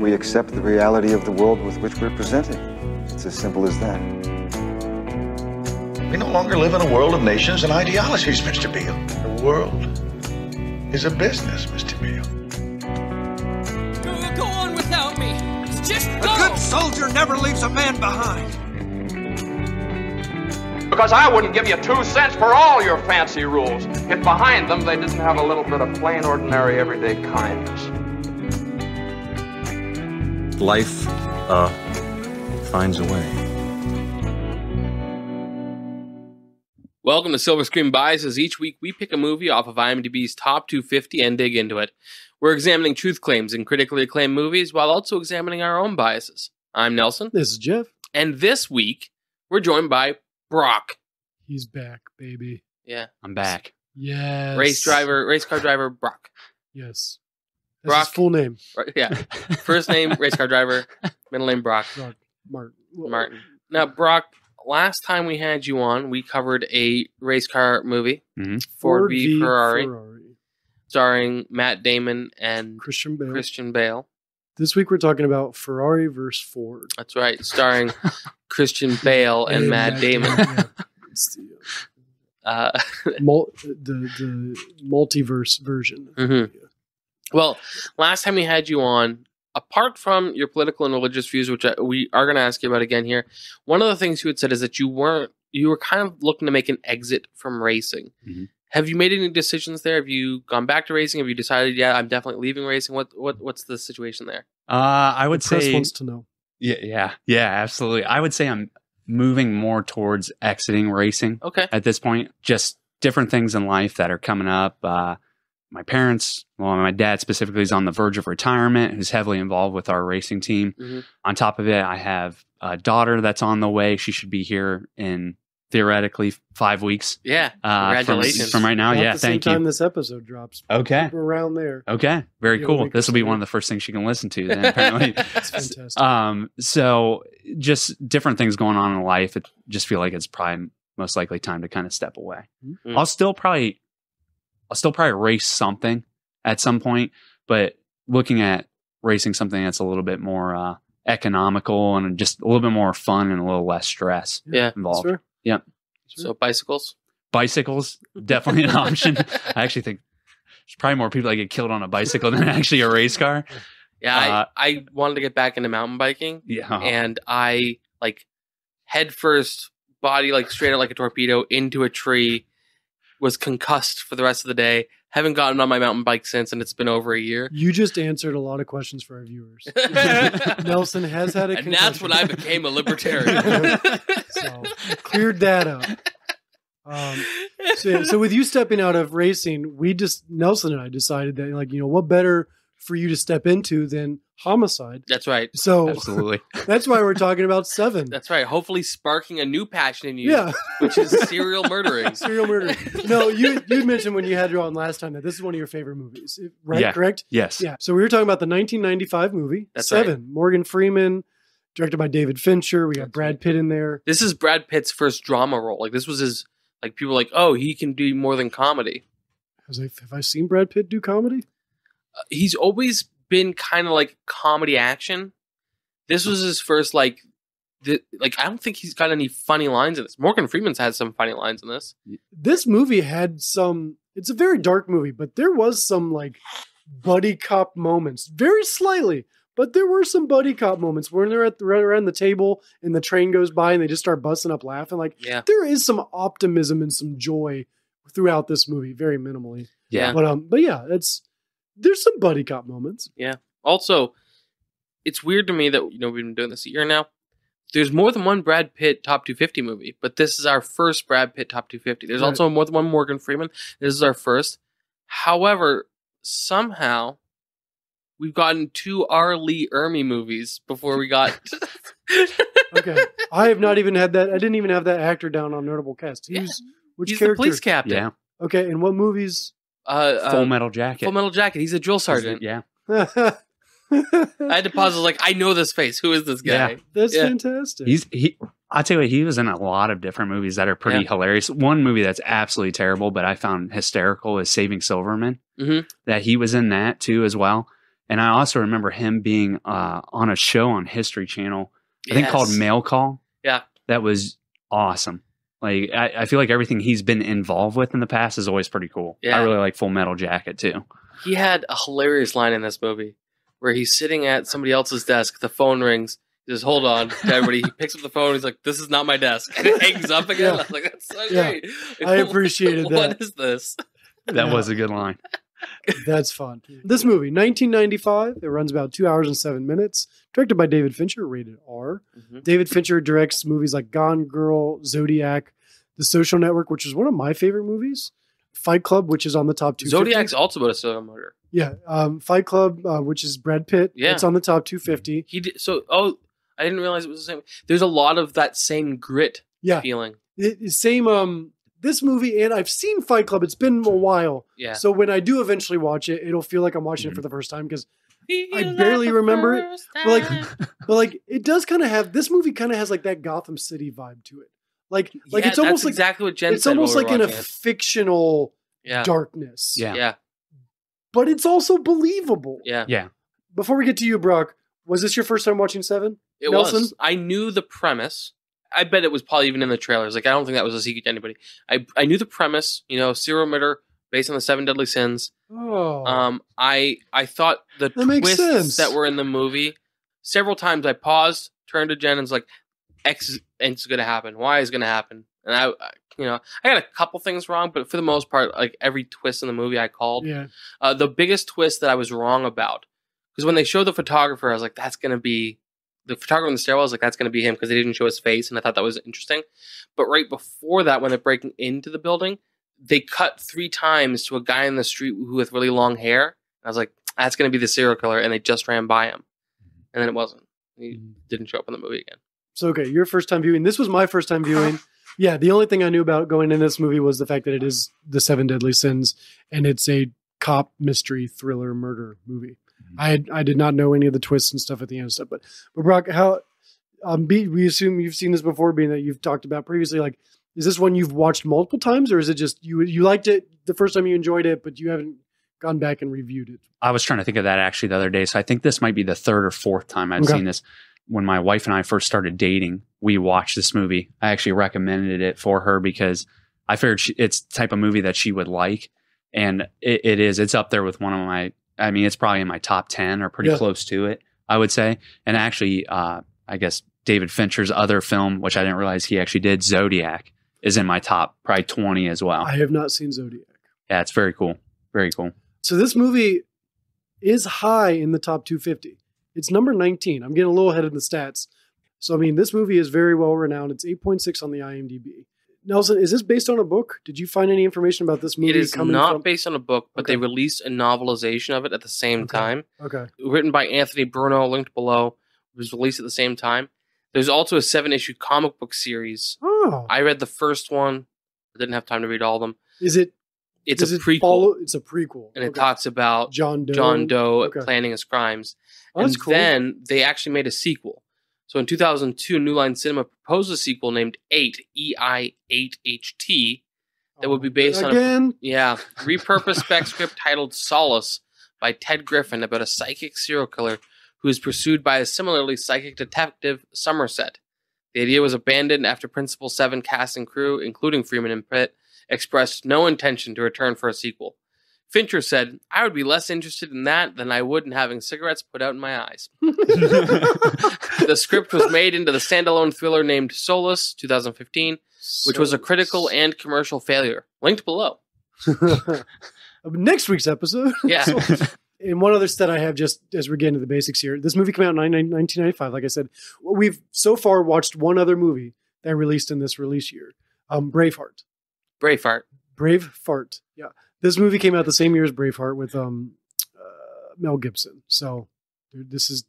We accept the reality of the world with which we're presented. It's as simple as that. We no longer live in a world of nations and ideologies, Mr. Beale. The world is a business, Mr. Beale. Go on without me. Just go. A good soldier never leaves a man behind. Because I wouldn't give you 2 cents for all your fancy rules if behind them they didn't have a little bit of plain, ordinary, everyday kindness. Life, finds a way. Welcome to Silver Screen Biases. Each week we pick a movie off of IMDb's top 250 and dig into it. We're examining truth claims in critically acclaimed movies while also examining our own biases. I'm Nelson. This is Jeff. And this week we're joined by Broc. He's back, baby. Yeah. I'm back. Yes. Race car driver Broc. Yes. That's Broc. his full name. Right, yeah. First name, race car driver. Middle name, Broc. Martin. Now, Broc, last time we had you on, we covered a race car movie, Ford v. Ferrari, starring Matt Damon and Christian Bale. This week we're talking about Ferrari versus Ford. That's right, starring Christian Bale and Matt Damon. Yeah. It's the multiverse version. Mm-hmm. Well, last time we had you on, apart from your political and religious views, which we are going to ask you about again here, one of the things you had said is that you were kind of looking to make an exit from racing. Mm-hmm. Have you made any decisions there? Have you gone back to racing? Have you decided, yeah, I'm definitely leaving racing? What's the situation there? I would say... The press wants to know. Yeah, absolutely. I would say I'm moving more towards exiting racing. Okay. At this point, just different things in life that are coming up. My parents, my dad specifically, is on the verge of retirement, who's heavily involved with our racing team. Mm-hmm. On top of it, I have a daughter that's on the way. She should be here in theoretically 5 weeks. Yeah, congratulations. From right now. About yeah, the same thank you. time this episode drops. Okay. Around there. Okay, very cool. This will be one of the first things she can listen to then, apparently. That's fantastic. So just different things going on in life. It just feel like it's probably most likely time to kind of step away. Mm-hmm. I'll still probably race something at some point, but looking at racing something that's a little bit more economical and just a little bit more fun and a little less stress involved. Sure. Yeah. So bicycles, definitely an option. I actually think there's probably more people that get killed on a bicycle than actually a race car. Yeah, I wanted to get back into mountain biking. Yeah, and I head first, body straight out like a torpedo into a tree. Was concussed for the rest of the day. Haven't gotten on my mountain bike since, and it's been over a year. You just answered a lot of questions for our viewers. Nelson has had a concussion. And that's when I became a libertarian. So, cleared that up. So with you stepping out of racing, Nelson and I decided that, what better for you to step into than homicide. That's right. So absolutely. That's why we're talking about Se7en. That's right. Hopefully sparking a new passion in you, yeah. Which is serial murdering. Serial murdering. No, you mentioned when you had you on last time that this is one of your favorite movies, right? Yeah. Correct? Yes. Yeah. So we were talking about the 1995 movie, That's Se7en. Right. Morgan Freeman, directed by David Fincher. We got Brad Pitt in there. This is Brad Pitt's first drama role. This was his, people were oh, he can do more than comedy. Have I seen Brad Pitt do comedy? He's always been kind of comedy action. This was his first I don't think he's got any funny lines in this. Morgan Freeman's had some funny lines in this. This movie had some. It's a very dark movie, but there was some buddy cop moments, very slightly. But there were some buddy cop moments when they're around the table and the train goes by and they just start busting up laughing. There is some optimism and some joy throughout this movie, very minimally. Yeah, but yeah, there's some buddy cop moments. Yeah. Also, it's weird to me that we've been doing this a year now. There's more than one Brad Pitt top 250 movie, but this is our first Brad Pitt top 250. There's also more than one Morgan Freeman. This is our first. However, somehow we've gotten 2 R. Lee Ermey movies before we got. Okay, I have not even had that. I didn't even have that actor down on Notable Cast. He's character? The police captain. Yeah. Okay, and what movies? Full Metal Jacket. Full Metal Jacket. He's a drill sergeant. Yeah. I had to pause. I was I know this face. Who is this guy? Yeah. That's fantastic. I'll tell you what, he was in a lot of different movies that are pretty hilarious. One movie that's absolutely terrible, but I found hysterical is Saving Silverman. Mm-hmm. That he was in that too as well. And I also remember him being on a show on History Channel, I think called Mail Call. Yeah. That was awesome. Like, I feel like everything he's been involved with in the past is always pretty cool. Yeah. I really like Full Metal Jacket, too. He had a hilarious line in this movie where he's sitting at somebody else's desk. The phone rings. He says, hold on to everybody. He picks up the phone. He's like, this is not my desk. And it hangs up again. I was like, that's so great. I appreciated that. What is this? That was a good line. That's fun. This movie, 1995. It runs about 2 hours and 7 minutes. Directed by David Fincher, rated R. Mm-hmm. David Fincher directs movies like Gone Girl, Zodiac, The Social Network, which is one of my favorite movies. Fight Club, which is on the top 250. Zodiac's also about a serial murder. Yeah. Fight Club, which is Brad Pitt. Yeah. It's on the top 250. He did, I didn't realize it was the same. There's a lot of that same grit feeling. Same, this movie, and I've seen Fight Club. It's been a while. Yeah. So when I do eventually watch it, it'll feel like I'm watching it for the first time because I barely remember it. But it does kind of have, this movie kind of has like that Gotham City vibe to it. Like it's almost like exactly what Jen it's said. almost while like we in were a watching it. fictional darkness. Yeah. But it's also believable. Yeah. Yeah. Before we get to you, Brock, was this your first time watching Seven? It Nelson? was. I knew the premise. I bet it was probably even in the trailers. Like, I don't think that was a secret to anybody. I knew the premise, serial murder based on the 7 deadly sins. Oh. I thought the makes sense. twists that were in the movie, several times I paused, turned to Jen and was like, X is going to happen. Y is going to happen. And I got a couple things wrong, but for the most part, like every twist in the movie I called. Yeah. The biggest twist that I was wrong about, because when they showed the photographer, I was like, that's going to be the photographer in the stairwell. I was like, that's going to be him because they didn't show his face, and I thought that was interesting. But right before that, when they're breaking into the building, they cut 3 times to a guy in the street with really long hair. And I was like, that's going to be the serial killer, and they just ran by him. And then it wasn't. He didn't show up in the movie again. So, okay, your first time viewing. This was my first time viewing. Yeah, the only thing I knew about going in this movie was the fact that it is the 7 deadly sins, and it's a cop mystery thriller murder movie. I did not know any of the twists and stuff at the end and stuff. But Brock, how we assume you've seen this before, being that you've talked about previously. Like, is this one you've watched multiple times, or is it just you liked it the first time you enjoyed it, but you haven't gone back and reviewed it? I was trying to think of that actually the other day. So I think this might be the 3rd or 4th time I've seen this. When my wife and I first started dating, we watched this movie. I actually recommended it for her because I figured it's the type of movie that she would like. And it's up there with one of my, it's probably in my top 10 or pretty close to it, I would say. And actually, I guess David Fincher's other film, which I didn't realize he actually did, Zodiac, is in my top probably 20 as well. I have not seen Zodiac. Yeah, it's very cool. Very cool. So this movie is high in the top 250. It's number 19. I'm getting a little ahead of the stats. So, this movie is very well renowned. It's 8.6 on the IMDb. Nelson, is this based on a book? Did you find any information about this movie? It is not based on a book, but they released a novelization of it at the same time. Okay. Written by Anthony Bruno, linked below. It was released at the same time. There's also a 7-issue comic book series. Oh. I read the first one. I didn't have time to read all of them. Is it? It's a prequel. It's a prequel. And it talks about John Doe planning his crimes. Oh, that's and cool. Then they actually made a sequel. So in 2002, New Line Cinema proposed a sequel named 8, EI8HT, that would be based on a repurposed spec script titled Solace by Ted Griffin about a psychic serial killer who is pursued by a similarly psychic detective, Somerset. The idea was abandoned after Principal 7 cast and crew, including Freeman and Pitt, expressed no intention to return for a sequel. Fincher said, I would be less interested in that than I would in having cigarettes put out in my eyes. The script was made into the standalone thriller named Solace, 2015, which was a critical and commercial failure. Linked below. Next week's episode. Yeah. And one other stat I have, just as we're getting to the basics here. This movie came out in 1995, like I said. We've so far watched one other movie that released in this release year. Braveheart. Braveheart. Yeah. This movie came out the same year as Braveheart with Mel Gibson. So this is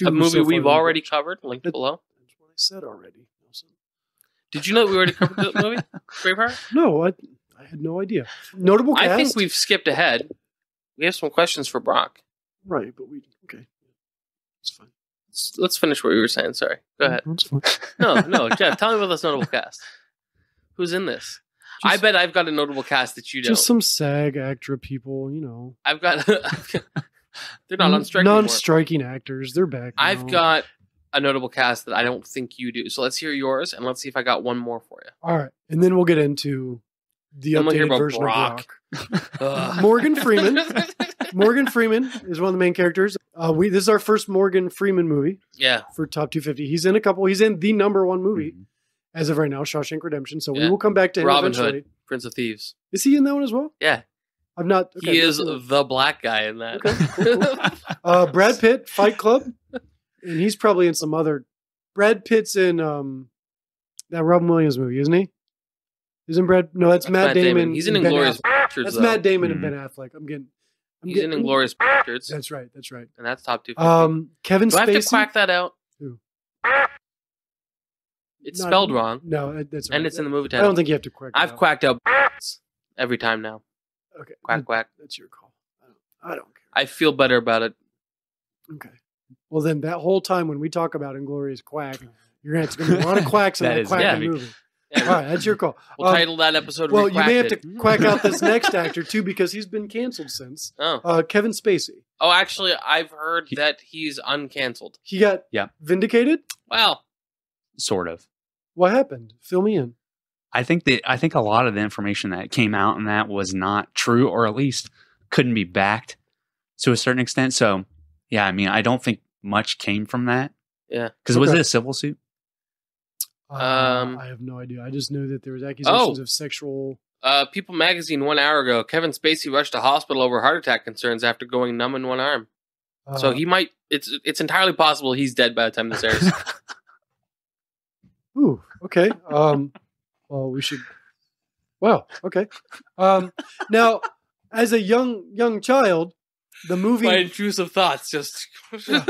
a movie we've already covered. Linked below. That's what I said already. Nelson. Did you know we already covered the movie, Braveheart? No, I had no idea. Notable cast. I think we've skipped ahead. We have some questions for Brock. Right, but okay. It's fine. Let's finish what we were saying. Sorry. Go ahead. That's fine. No, Jeff, tell me about this notable cast. Who's in this? I bet I've got a notable cast that you don't. Just some SAG-ACTRA people, I've got They're not on strike anymore. Non-striking actors. They're back now. I've got a notable cast that I don't think you do. So let's hear yours, and let's see if I got one more for you. All right. And then we'll get into the I'm gonna hear updated about version Brock. of Brock. Morgan Freeman. Morgan Freeman is one of the main characters. This is our first Morgan Freeman movie Yeah. for Top 250. He's in a couple. He's in the number one movie as of right now, Shawshank Redemption. So we Yeah. will come back to him Robin eventually. Hood, Prince of Thieves. Is he in that one as well? Yeah. I've not. Okay, He is that's- the black guy in that. Okay, Brad Pitt, Fight Club, and he's probably in some other. Brad Pitt's in that Robin Williams movie, isn't he? Isn't Brad? No, that's Matt Damon. He's in and Ben Inglourious Affleck. Bastards. That's Matt Damon and Ben Affleck. He's in Inglourious Bastards. That's right. That's right. And that's top 250. Kevin Do I have Spacey. to quack that out? Who? It's Not- spelled wrong. No, that's right. And it's in the movie I title. don't think you have to quack. it I've out. quacked out every time now. Okay, Quack, quack. That's your call. I don't care. I feel better about it. Okay. Well, then that whole time when we talk about Inglorious Quack, you're going to have to be a lot of quacks in That that is quacking heavy. movie. Yeah. All right, that's your call. We'll title that episode Well, you may have to Requacked. quack out this next actor too because he's been canceled since. Oh. Kevin Spacey. Oh, actually, I've heard that he's uncanceled. He got vindicated. Well, Sort of. What happened? Fill me in. I think a lot of the information that came out in that was not true, or at least couldn't be backed to a certain extent. So, yeah, I mean, I don't think much came from that. Yeah. Because was it a civil suit? I have no idea. I just know that there was accusations of sexual. People Magazine 1 hour ago, Kevin Spacey rushed to hospital over heart attack concerns after going numb in one arm. So he might. It's entirely possible he's dead by the time this airs. Ooh. Okay. Well, we should. Wow. Okay. Now, as a young child, the movie. My intrusive thoughts, just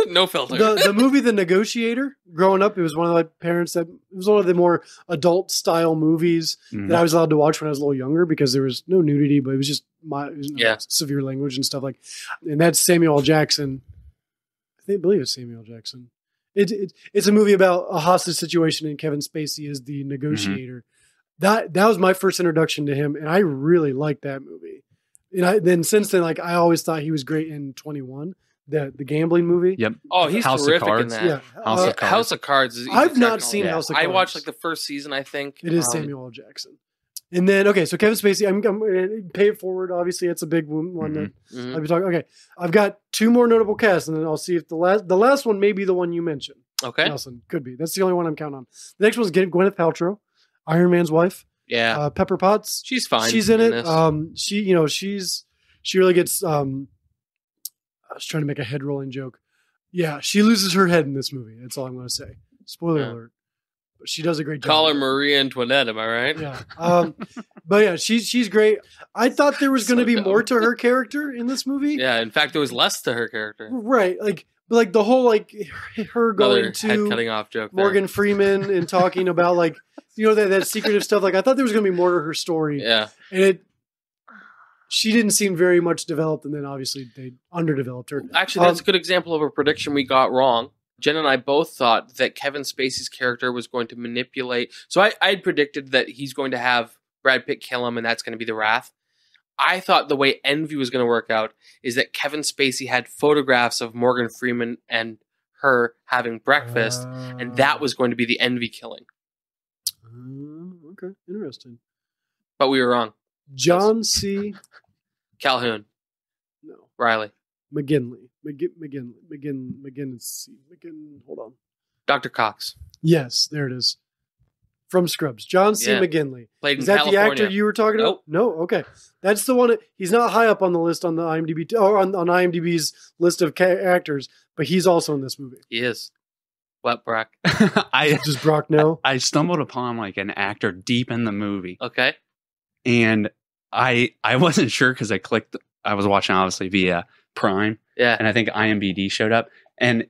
no filter. The movie The Negotiator, growing up, it was one of my parents that it was one of the more adult style movies that I was allowed to watch when I was a little younger because there was no nudity, but it was just severe language and stuff and that's Samuel L. Jackson. I believe it's Samuel L. Jackson. It's a movie about a hostage situation and Kevin Spacey is the negotiator. That was my first introduction to him, and I really liked that movie. And then since then, I always thought he was great in 21, the gambling movie. Yep. Oh, he's House of terrific in Cards. that. Yeah. House of Cards. Is I've not seen House of I Cards. watched the first season, I think. It is Samuel L. Jackson. And then, okay, so Kevin Spacey, I'm going to pay it forward. Obviously, it's a big one that I'll be talking. Okay, I've got two more notable casts, and then I'll see if the last one may be the one you mentioned. Okay. Nelson, could be. That's the only one I'm counting on. The next one's Gwyneth Paltrow, Iron Man's wife. Yeah. Pepper Potts. She's fine. She's in it. This. She really gets. I was trying to make a head rolling joke. Yeah, she loses her head in this movie. That's all I'm going to say. Spoiler alert. But she does a great job. Call her Marie Antoinette, am I right? Yeah. But yeah, she's great. I thought there was going to be more to her character in this movie. Yeah, in fact, there was less to her character. Right. Like the whole her going Another to head cutting off joke. There. Morgan Freeman and talking about that secretive stuff. I thought there was going to be more to her story. Yeah. And she didn't seem very much developed, and then obviously they underdeveloped her. Actually, that's a good example of a prediction we got wrong. Jen and I both thought that Kevin Spacey's character was going to manipulate. So I had predicted that he's going to have Brad Pitt kill him, and that's going to be the wrath. I thought the way Envy was going to work out is that Kevin Spacey had photographs of Morgan Freeman and her having breakfast, and that was going to be the Envy killing. Okay, interesting. But we were wrong. John C. Calhoun. No. Riley. McGinley. Hold on. Dr. Cox. Yes, there it is. From Scrubs. John C. Yeah. McGinley. Played Is in that California. the actor you were talking about? Nope. No? Okay. That's the one. He's not high up on the list on the IMDb, or on IMDb's list of actors, but he's also in this movie. He is. What, Brock? Does Brock know? I stumbled upon an actor deep in the movie. Okay. And I wasn't sure because I was watching obviously via Prime. Yeah. And I think IMDb showed up. And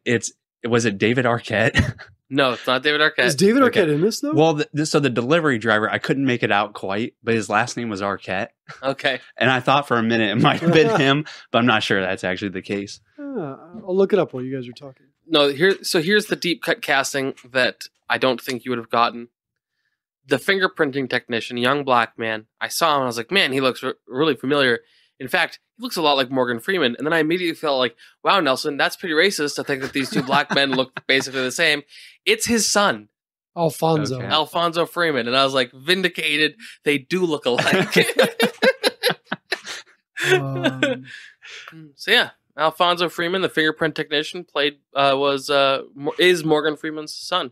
was it David Arquette? No, it's not David Arquette. Is David Arquette in this, though? Well, so the delivery driver, I couldn't make it out quite, but his last name was Arquette. Okay. And I thought for a minute it might have been him, but I'm not sure that's actually the case. I'll look it up while you guys are talking. No, here's the deep cut casting that I don't think you would have gotten. The fingerprinting technician, young black man. I saw him and I was like, man, he looks really familiar. In fact, he looks a lot like Morgan Freeman. And then I immediately felt like, wow, Nelson, that's pretty racist to think that these two black men look basically the same. It's his son, Alfonso. Okay. Alfonso Freeman. And I was like, vindicated. They do look alike. So yeah, Alfonso Freeman, the fingerprint technician, is Morgan Freeman's son.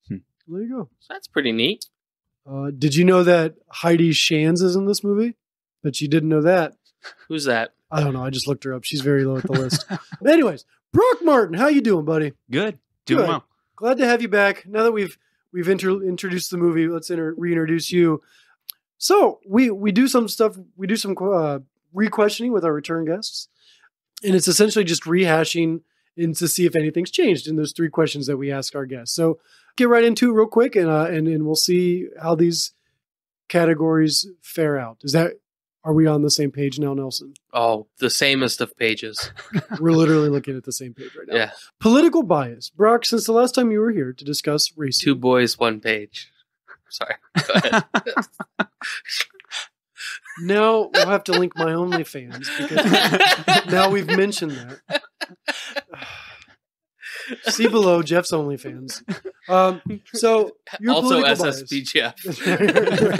There you go. So that's pretty neat. Did you know that Heidi Shands is in this movie? But you didn't know that. Who's that? I don't know. I just looked her up. She's very low at the list. But anyways, Broc Martin, how you doing, buddy? Good. Doing Good. well. Glad to have you back. Now that we've introduced the movie, let's reintroduce you. So we do some stuff. We do some re-questioning with our return guests, and it's essentially just rehashing and to see if anything's changed in those 3 questions that we ask our guests. So get right into it real quick, and we'll see how these categories fare out. Are we on the same page now, Nelson? Oh, the samest of pages. We're literally looking at the same page right now. Yeah. Political bias. Brock, since the last time you were here to discuss racism. 2 boys, 1 page. Sorry. Go ahead. Now we'll have to link my OnlyFans because now we've mentioned that. See below Jeff's OnlyFans. So your Also political bias. SSBGF.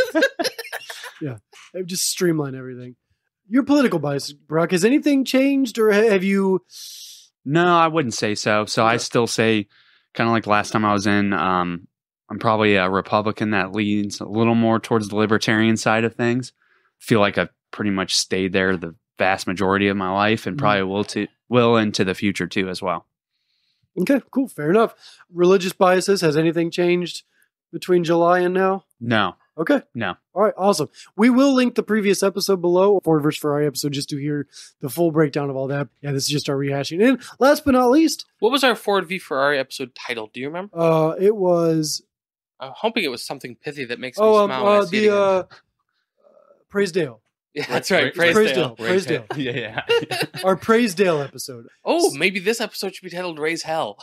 Yeah, just streamline everything. Your political bias, Brock. Has anything changed, or have you? No, I wouldn't say so. So I still say, kind of like last time I was in, I'm probably a Republican that leans a little more towards the libertarian side of things. Feel like I've pretty much stayed there the vast majority of my life, and probably will into the future too as well. Okay, cool, fair enough. Religious biases. Has anything changed between July and now? No. Okay. No. All right, awesome. We will link the previous episode below, Ford vs. Ferrari episode, just to hear the full breakdown of all that. Yeah, this is just our rehashing. And last but not least, What was our Ford v Ferrari episode titled? Do you remember? it was I'm hoping it was something pithy that makes me smile when I see it again. Praisedale. Yeah, that's right. Praisedale. Praisedale. Yeah. Our Praisedale episode. Oh, maybe this episode should be titled Raise Hell.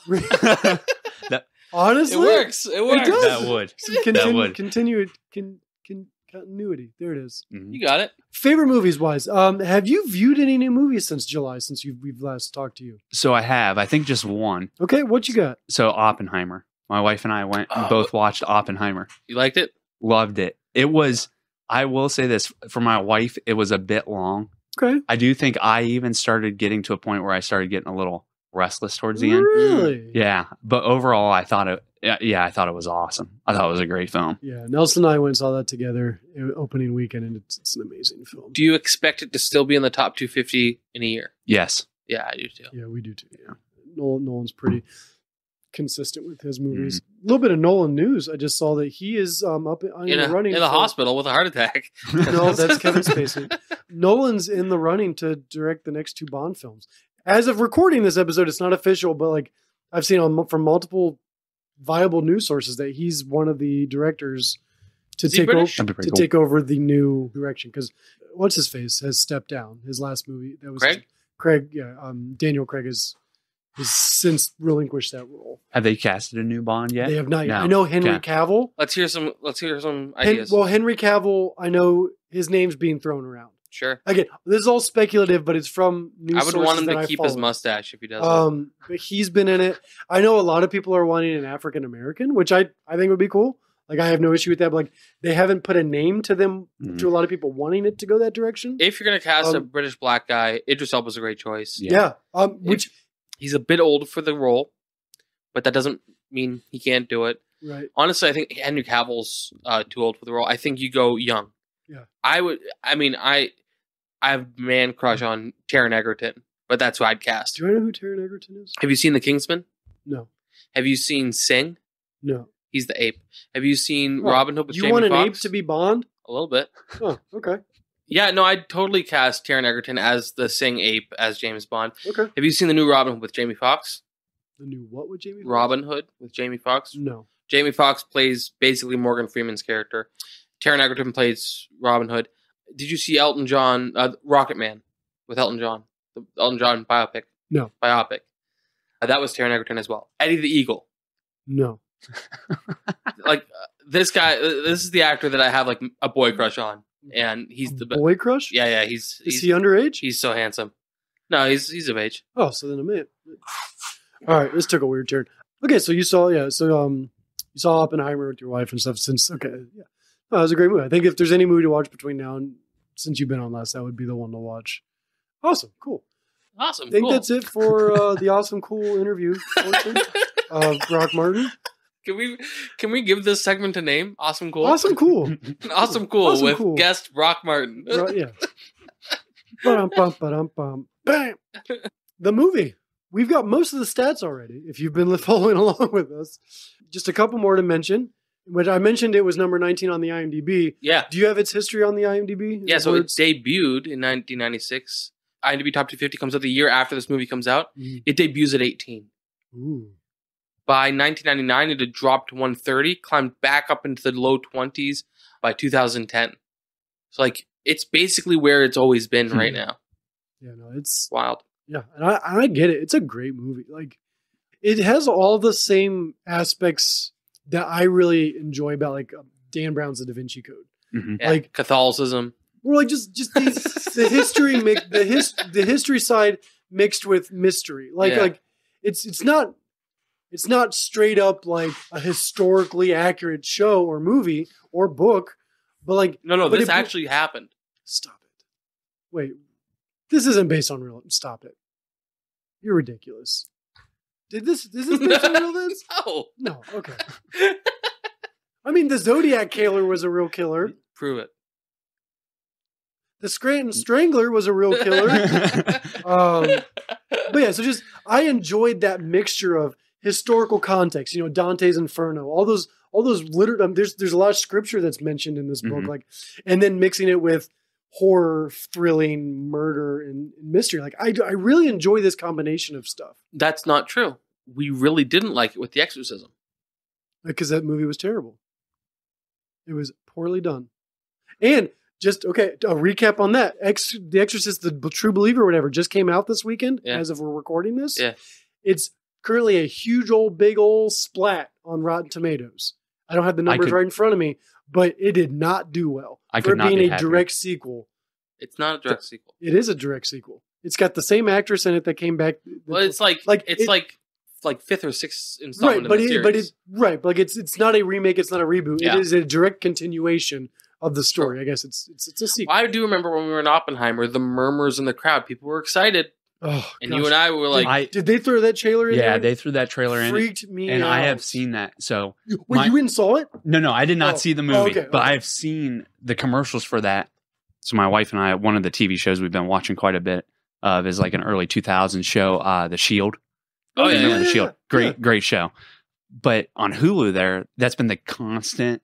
Honestly, It works. It works. does. That would. Some would. continuity. Continuity. There it is. You got it. Favorite movies wise, have you viewed any new movies since July, since we've last talked to you? So I have. I think just one. Okay, what you got? So Oppenheimer. My wife and I went and both watched Oppenheimer. You liked it? Loved it. It was, I will say this, for my wife, it was a bit long. Okay. I do think I even started getting to a point where I started getting a little restless towards the end. Really? Yeah. But overall, I thought it was awesome. I thought it was a great film. Yeah, Nelson and I went and saw that together opening weekend, and it's an amazing film. Do you expect it to still be in the top 250 in a year? Yes. Yeah, I do too. Yeah, we do too. Yeah, Nolan's pretty consistent with his movies. A little bit of Nolan news. I just saw that he is up in the running in the hospital with a heart attack. No, that's Kevin Spacey. Nolan's in the running to direct the next 2 Bond films. As of recording this episode, it's not official, but like I've seen from multiple viable news sources that he's one of the directors to take over the new direction, because what's his face has stepped down. His last movie that was Craig. Yeah, Daniel Craig has since relinquished that role. Have they casted a new Bond yet? They have not yet. No. I know Henry Cavill. Let's hear some ideas. Henry Cavill, I know his name's being thrown around. Sure. Again, this is all speculative, but it's from news I would sources want him that to keep his mustache if he does it. But he's been in it. I know a lot of people are wanting an African American, which I think would be cool. Like, I have no issue with that. But like, they haven't put a name to them, to a lot of people wanting it to go that direction. If you're going to cast a British black guy, Idris Elba's a great choice. Yeah. Which he's a bit old for the role, but that doesn't mean he can't do it. Right. Honestly, I think Henry Cavill's too old for the role. I think you go young. Yeah. I have a man crush on Taron Egerton, but that's who I'd cast. Do you know who Taron Egerton is? Have you seen The Kingsman? No. Have you seen Sing? No. He's the ape. Have you seen Robin Hood with Jamie Foxx? You want an ape to be Bond? A little bit. Oh, okay. Yeah, no, I'd totally cast Taron Egerton as the Sing ape as James Bond. Okay. Have you seen the new Robin Hood with Jamie Foxx? The new what with Jamie Foxx? Robin Hood with Jamie Foxx? No. Jamie Foxx plays basically Morgan Freeman's character. Taron Egerton plays Robin Hood. Did you see Elton John, Rocket Man with Elton John? The Elton John biopic? No. Biopic. That was Taron Egerton as well. Eddie the Eagle. No. This guy, this is the actor that I have like a boy crush on. and he's the best. Boy crush? Yeah. Is he underage? He's so handsome. No, he's of age. Oh, so then I'm it. All right, this took a weird turn. Okay, so you saw you saw Oppenheimer with your wife and stuff. Okay, yeah, that was a great movie. I think if there's any movie to watch between now and since you've been on last, that would be the one to watch. Awesome, cool. Awesome. I think cool. that's it for the awesome, cool interview portion of Broc Martin. Can we give this segment a name? Awesome, cool. Awesome, cool. Awesome, cool Awesome, with cool. guest Broc Martin. Right, yeah. Ba-dum-bum. Bam. The movie. We've got most of the stats already. If you've been following along with us, just a couple more to mention. Which I mentioned, it was number 19 on the IMDb. Yeah. Do you have its history on the IMDb? Yeah, so it debuted in 1996. IMDb Top 250 comes out the year after this movie comes out. It debuts at 18. Ooh. By 1999, it had dropped to 130, climbed back up into the low 20s by 2010. So, like, it's basically where it's always been right now. Yeah, no, it's wild. Yeah, and I get it. It's a great movie. Like, it has all the same aspects that I really enjoy about, like, Dan Brown's The Da Vinci Code. Mm-hmm. Yeah, like Catholicism. Or like just the history, the history side mixed with mystery. Like it's not straight up like a historically accurate show or movie or book, but like no, this actually happened. Stop it! Wait, this isn't based on real. Stop it! You're ridiculous. Is this based on real events? No. Okay. I mean, the Zodiac Killer was a real killer. Prove it. The Scranton Strangler was a real killer. But yeah, so just I enjoyed that mixture of historical context. You know, Dante's Inferno, all those there's a lot of scripture that's mentioned in this book, like, and then mixing it with horror, thrilling, murder, and mystery. Like, I really enjoy this combination of stuff. That's not true. We really didn't like it with The Exorcism because that movie was terrible. It was poorly done, and. Just, okay, a recap on that. The Exorcist, the True Believer or whatever, just came out this weekend as of we're recording this. Yeah. It's currently a big old splat on Rotten Tomatoes. I don't have the numbers right in front of me, but it did not do well. For it being a direct sequel. It's not a direct sequel. It is a direct sequel. It's got the same actress in it that came back. Well, it's like fifth or sixth installment right, in the series. But it's not a remake, it's not a reboot. Yeah. It is a direct continuation of the story. I guess it's a sequel. I do remember when we were in Oppenheimer, the murmurs in the crowd. People were excited. Oh, and you and I were like... Did they throw that trailer in there? Yeah, they threw that trailer in. Freaked me and out. I have seen that. So Wait, you went and saw it? No, I did not see the movie. Okay. But I have seen the commercials for that. So my wife and I, one of the TV shows we've been watching quite a bit of is like an early 2000s show, The Shield. Oh, yeah. The Shield. Great show. But on Hulu that's been the constant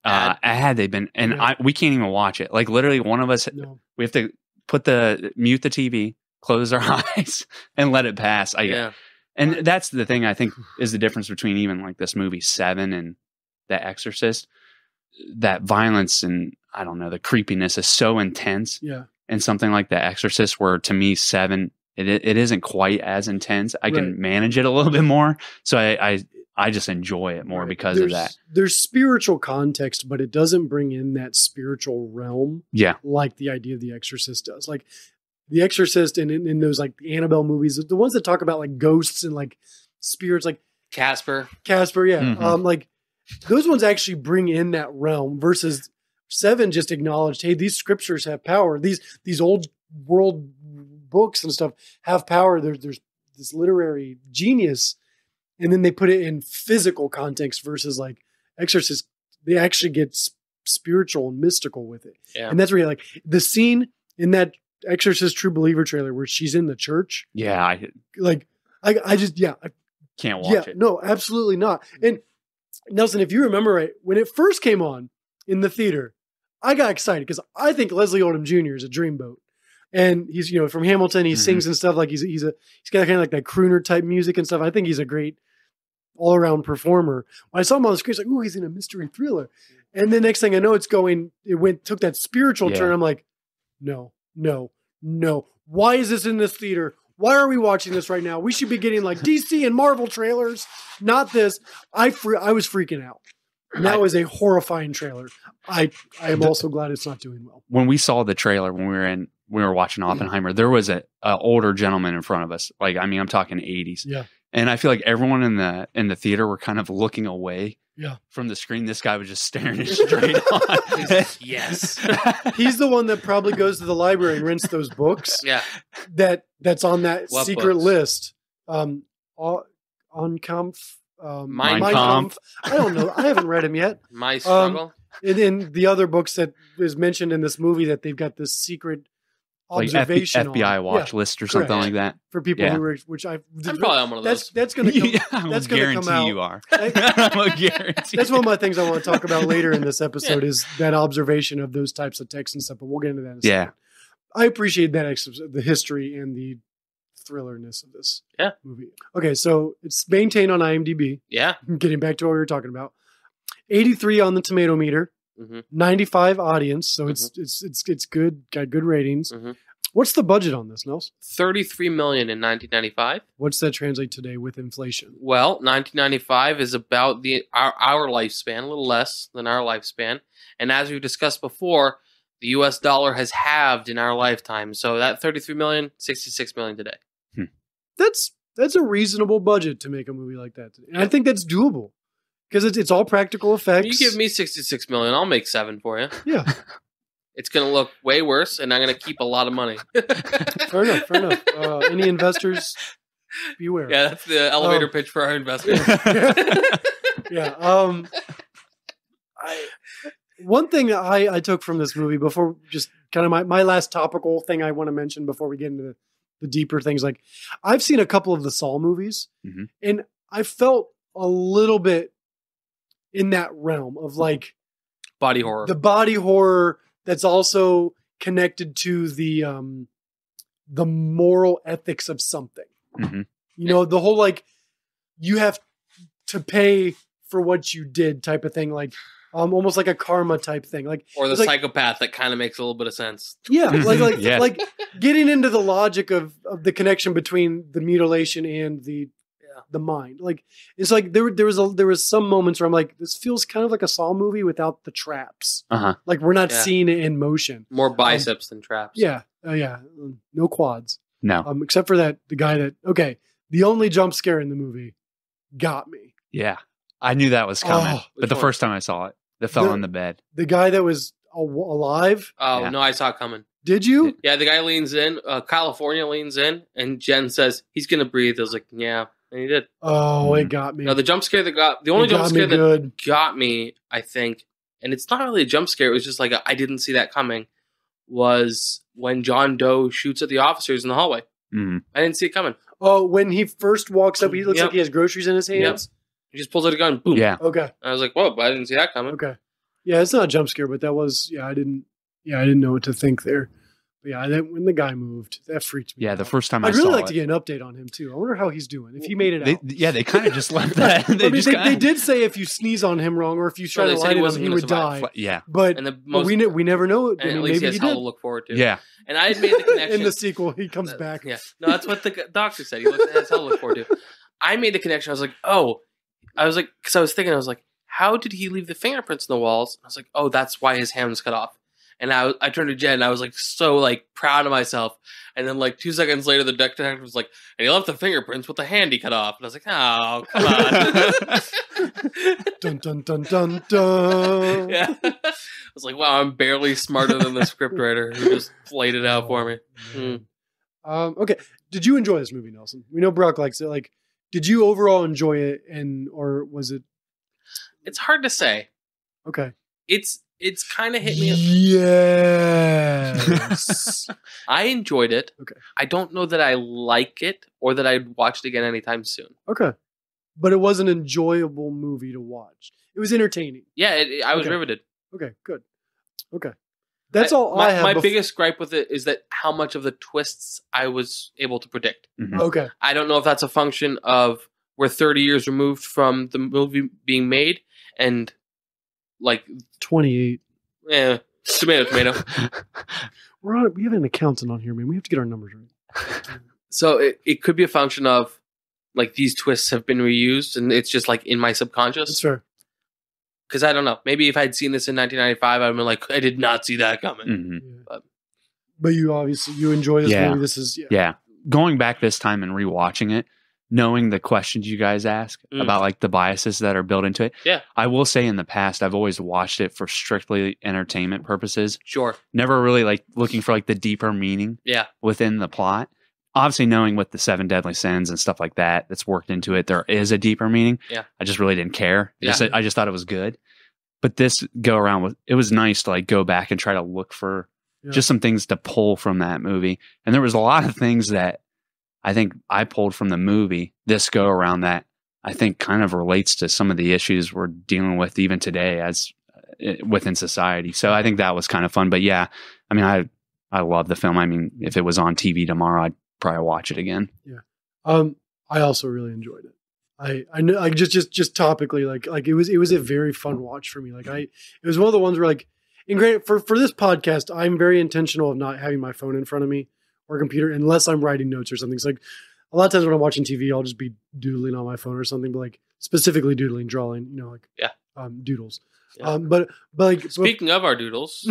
ad they've been, and we can't even watch it. Like literally one of us, we have to mute the TV, close our eyes and let it pass. And that's the thing I think is the difference between even like this movie Se7en and The Exorcist. That violence and I don't know, the creepiness is so intense. Yeah. And something like The Exorcist, where to me Se7en, it isn't quite as intense. I can manage it a little bit more. So I just enjoy it more because of that. There's spiritual context, but it doesn't bring in that spiritual realm. Yeah. Like the idea of The Exorcist does. Like The Exorcist and in those like the Annabelle movies, the ones that talk about like ghosts and like spirits, like Casper. Yeah. Mm-hmm. Like those ones actually bring in that realm versus Se7en just acknowledged, hey, these scriptures have power. These old world books and stuff have power. There's this literary genius. And then they put it in physical context versus like Exorcist. They actually get spiritual and mystical with it. Yeah. And that's really like the scene in that Exorcist True Believer trailer where she's in the church. Yeah. I can't watch it. No, absolutely not. And Nelson, if you remember right, when it first came on in the theater, I got excited because I think Leslie Odom Jr. is a dreamboat. And he's, from Hamilton, he sings and stuff. Like he's got kind of like that crooner type music and stuff. I think he's a great all around performer. When I saw him on the screen, it's like, ooh, he's in a mystery thriller. And the next thing I know, took that spiritual turn. I'm like, no. Why is this in this theater? Why are we watching this right now? We should be getting like DC and Marvel trailers, not this. I was freaking out. And that was a horrifying trailer. I am also glad it's not doing well. When we saw the trailer, when we were watching Oppenheimer, there was a older gentleman in front of us. Like, I mean, I'm talking 80s. Yeah. And I feel like everyone in the theater were kind of looking away Yeah. from the screen. This guy was just staring it straight on. Yes. He's the one that probably goes to the library and rents those books. Yeah. That's on that What secret books? list. On Kampf. Mein Kampf. I don't know. I haven't read him yet. My struggle. And in the other books that is mentioned in this movie, that they've got this secret Like observation FBI on. watch Yeah, list or something correct. like that. for people Yeah. who are, which I'm probably on one of those. that's going to come. Yeah, I will that's going to come guarantee out. you are. I will guarantee. That's one of my things I want to talk about later in this episode is that observation of those types of texts and stuff. But we'll get into that in a Yeah. second. I appreciate that the history and the thrillerness of this movie. Okay, so it's maintained on IMDb. Yeah. Getting back to what we were talking about, 83 on the tomato meter, Mm-hmm. 95 audience, so it's good, got good ratings. Mm-hmm. What's the budget on this, Nels? $33 million in 1995. What's that translate today with inflation? Well, 1995 is about our lifespan, a little less than our lifespan. And as we've discussed before, the U.S. dollar has halved in our lifetime. So that $33 million, $66 million today. That's a reasonable budget to make a movie like that today. And I think that's doable because it's all practical effects. You give me $66 million, I'll make 7 for you. Yeah. It's going to look way worse, and I'm going to keep a lot of money. Fair enough. Any investors, beware. Yeah, that's the elevator pitch for our investors. Yeah. One thing I took from this movie before, just kind of my last topical thing I want to mention before we get into the deeper things. Like, I've seen a couple of the Saw movies, Mhm. and I felt a little bit in that realm of like Body horror. the body horror that's also connected to the moral ethics of something. Mhm. You know, the whole like you have to pay for what you did type of thing, like almost like a karma type thing. Like or the it's like, psychopath that kind of makes a little bit of sense. yeah, like Yeah. like getting into the logic of the connection between the mutilation and the mind. Like it's like there was some moments where I'm like, this feels kind of like a Saw movie without the traps. Uh-huh. Like we're not Yeah. seeing it in motion. More biceps than traps. Yeah. No quads. No. Except for the guy the only jump scare in the movie got me. Yeah. I knew that was coming. Oh, but the one? first time I saw it, the fell The- on the bed. The guy that was alive. Oh, Yeah. no, I saw it coming. Did you? Yeah, the guy leans in. California leans in, and Jen says, he's going to breathe. I was like, yeah. And he did. Oh, it got me. No, the jump scare the only It jump got me scare that good. got me, I think, and it's not really a jump scare, it was just like I didn't see that coming, was when John Doe shoots at the officers in the hallway. Mhm. I didn't see it coming. Oh, when he first walks up, he looks Yep. like he has groceries in his hands. He just pulls out a gun, boom. Yeah. Okay. I was like, whoa, but I didn't see that coming. Okay. Yeah, it's not a jump scare, but that was I didn't know what to think there. But yeah, when the guy moved, that freaked me Yeah, out. the first time I I'd really saw like it. to get an update on him too. I wonder how he's doing. If he made it They, out. they kind of just left that. I mean, just they kinda- did say if you sneeze on him wrong or if you try they to said light he it on wasn't him, he gonna would survive. die. Yeah. But, And the most, we never know. and I mean, at least he maybe has he hell did. to look forward to. Yeah. And I had made the connection. In the sequel, he comes back. Yeah. No, that's what the doctor said. He has hell to look forward to. I made the connection. I was like, because I was thinking, how did he leave the fingerprints in the walls? I was like, oh, that's why his hand was cut off. And I turned to Jen and I was like, so like proud of myself. And then like 2 seconds later, the detective was like, and he left the fingerprints with the hand he cut off. And I was like, oh, come on. Dun dun dun dun dun. Yeah. I was like, wow, I'm barely smarter than the scriptwriter who just laid it out for me. Mm. Okay. Did you enjoy this movie, Nelson? We know Brock likes it. Like, did you overall enjoy it, or was it It's hard to say. okay? It's kind of hit me. Yes. I enjoyed it. Okay. I don't know that I like it or that I'd watch it again anytime soon. Okay. But it was an enjoyable movie to watch. It was entertaining. Yeah, I was Okay. riveted. Okay, good. Okay. That's all I have. My biggest gripe with it is that how much of the twists I was able to predict. Mhm. Okay. I don't know if that's a function of we're 30 years removed from the movie being made and like 28. tomato. We have an accountant on here, man. We have to get our numbers right. So it could be a function of like these twists have been reused and it's just like in my subconscious. That's fair. Because I don't know. Maybe if I'd seen this in 1995, I'd been like, I did not see that coming. Mm-hmm. But you obviously you enjoy this Yeah. movie. This is Yeah. Going back this time and rewatching it, knowing the questions you guys ask about like the biases that are built into it. Yeah. I will say in the past, I've always watched it for strictly entertainment purposes. Sure. Never really like looking for like the deeper meaning Yeah. within the plot. Obviously, knowing with the 7 deadly sins and stuff like that that's worked into it, there is a deeper meaning. Yeah. I just really didn't care. Yeah. I just thought it was good. But this go around, it was nice to like go back and try to look for just some things to pull from that movie. And there was a lot of things that I think I pulled from the movie this go around that I think kind of relates to some of the issues we're dealing with even today as within society. So I think that was kind of fun. But yeah, I mean, I love the film. I mean, if it was on TV tomorrow, I'd probably watch it again. Yeah. I also really enjoyed it. I know, like just topically, like it was a very fun watch for me. Like it was one of the ones where like, and granted for this podcast, I'm very intentional of not having my phone in front of me or computer unless I'm writing notes or something. It's like a lot of times when I'm watching TV, I'll just be doodling on my phone or something, but like specifically doodling, drawing, you know, like doodles. Yeah. But like Speaking of our doodles,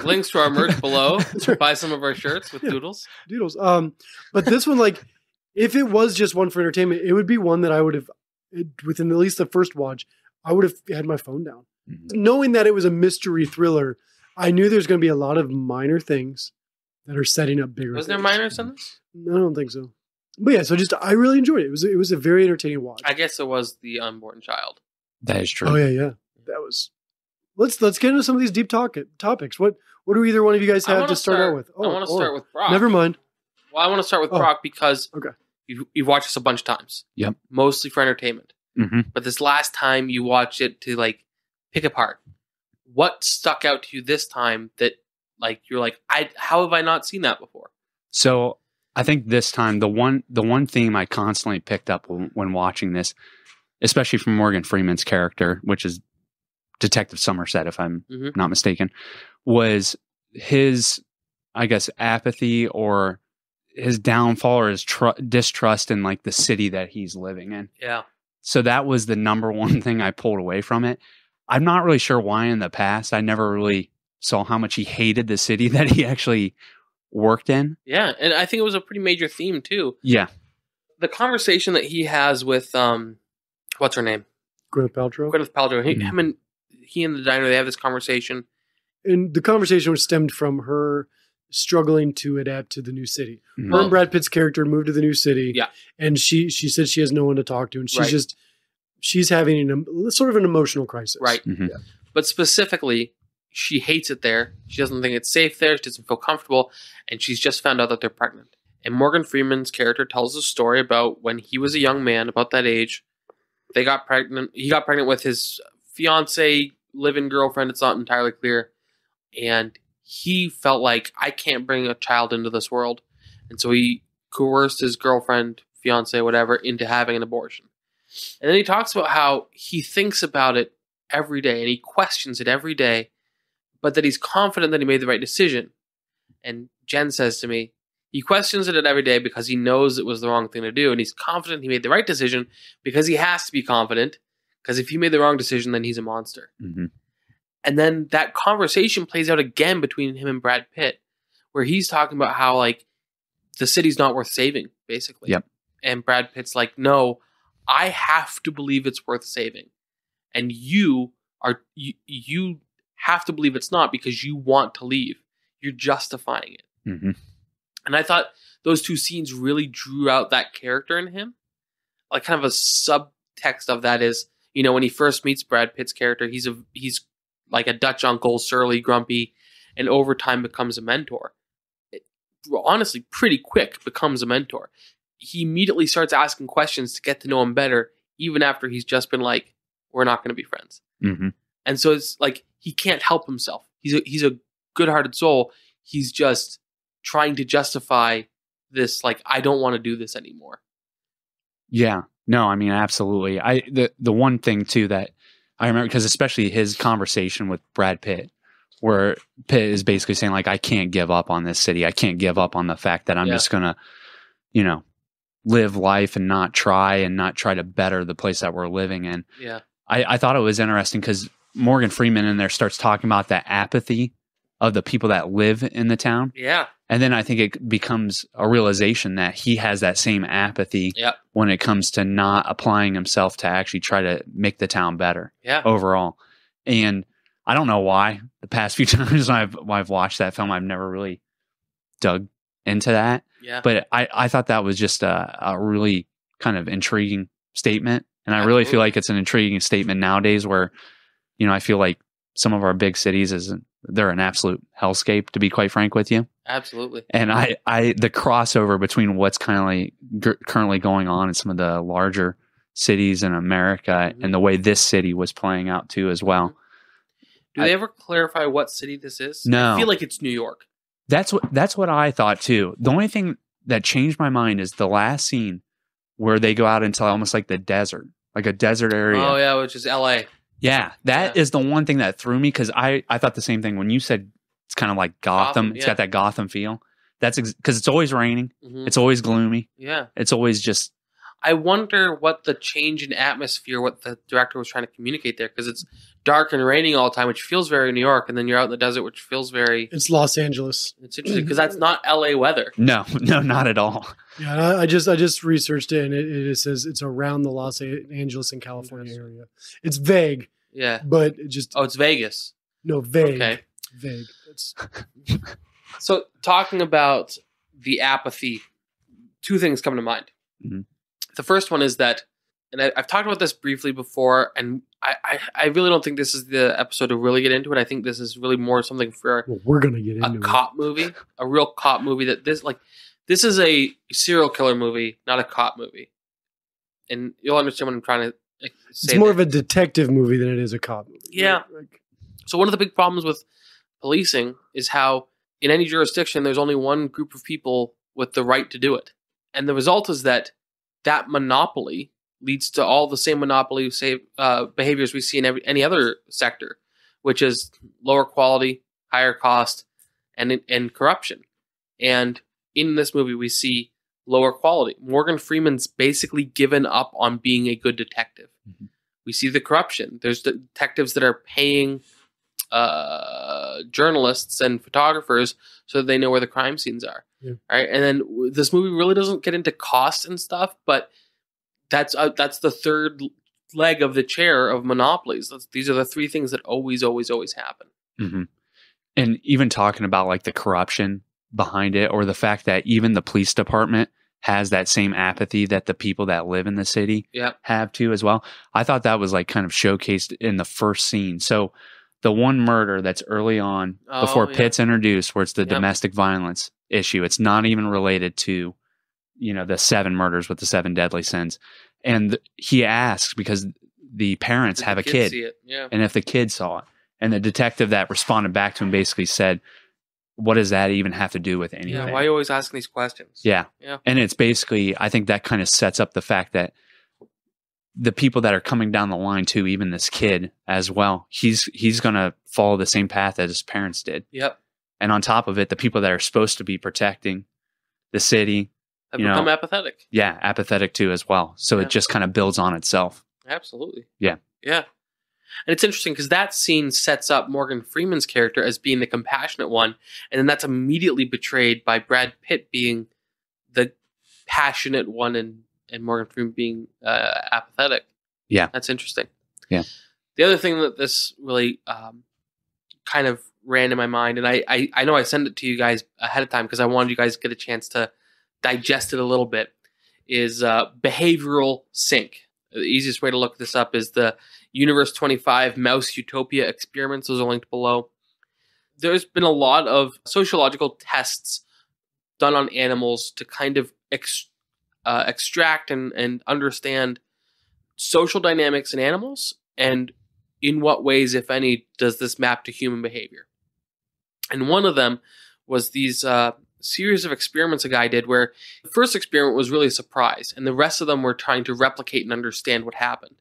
links to our merch below. right. Buy some of our shirts with doodles. doodles. But this one, like, if it was just one for entertainment, it would be one that I would have, within at least the first watch, I would have had my phone down. Mm-hmm. Knowing that it was a mystery thriller, I knew there's going to be a lot of minor things that are setting up bigger. Was there minors in this? I don't think so. But yeah, so I really enjoyed it. It was a very entertaining watch. I guess it was the unborn child. That is true. Oh yeah. That was. Let's get into some of these deep topics. What do either one of you guys have to start out with? I want to start with Broc. Never mind. Well, I want to start with Broc because you've watched this a bunch of times. Yep. Mostly for entertainment. Mm-hmm. But this last time you watched it to like pick apart. What stuck out to you this time that like you're like, how have I not seen that before? So I think this time the one theme I constantly picked up when watching this, especially from Morgan Freeman's character, which is Detective Somerset, if I'm not mistaken, was his, I guess, apathy or his downfall or his distrust in like the city that he's living in. Yeah. So that was the number one thing I pulled away from it. I'm not really sure why in the past I never really saw how much he hated the city that he actually worked in. Yeah, and I think it was a pretty major theme too. Yeah. The conversation that he has with what's her name? Gwyneth Paltrow. Gwyneth Paltrow. He and the diner, they have this conversation. And the conversation was stemmed from her struggling to adapt to the new city. Mm-hmm. Her and Brad Pitt's character moved to the new city. Yeah. And she said she has no one to talk to. And she's having sort of an emotional crisis. Right. Mm-hmm. Yeah. But specifically, she hates it there. She doesn't think it's safe there. She doesn't feel comfortable. And she's just found out that they're pregnant. And Morgan Freeman's character tells a story about when he was a young man, about that age. They got pregnant. He got pregnant with his fiance, live-in girlfriend. It's not entirely clear. And he felt like, I can't bring a child into this world. And so he coerced his girlfriend, fiance, whatever, into having an abortion. And then he talks about how he thinks about it every day and he questions it every day, but that he's confident that he made the right decision. And Jen says to me, he questions it every day because he knows it was the wrong thing to do. And he's confident he made the right decision because he has to be confident. Because if he made the wrong decision, then he's a monster. Mm-hmm. And then that conversation plays out again between him and Brad Pitt, where he's talking about how like the city's not worth saving, basically. Yep. And Brad Pitt's like, no, I have to believe it's worth saving. And you have to believe it's not because you want to leave. You're justifying it. Mm-hmm. And I thought those two scenes really drew out that character in him. Like kind of a subtext of that is, you know, when he first meets Brad Pitt's character, he's like a Dutch uncle, surly, grumpy, and over time becomes a mentor. Honestly, pretty quick becomes a mentor. He immediately starts asking questions to get to know him better, even after he's just been like, we're not going to be friends. Mm-hmm. And so it's like, he can't help himself. He's a good-hearted soul. He's just trying to justify this, like, I don't want to do this anymore. Yeah. No, I mean, absolutely. The one thing too that I remember, because especially his conversation with Brad Pitt, where Pitt is basically saying like, I can't give up on this city. I can't give up on the fact that I'm just going to, you know, live life and not try to better the place that we're living in. Yeah. I thought it was interesting because Morgan Freeman in there starts talking about the apathy of the people that live in the town. Yeah. And then I think it becomes a realization that he has that same apathy when it comes to not applying himself to actually try to make the town better overall. And I don't know why the past few times I've watched that film, I've never really dug into that. Yeah. But I thought that was just a really kind of intriguing statement. And I really feel like it's an intriguing statement nowadays where, you know, I feel like some of our big cities they're an absolute hellscape, to be quite frank with you. Absolutely. And the crossover between what's kind of currently going on in some of the larger cities in America and the way this city was playing out too as well. Do they ever clarify what city this is? No. I feel like it's New York. That's what I thought too. The only thing that changed my mind is the last scene where they go out into almost like the desert, like a desert area. Oh yeah, which is LA. Yeah, that is the one thing that threw me because I thought the same thing when you said it's kind of like Gotham. It's got that Gotham feel. That's because it's always raining. It's always gloomy. Yeah. It's always just. I wonder what the change in atmosphere, what the director was trying to communicate there, because it's dark and raining all the time, which feels very New York, and then you're out in the desert, which feels very. It's Los Angeles. It's interesting because that's not LA weather. No, not at all. Yeah, I just researched it, and it says it's around the Los Angeles and California area. It's vague. Yeah, but it just. Oh, it's Vegas. No, vague. Okay, vague. It's... So, talking about the apathy, two things come to mind. Mm-hmm. The first one is that, and I've talked about this briefly before, and I really don't think this is the episode to really get into it. I think this is really more something for we're gonna get into a cop movie, a real cop movie. This is a serial killer movie, not a cop movie, and you'll understand what I'm trying to say. It's more of a detective movie than it is a cop movie. Yeah. So one of the big problems with policing is how in any jurisdiction there's only one group of people with the right to do it, and the result is that monopoly leads to all the same monopoly behaviors we see in any other sector, which is lower quality, higher cost, and corruption. And in this movie, we see lower quality. Morgan Freeman's basically given up on being a good detective. Mm-hmm. We see the corruption. There's detectives that are paying journalists and photographers so that they know where the crime scenes are. Yeah. Right, and then this movie really doesn't get into cost and stuff, but that's the third leg of the chair of monopolies. These are the three things that always happen. Mm-hmm. And even talking about like the corruption behind it, or the fact that even the police department has that same apathy that the people that live in the city have too as well. I thought that was like kind of showcased in the first scene. So the one murder that's early on before Pitt's introduced, where it's the domestic violence issue. It's not even related to, the 7 murders with the 7 deadly sins. And he asks because the parents have a kid. See it? Yeah. And if the kid saw it, and the detective that responded back to him basically said, what does that even have to do with anything? Yeah, why are you always asking these questions? Yeah. Yeah. And it's basically, I think that kind of sets up the fact that the people that are coming down the line too, even this kid as well, he's going to follow the same path as his parents did. Yep. And on top of it, the people that are supposed to be protecting the city have become apathetic. Yeah, apathetic too as well. So it just kind of builds on itself. Absolutely. Yeah. Yeah. And it's interesting because that scene sets up Morgan Freeman's character as being the compassionate one, and then that's immediately betrayed by Brad Pitt being the passionate one and Morgan Freeman being apathetic. Yeah. That's interesting. Yeah. The other thing that this really kind of ran in my mind, and I know I sent it to you guys ahead of time because I wanted you guys to get a chance to digest it a little bit, is behavioral sync. The easiest way to look this up is the Universe 25 Mouse Utopia experiments. Those are linked below. There's been a lot of sociological tests done on animals to kind of extract and understand social dynamics in animals, and in what ways, if any, does this map to human behavior. And one of them was these series of experiments a guy did where the first experiment was really a surprise, and the rest of them were trying to replicate and understand what happened.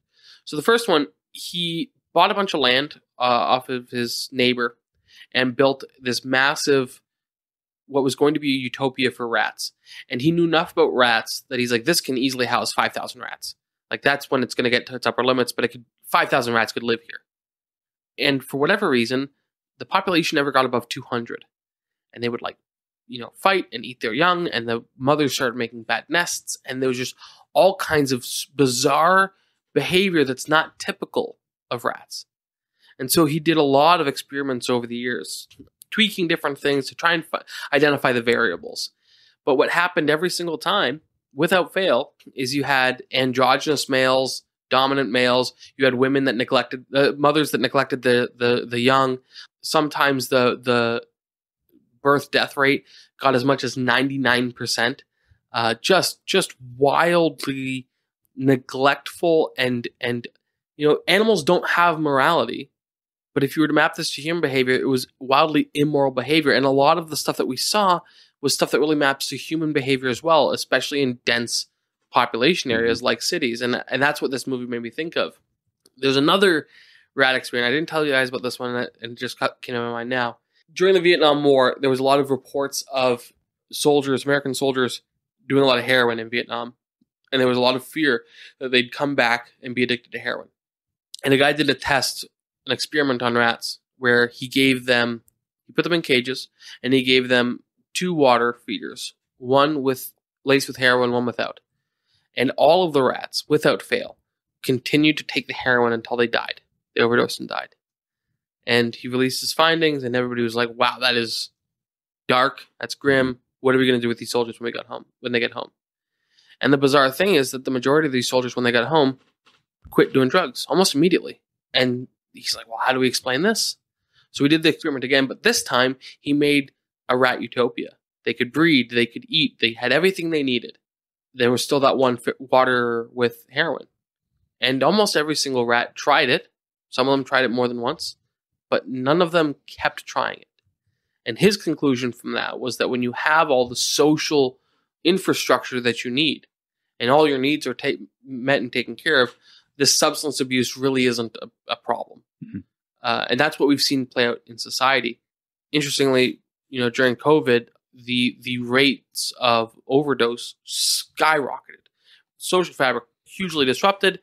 So the first one, he bought a bunch of land off of his neighbor and built this massive, what was going to be a utopia for rats. And he knew enough about rats that he's like, this can easily house 5,000 rats. Like that's when it's going to get to its upper limits. But 5,000 rats could live here, and for whatever reason, the population never got above 200, and they would fight and eat their young, and the mothers started making bad nests, and there was just all kinds of bizarre behavior that's not typical of rats. And so he did a lot of experiments over the years, tweaking different things to try and identify the variables. But what happened every single time, without fail, is you had androgynous males, dominant males. You had women that neglected mothers that neglected the young. Sometimes the birth death rate got as much as 99%. Just wildly neglectful and animals don't have morality. But if you were to map this to human behavior, it was wildly immoral behavior. And a lot of the stuff that we saw was stuff that really maps to human behavior as well, especially in dense population areas like cities. And that's what this movie made me think of. There's another rat experiment. I didn't tell you guys about this one, and it just came to my mind now. During the Vietnam War, there was a lot of reports of American soldiers, doing a lot of heroin in Vietnam. And there was a lot of fear that they'd come back and be addicted to heroin. And a guy did an experiment on rats where he put them in cages, and he gave them 2 water feeders, one laced with heroin, one without. And all of the rats, without fail, continued to take the heroin until they died. They overdosed and died. And he released his findings, and everybody was like, wow, that is dark. That's grim. What are we going to do with these soldiers when they get home? And the bizarre thing is that the majority of these soldiers, when they got home, quit doing drugs almost immediately. And he's like, well, how do we explain this? So we did the experiment again, but this time he made a rat utopia. They could breed, they could eat, they had everything they needed. There was still that one water with heroin. And almost every single rat tried it. Some of them tried it more than once, but none of them kept trying it. And his conclusion from that was that when you have all the social infrastructure that you need, and all your needs are met and taken care of, this substance abuse really isn't a problem. Mm-hmm. And that's what we've seen play out in society. Interestingly, during COVID, the rates of overdose skyrocketed. Social fabric hugely disrupted.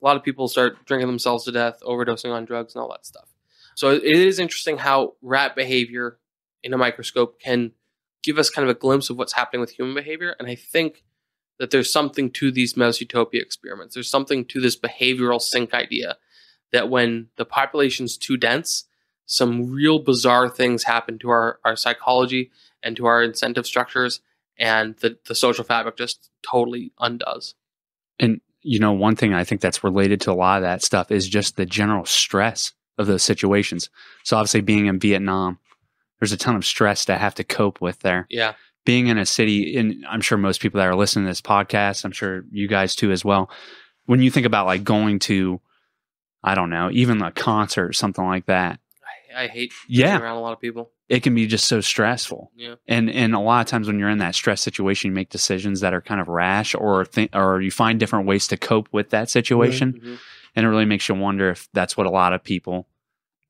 A lot of people start drinking themselves to death, overdosing on drugs and all that stuff. So it is interesting how rat behavior in a microscope can give us kind of a glimpse of what's happening with human behavior. And I think that there's something to these mouse utopia experiments. There's something to this behavioral sink idea that when the population's too dense, some real bizarre things happen to our psychology and to our incentive structures, and the social fabric just totally undoes. And, one thing I think that's related to a lot of that stuff is just the general stress of those situations. So obviously being in Vietnam, there's a ton of stress to have to cope with there. Yeah. Being in a city, and I'm sure most people that are listening to this podcast, I'm sure you guys too as well, when you think about like going to, I don't know, even a concert or something like that. I hate being around a lot of people. It can be just so stressful. Yeah. And a lot of times when you're in that stress situation, you make decisions that are kind of rash, or you find different ways to cope with that situation. Mm-hmm. And it really makes you wonder if that's what a lot of people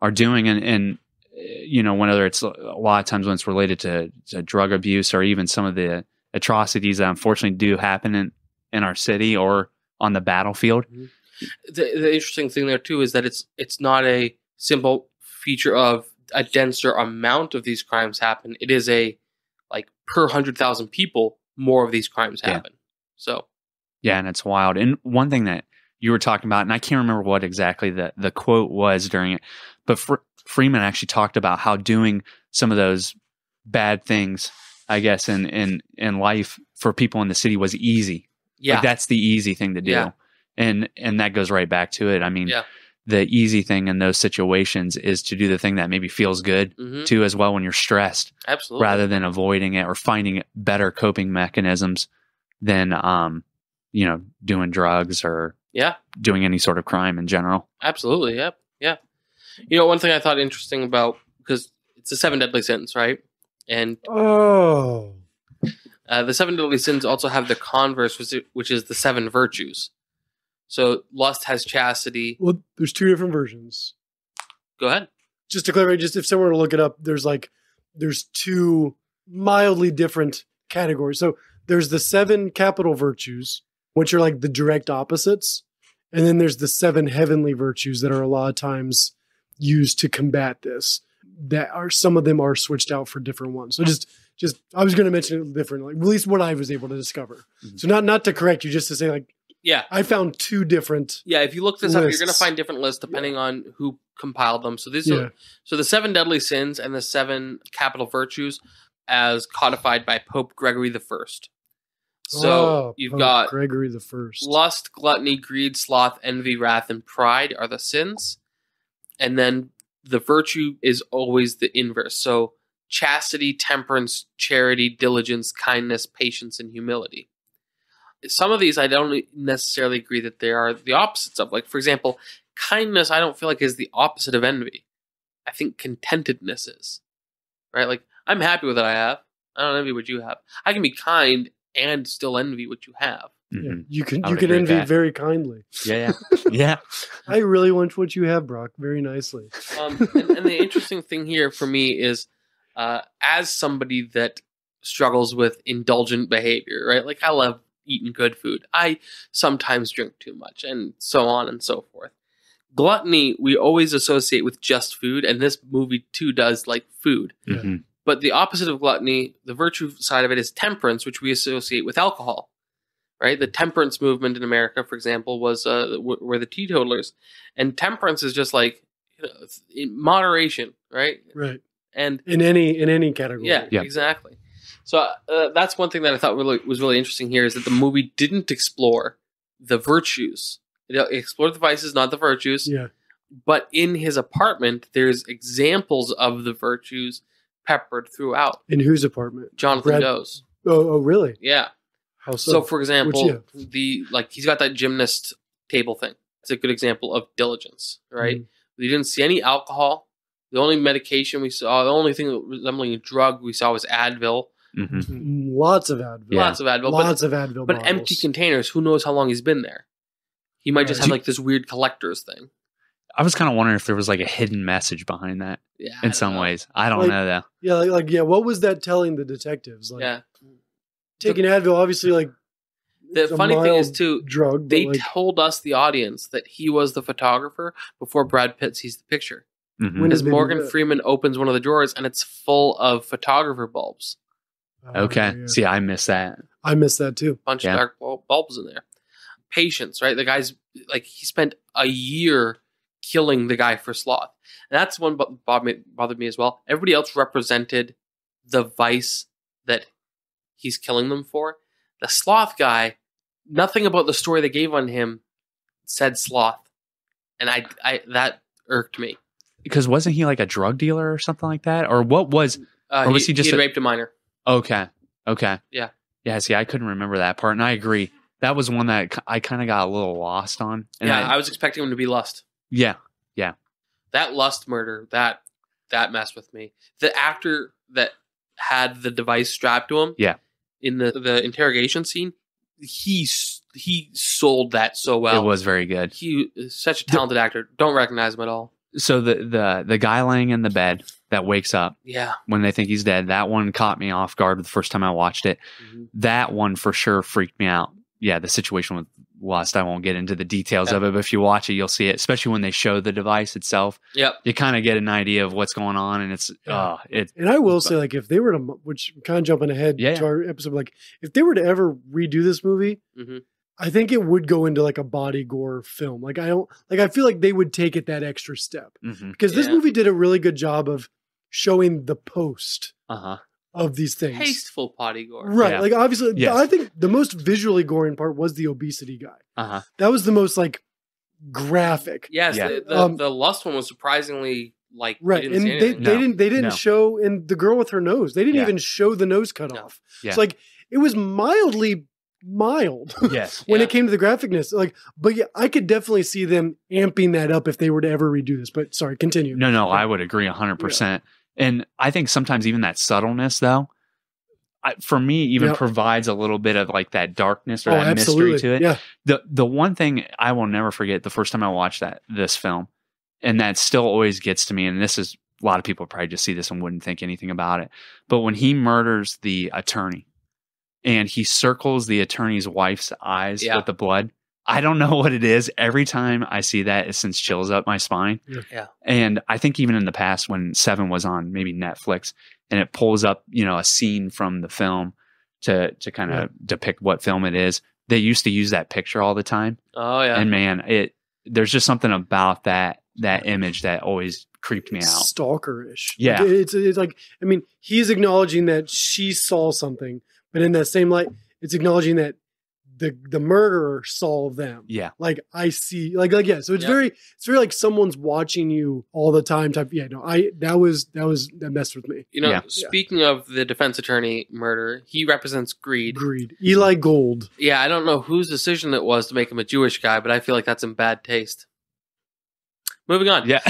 are doing. And whether it's a lot of times when it's related to drug abuse, or even some of the atrocities that unfortunately do happen in our city or on the battlefield. Mm-hmm. The interesting thing there too is that it's not a simple feature of a denser amount of these crimes happen. It is per 100,000 people, more of these crimes happen. Yeah. So, yeah, and it's wild. And one thing that you were talking about, and I can't remember what exactly the quote was during it, but Freeman actually talked about how doing some of those bad things, I guess, in life for people in the city was easy. Yeah, that's the easy thing to do. Yeah. And that goes right back to it. I mean, the easy thing in those situations is to do the thing that maybe feels good too as well when you're stressed. Absolutely. Rather than avoiding it or finding better coping mechanisms than, doing drugs or doing any sort of crime in general. Absolutely. Yep. Yeah. One thing I thought interesting about, because it's the 7 deadly sins, right? And the 7 deadly sins also have the converse, which is the 7 virtues. So lust has chastity. Well, there's 2 different versions. Go ahead. Just to clarify, just if someone were to look it up, there's 2 mildly different categories. So there's the 7 capital virtues, which are like the direct opposites. And then there's the 7 heavenly virtues that are a lot of times used to combat this. That are some of them are switched out for different ones. So just I was going to mention it differently, at least what I was able to discover. Mm-hmm. So not to correct you, just to say like, Yeah. I found 2 different. Yeah, if you look this up, you're going to lists. find different lists depending on who compiled them. So these Yeah. are so the 7 deadly sins and the 7 capital virtues as codified by Pope Gregory the First. So you've Pope got Gregory the First. lust, gluttony, greed, sloth, envy, wrath, and pride are the sins. And then the virtue is always the inverse. So chastity, temperance, charity, diligence, kindness, patience, and humility. Some of these I don't necessarily agree that they are the opposites of. Like, for example, kindness I don't feel like is the opposite of envy. I think contentedness is. Right? Like, I'm happy with what I have. I don't envy what you have. I can be kind and still envy what you have. Yeah, you can I would you can agree with envy that. very kindly. Yeah. Yeah. I really want what you have, Brock. Very nicely. And the interesting thing here for me is, as somebody that struggles with indulgent behavior, right? Like, I love eating good food. I sometimes drink too much, and so on and so forth. Gluttony, we always associate with just food, and this movie too does, like food. Mm-hmm. But the opposite of gluttony, the virtue side of it, is temperance, which we associate with alcohol. Right, the temperance movement in America, for example, was were the teetotalers, and temperance is just like, in moderation, right? Right. And In any category. yeah, Yeah. exactly. So that's one thing that I thought was really interesting here is that the movie didn't explore the virtues. It explored the vices, not the virtues. Yeah. But in his apartment, there's examples of the virtues peppered throughout. In whose apartment? Jonathan Brad- Doe's. Oh, really? Yeah. How So, for example, Which, he's got that gymnast table thing. It's a good example of diligence, right? Mhm. We didn't see any alcohol. The only medication we saw, the only thing that resembling a drug we saw was Advil. Mm-hmm. Lots of Advil. Yeah. Lots of Advil. Lots of Advil. but bottles. empty containers. Who knows how long he's been there? He might just Right. have like this weird collector's thing. I was kind of wondering if there was like a hidden message behind that Yeah, in some ways. I don't Like- know though. Yeah, like what was that telling the detectives? Like, Yeah. taking Advil, obviously, like The it's a funny thing is mild too, drug. they but like, told us, the audience, that he was the photographer before Brad Pitt sees the picture. Mhm. When As did they do Morgan that? Freeman opens one of the drawers and it's full of photographer bulbs. Okay. yeah. See, I missed that. I missed that too. Bunch Yeah. of dark bulbs in there. Patience, right? The guy's like, he spent a year killing the guy for sloth. And that's one bothered me as well. Everybody else represented the vice that he's killing them for. The sloth guy, nothing about the story they gave on him said sloth. And I that irked me. Because wasn't he like a drug dealer or something like that? Or what was? Or was he just had a- raped a minor? Okay. Yeah. Yeah. See, I couldn't remember that part, and I agree. That was one that I kind of got a little lost on. And Yeah, I was expecting him to be lust. yeah. That lust murder, that messed with me. The actor that had the device strapped to him, Yeah. in the interrogation scene, he sold that so well. It was very good. He is such a talented actor. Don't recognize him at all. So the guy laying in the bed that wakes up Yeah. when they think he's dead, that one caught me off guard the first time I watched it. Mhm. That one for sure freaked me out. Yeah, the situation with lust, I won't get into the details Yeah. of it, but if you watch it, you'll see it, especially when they show the device itself. Yep. You kind of get an idea of what's going on, and it's Yeah. it And I will say, like, if they were to, which kind of jumping ahead Yeah. to our episode, like, if they were to ever redo this movie, hmm I think it would go into like a body gore film. Like, I feel like they would take it that extra step because this Yeah. movie did a really good job of showing the post uh-huh. of these things. Tasteful potty gore. Right. Yeah. Like, obviously, Yes. I think the most visually goring part was the obesity guy. Uh-huh. That was the most like graphic. Yes, Yeah. the lust one was surprisingly like Right. you didn't And see they anything. didn't No. show, and the girl with her nose, they didn't Yeah. even show the nose cut No. off. Yeah. It's like, it was mildly mild Yes. when Yeah. it came to the graphicness. Like, but yeah, I could definitely see them amping that up if they were to ever redo this. But sorry, continue. No, I would agree 100%. And I think sometimes even that subtleness, though, for me, even Yep. provides a little bit of like that darkness or Oh, that mystery to it. Yeah. The one thing I will never forget the first time I watched this film, and that still always gets to me, and this is a lot of people probably just see this and wouldn't think anything about it, but when he murders the attorney, and he circles the attorney's wife's eyes Yeah. with the blood. I don't know what it is. Every time I see that, it sends chills up my spine. Yeah. And I think even in the past when Seven was on maybe Netflix and it pulls up, a scene from the film to kind of depict what film it is, they used to use that picture all the time. Oh yeah. And man, there's just something about that image that always creeped me out. Stalkerish. Yeah. Like, it's like, I mean, he's acknowledging that she saw something, but in that same light, it's acknowledging that the murderer saw them. Yeah. Like I see, yeah. So it's very like someone's watching you all the time type. Yeah, no, that messed with me. Speaking of the defense attorney murder, he represents Greed. Eli Gold. Yeah, I don't know whose decision it was to make him a Jewish guy, but I feel like that's in bad taste. Moving on. Yeah.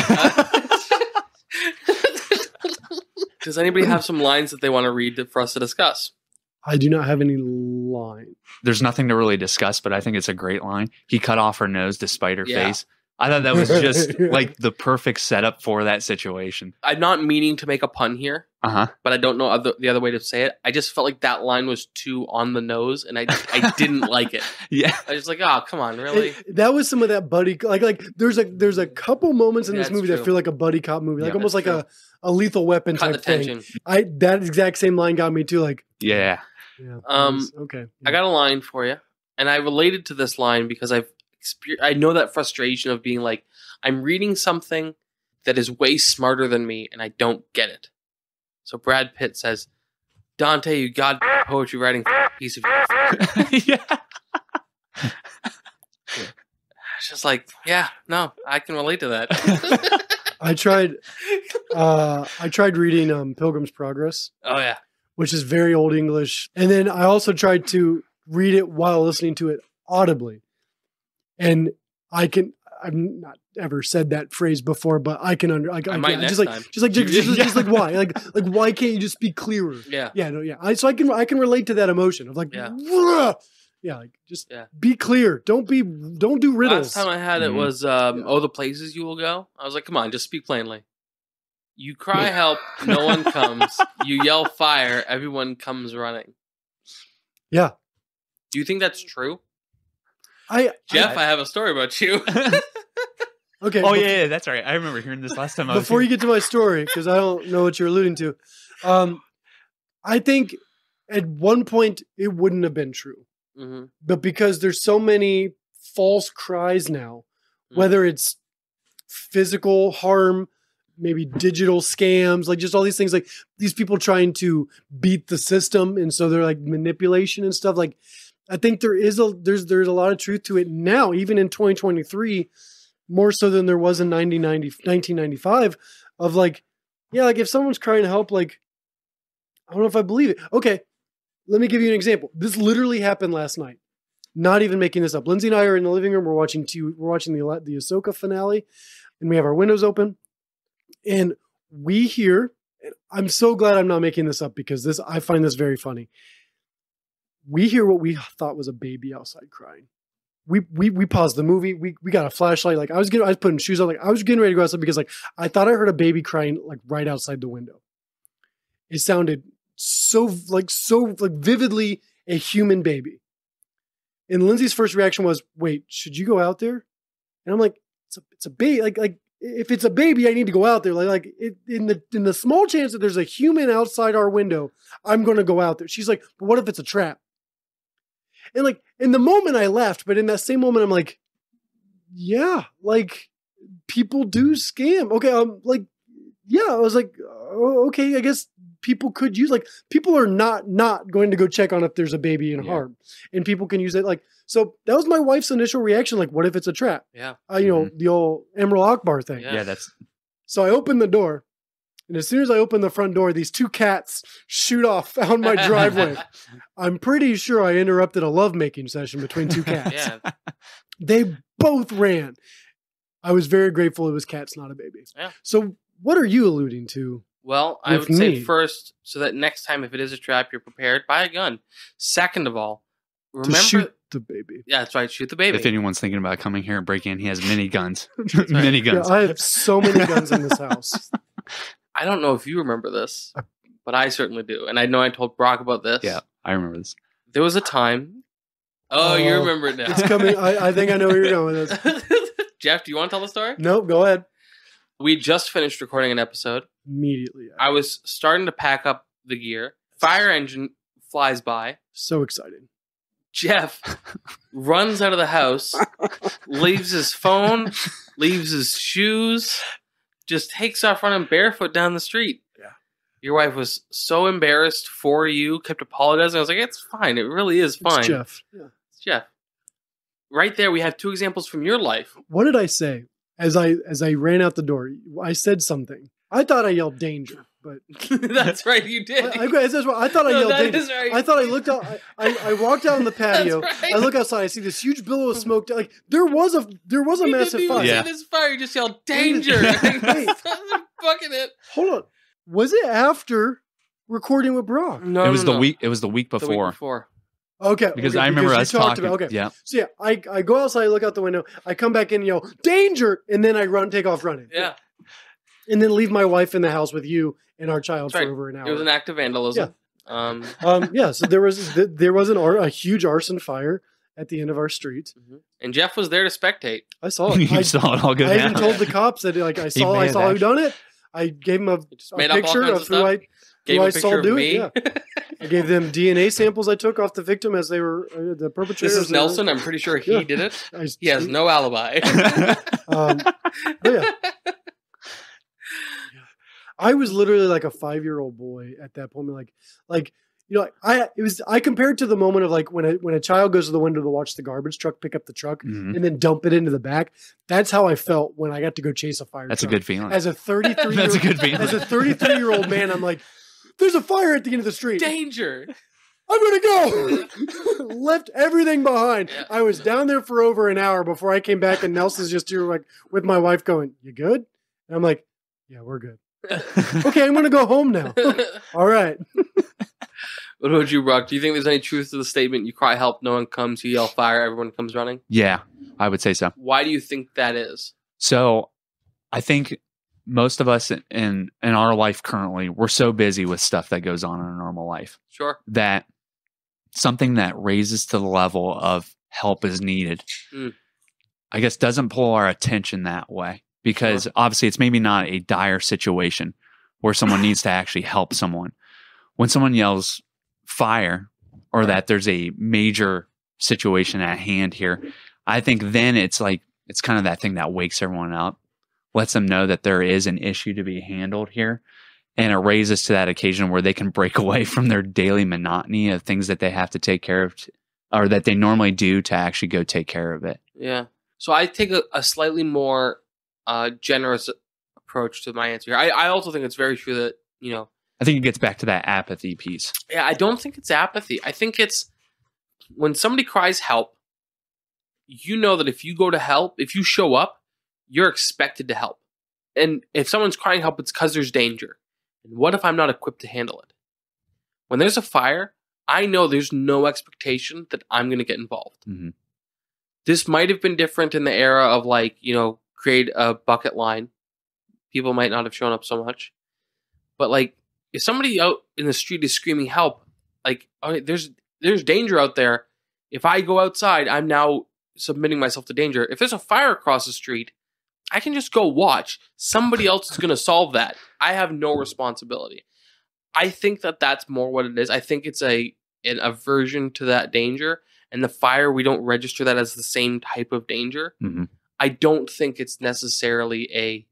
Does anybody have some lines that they want to read for us to discuss? I do not have any line. There's nothing to really discuss, but I think it's a great line. He cut off her nose despite her Yeah. face. I thought that was just like the perfect setup for that situation. I'm not meaning to make a pun here, but I don't know the other way to say it. I just felt like that line was too on the nose, and I didn't like it. Yeah, I was like, oh, come on, really? That was some of that buddy like. There's a couple moments in Yeah, this it's movie true. that feel like a buddy cop movie, like Yeah, almost like true. a Lethal Weapon Cut type the thing. tension. That exact same line got me too. Like, yeah. okay. I got a line for you, and I related to this line because I know that frustration of being like, I'm reading something that is way smarter than me, and I don't get it. So Brad Pitt says, "Dante, you god poetry writing piece of." Yeah. It's just like, yeah, no, I can relate to that. I tried reading Pilgrim's Progress, Oh yeah, which is very old English, and then I also tried to read it while listening to it audibly, and I've not ever said that phrase before, but I can I might next just time. just like why like why can't you just be clearer? Yeah. So I can relate to that emotion of like Yeah. "Wah!" like just be clear, don't do riddles. Last time I had it was the places you will go. I was like, come on, just speak plainly. You cry help, no one comes. You yell fire, everyone comes running. Yeah. Do you think that's true? Jeff, I have a story about you. okay. Oh yeah, that's right. I remember hearing this last time. Before you get to my story, because I don't know what you're alluding to, I think at one point it wouldn't have been true, but because there's so many false cries now, whether it's physical harm, maybe digital scams, like just all these things, like these people trying to beat the system, and so they're like manipulation and stuff. Like, I think there's a lot of truth to it now, even in 2023. More so than there was in 1995 of like, yeah, like if someone's crying help, like, I don't know if I believe it. Okay, let me give you an example. This literally happened last night. Not even making this up. Lindsay and I are in the living room. We're watching the Ahsoka finale, and we have our windows open, and we hear. I'm so glad I'm not making this up because I find this very funny. We hear what we thought was a baby outside crying. We paused the movie. We got a flashlight. Like I was putting shoes on. Like I was getting ready to go outside because like I thought I heard a baby crying like right outside the window. It sounded so vividly a human baby. And Lindsay's first reaction was, "Wait, should you go out there?" And I'm like, "It's a baby. Like if it's a baby, I need to go out there. In the small chance that there's a human outside our window, I'm going to go out there." She's like, "But what if it's a trap?" And like in the moment I left, but in that same moment I'm like, yeah, like people do scam. Okay, like yeah, I was like, oh, okay, I guess people could use like people are not going to go check on if there's a baby in harm, and people can use it like so. That was my wife's initial reaction. Like, what if it's a trap? Yeah, the old Emerald Akbar thing. Yeah, that's. So I opened the door. And as soon as I open the front door, these two cats shoot off down my driveway. I'm pretty sure I interrupted a lovemaking session between two cats. Yeah. They both ran. I was very grateful it was cats, not a baby. Yeah. So what are you alluding to? Well, I with would say me? first, so that next time if it is a trap, you're prepared, buy a gun. Second of all, remember To shoot the baby. Yeah, that's right, shoot the baby. If anyone's thinking about coming here and breaking in, he has mini guns. Mini guns. Yeah, I have so many guns in this house. I don't know if you remember this, but I certainly do. And I know I told Brock about this. Yeah, I remember this. There was a time. Oh, you remember it now. It's coming. I think I know where you're going with this. Jeff, do you want to tell the story? Nope, go ahead. We just finished recording an episode. Immediately. I was starting to pack up the gear. Fire engine flies by. So exciting. Jeff runs out of the house, leaves his phone, leaves his shoes, just takes off running barefoot down the street. Yeah. Your wife was so embarrassed for you, kept apologizing. I was like, it's fine. It really is fine. It's Jeff. Yeah. It's Jeff. Right there, we have two examples from your life. What did I say as I ran out the door? I said something. I thought I yelled danger, but That's right, you did. I thought I yelled that danger. is right. I thought I looked out. I walked out on the patio. That's right. I look outside. I see this huge billow of smoke. Like there was a You massive didn't even fire. see this fire. You just yelled danger. Wait. Fucking it. Hold on. Was it after recording with Brock? No, it was no, the no. week. It was the week The before. week before. Okay. Because okay, I remember you us talked talking. about- okay. Yeah. So yeah, I go outside, look out the window. I come back in and yell danger, and then I take off running. Yeah. And then leave my wife in the house with you and our child That's for right. over an hour. It was an act of vandalism. Yeah. So there was a huge arson fire at the end of our street. And Jeff was there to spectate. I saw it. You saw it all go I even down. told the cops that I saw may have who done it. I gave them a made up all picture kinds of of who stuff. I Gave who him I a saw picture of do me. it. Yeah. I gave them DNA samples I took off the victim as they were the perpetrators. This is Nelson. I'm pretty sure he Yeah. did it. I- He has no alibi. But yeah. I was literally like a 5-year-old boy at that point. Like I compared to the moment of like when a child goes to the window to watch the garbage truck pick up the truck Mhm. and then dump it into the back. That's how I felt when I got to go chase a fire. That's a truck. good feeling. As a 33 That's a good feeling. As a 33-year-old man, I'm like, there's a fire at the end of the street. Danger. I'm gonna go. Left everything behind. Yeah. I was down there for over an hour before I came back, and Nelson's just here like with my wife going, "You good?" And I'm like, "Yeah, we're good." Okay, I'm gonna go home now. All right. What about you, Brock? Do you think there's any truth to the statement, you cry help, no one comes, you yell fire, everyone comes running? Yeah, I would say so. Why do you think that is? So I think most of us in our life currently, we're so busy with stuff that goes on in our normal life Sure. that something that raises to the level of help is needed, I guess doesn't pull our attention that way because obviously it's maybe not a dire situation where someone needs to actually help someone. When someone yells fire or that there's a major situation at hand here, I think then it's kind of that thing that wakes everyone up, lets them know that there is an issue to be handled here, and it raises to that occasion where they can break away from their daily monotony of things that they have to take care of or that they normally do to actually go take care of it. Yeah. So I take a slightly more generous approach to my answer here. I also think it's very true that, I think it gets back to that apathy piece. Yeah, I don't think it's apathy. I think it's when somebody cries help, you know that if you go to help, if you show up, you're expected to help. And if someone's crying help, it's because there's danger. And what if I'm not equipped to handle it? When there's a fire, I know there's no expectation that I'm going to get involved. Mm-hmm. This might have been different in the era of create a bucket line. People might not have shown up so much. But if somebody out in the street is screaming help, there's danger out there. If I go outside, I'm now submitting myself to danger. If there's a fire across the street, I can just go watch. Somebody else is going to solve that. I have no responsibility. I think that that's more what it is. I think it's an aversion to that danger. And the fire, we don't register that as the same type of danger. Mm-hmm. I don't think it's necessarily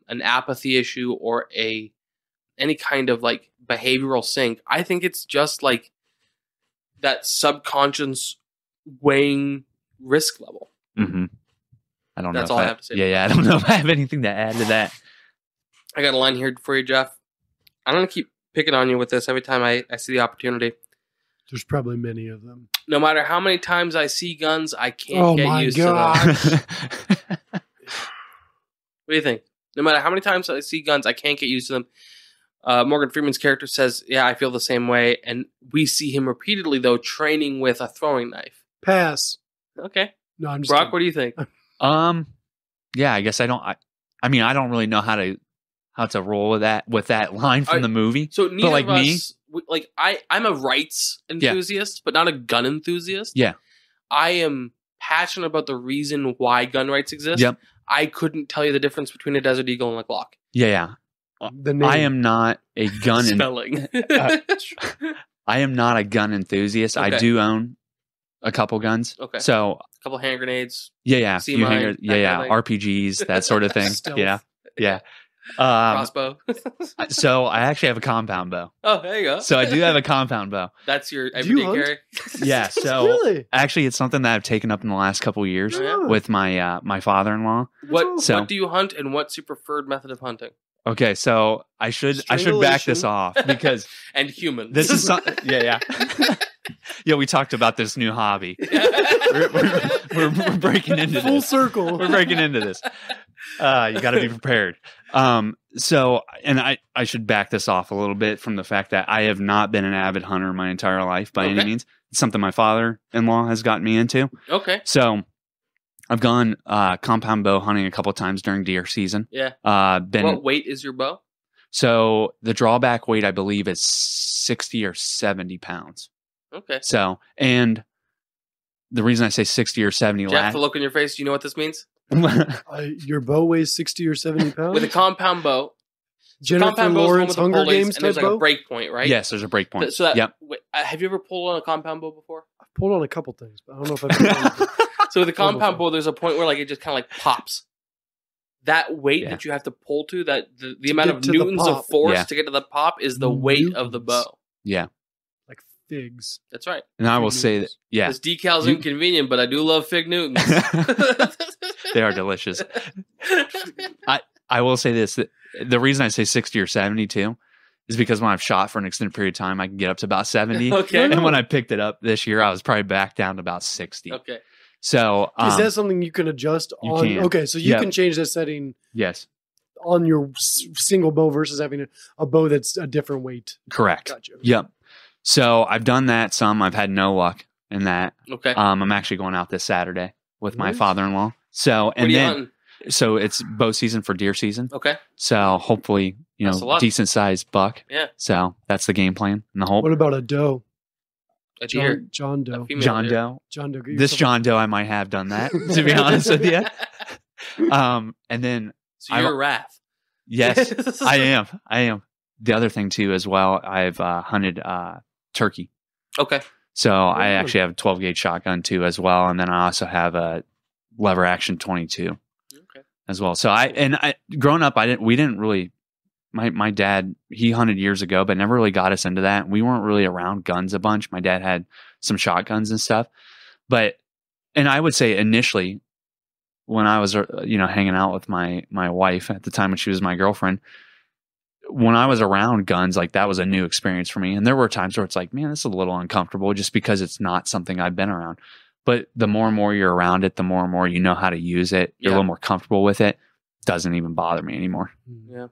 an apathy issue or any kind of behavioral sink. I think it's just that subconscious weighing risk level. Mm-hmm. I don't know. That's all I have to say. Yeah, I don't know if I have anything to add to that. I got a line here for you, Jeff. I'm going to keep picking on you with this every time I see the opportunity. There's probably many of them. No matter how many times I see guns, I can't get used to them. What do you think? No matter how many times I see guns, I can't get used to them. Morgan Freeman's character says, yeah, I feel the same way. And we see him repeatedly, though, training with a throwing knife. Pass. Okay. No, I'm just Brock, kidding. what do you think? Yeah, I guess I don't don't really know how to roll with that line from the movie. So neither but of us like I'm a rights enthusiast, but not a gun enthusiast. Yeah. I am passionate about the reason why gun rights exist. Yep. I couldn't tell you the difference between a Desert Eagle and a Glock. Yeah. The name. I am not a gun Spelling. I am not a gun enthusiast. I Okay. do own a couple guns. Okay. So A couple hand grenades. yeah, Sea few mine, hanger- that yeah, kind of thing. RPGs, that sort of thing. Stealth. Yeah. Crossbow. So I actually have a compound bow. Oh, there you go. So I do have a compound bow. That's your you everyday hunt? carry. Yeah. So Really? actually, it's something that I've taken up in the last couple of years Yeah. with my my father-in-law. What So- what do you hunt, and what's your preferred method of hunting? Okay, so I should back this Strangulation. off because And humans. this is yeah. Yeah, we talked about this new hobby. We're breaking into Full this. circle. We're breaking into this. You got to be prepared. So, and I should back this off a little bit from the fact that I have not been an avid hunter my entire life by any Okay. means. It's something my father-in-law has gotten me into. Okay. So I've gone compound bow hunting a couple times during deer season. Yeah. Been What weight is your bow? so the drawback weight I believe is 60 or 70 pounds. Okay. So, and the reason I say 60 or 70 Jeff, the look on your face, do you know what this means? Your bow weighs 60 or 70 pounds? With a compound bow, Jennifer compound bow is the one Lawrence with the Hunger pulleys, Games and there's type like a bow? break point, right? Yes, there's a break point. So that, Yep. wait, have you ever pulled on a compound bow before? I've pulled on a couple things, but I don't know if I've done it. So with a Pulled compound before. bow, there's a point where like it just kind of like pops. That weight Yeah. that you have to pull to, that the amount get of to the newtons of pop. force Yeah. to get to the pop is the weight of the Newtons. bow. Yeah. Like figs. That's right. And I will Fig say that, Newtons. yeah, This decal's You- inconvenient, but I do love fig Newtons. they are delicious. I will say this, that the reason I say 60 or 70 too is because when I've shot for an extended period of time, I can get up to about 70. Okay. And when I picked it up this year, I was probably back down to about 60. Okay. So, Is that something you can adjust you on? can. Okay, so you Yeah. can change that setting yes, on your single bow versus having a bow that's a different weight. correct. Gotcha. Yep. So I've done that some. I've had no luck in that. Okay. I'm actually going out this Saturday with my Nice. father-in-law. So, what are and you then, hunting? so it's bow season for deer season. Okay. So hopefully, Best of luck. decent sized buck. Yeah. So that's the game plan and the hope. What about a doe? A deer. John Doe. A female John deer. Doe. John Doe. Get This yourself- John Doe, I might have done that, to be honest with you. And then, So you're a wrath. yes, I am. The other thing too, as well, I've hunted turkey. Okay. So I Oh. actually have a 12 gauge shotgun too, as well. And then I also have a lever action 22 Okay. as well. So growing up, we didn't really, my dad, he hunted years ago, but never really got us into that. We weren't really around guns a bunch. My dad had some shotguns and stuff, and I would say initially when I was, hanging out with my wife at the time when she was my girlfriend, when I was around guns, like that was a new experience for me. And there were times where it's like, man, this is a little uncomfortable just because it's not something I've been around. But the more and more you're around it, the more and more you know how to use it. You're Yeah. a little more comfortable with it. Doesn't even bother me anymore. Yeah.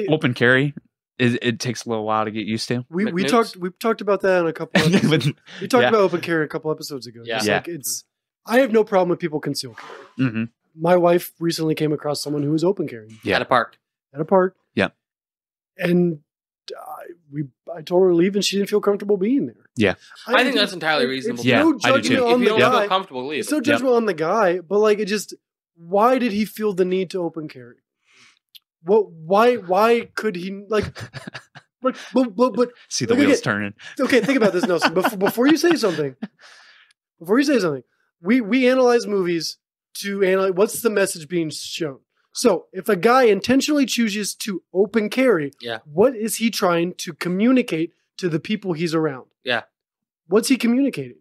Open carry, it takes a little while to get used to. we McNukes? talked about that in a couple of episodes. We talked Yeah. about open carry a couple episodes ago. Yeah. Just Yeah. like I have no problem with people conceal carry. hmm My wife recently came across someone who was open carrying Yeah. At a park. at a park. Yeah. And I told her to leave, and she didn't feel comfortable being there. Yeah. I think that's entirely reasonable. It's Yeah, no I do too. judgment If on you the don't guy. feel comfortable, leave. It's no it. judgment on the guy, but like it just, why did he feel the need to open carry? What? Why could he like? But See the Look at wheels it. turning. okay, think about this, Nelson. Before you say something, we analyze movies to analyze what's the message being shown. So if a guy intentionally chooses to open carry, Yeah. what is he trying to communicate to the people he's around? Yeah. What's he communicating?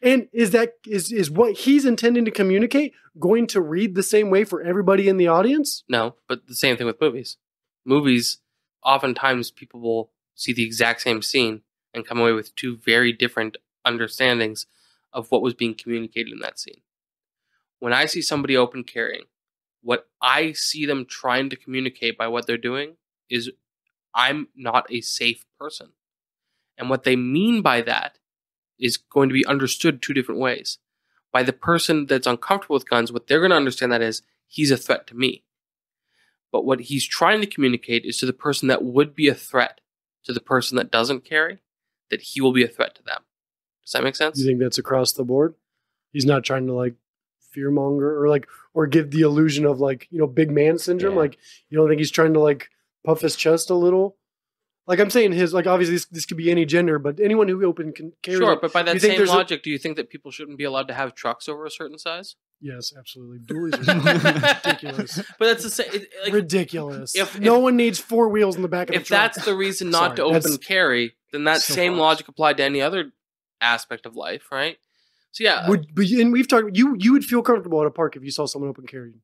And is what he's intending to communicate going to read the same way for everybody in the audience? No, but the same thing with movies. Movies, oftentimes people will see the exact same scene and come away with two very different understandings of what was being communicated in that scene. When I see somebody open carrying, what I see them trying to communicate by what they're doing is I'm not a safe person. And what they mean by that is going to be understood two different ways. By the person that's uncomfortable with guns, what they're going to understand that is he's a threat to me. But what he's trying to communicate is to the person that would be a threat to the person that doesn't carry, that he will be a threat to them. Does that make sense? You think that's across the board? He's not trying to like fearmonger or give the illusion of like, big man syndrome. Yeah. Like, you don't think he's trying to like puff his chest a little? Like I'm saying obviously this could be any gender, but anyone who can carry. Sure, but by that same there's logic, do you think that people shouldn't be allowed to have trucks over a certain size? Yes, absolutely. Dualies are ridiculous. But that's the same. Ridiculous. If no one needs four wheels in the back of the if truck. that's the reason not Sorry, to open that's carry, then that so same harsh. logic applied to any other aspect of life, right? So yeah, and we've talked. You would feel comfortable at a park if you saw someone open carrying.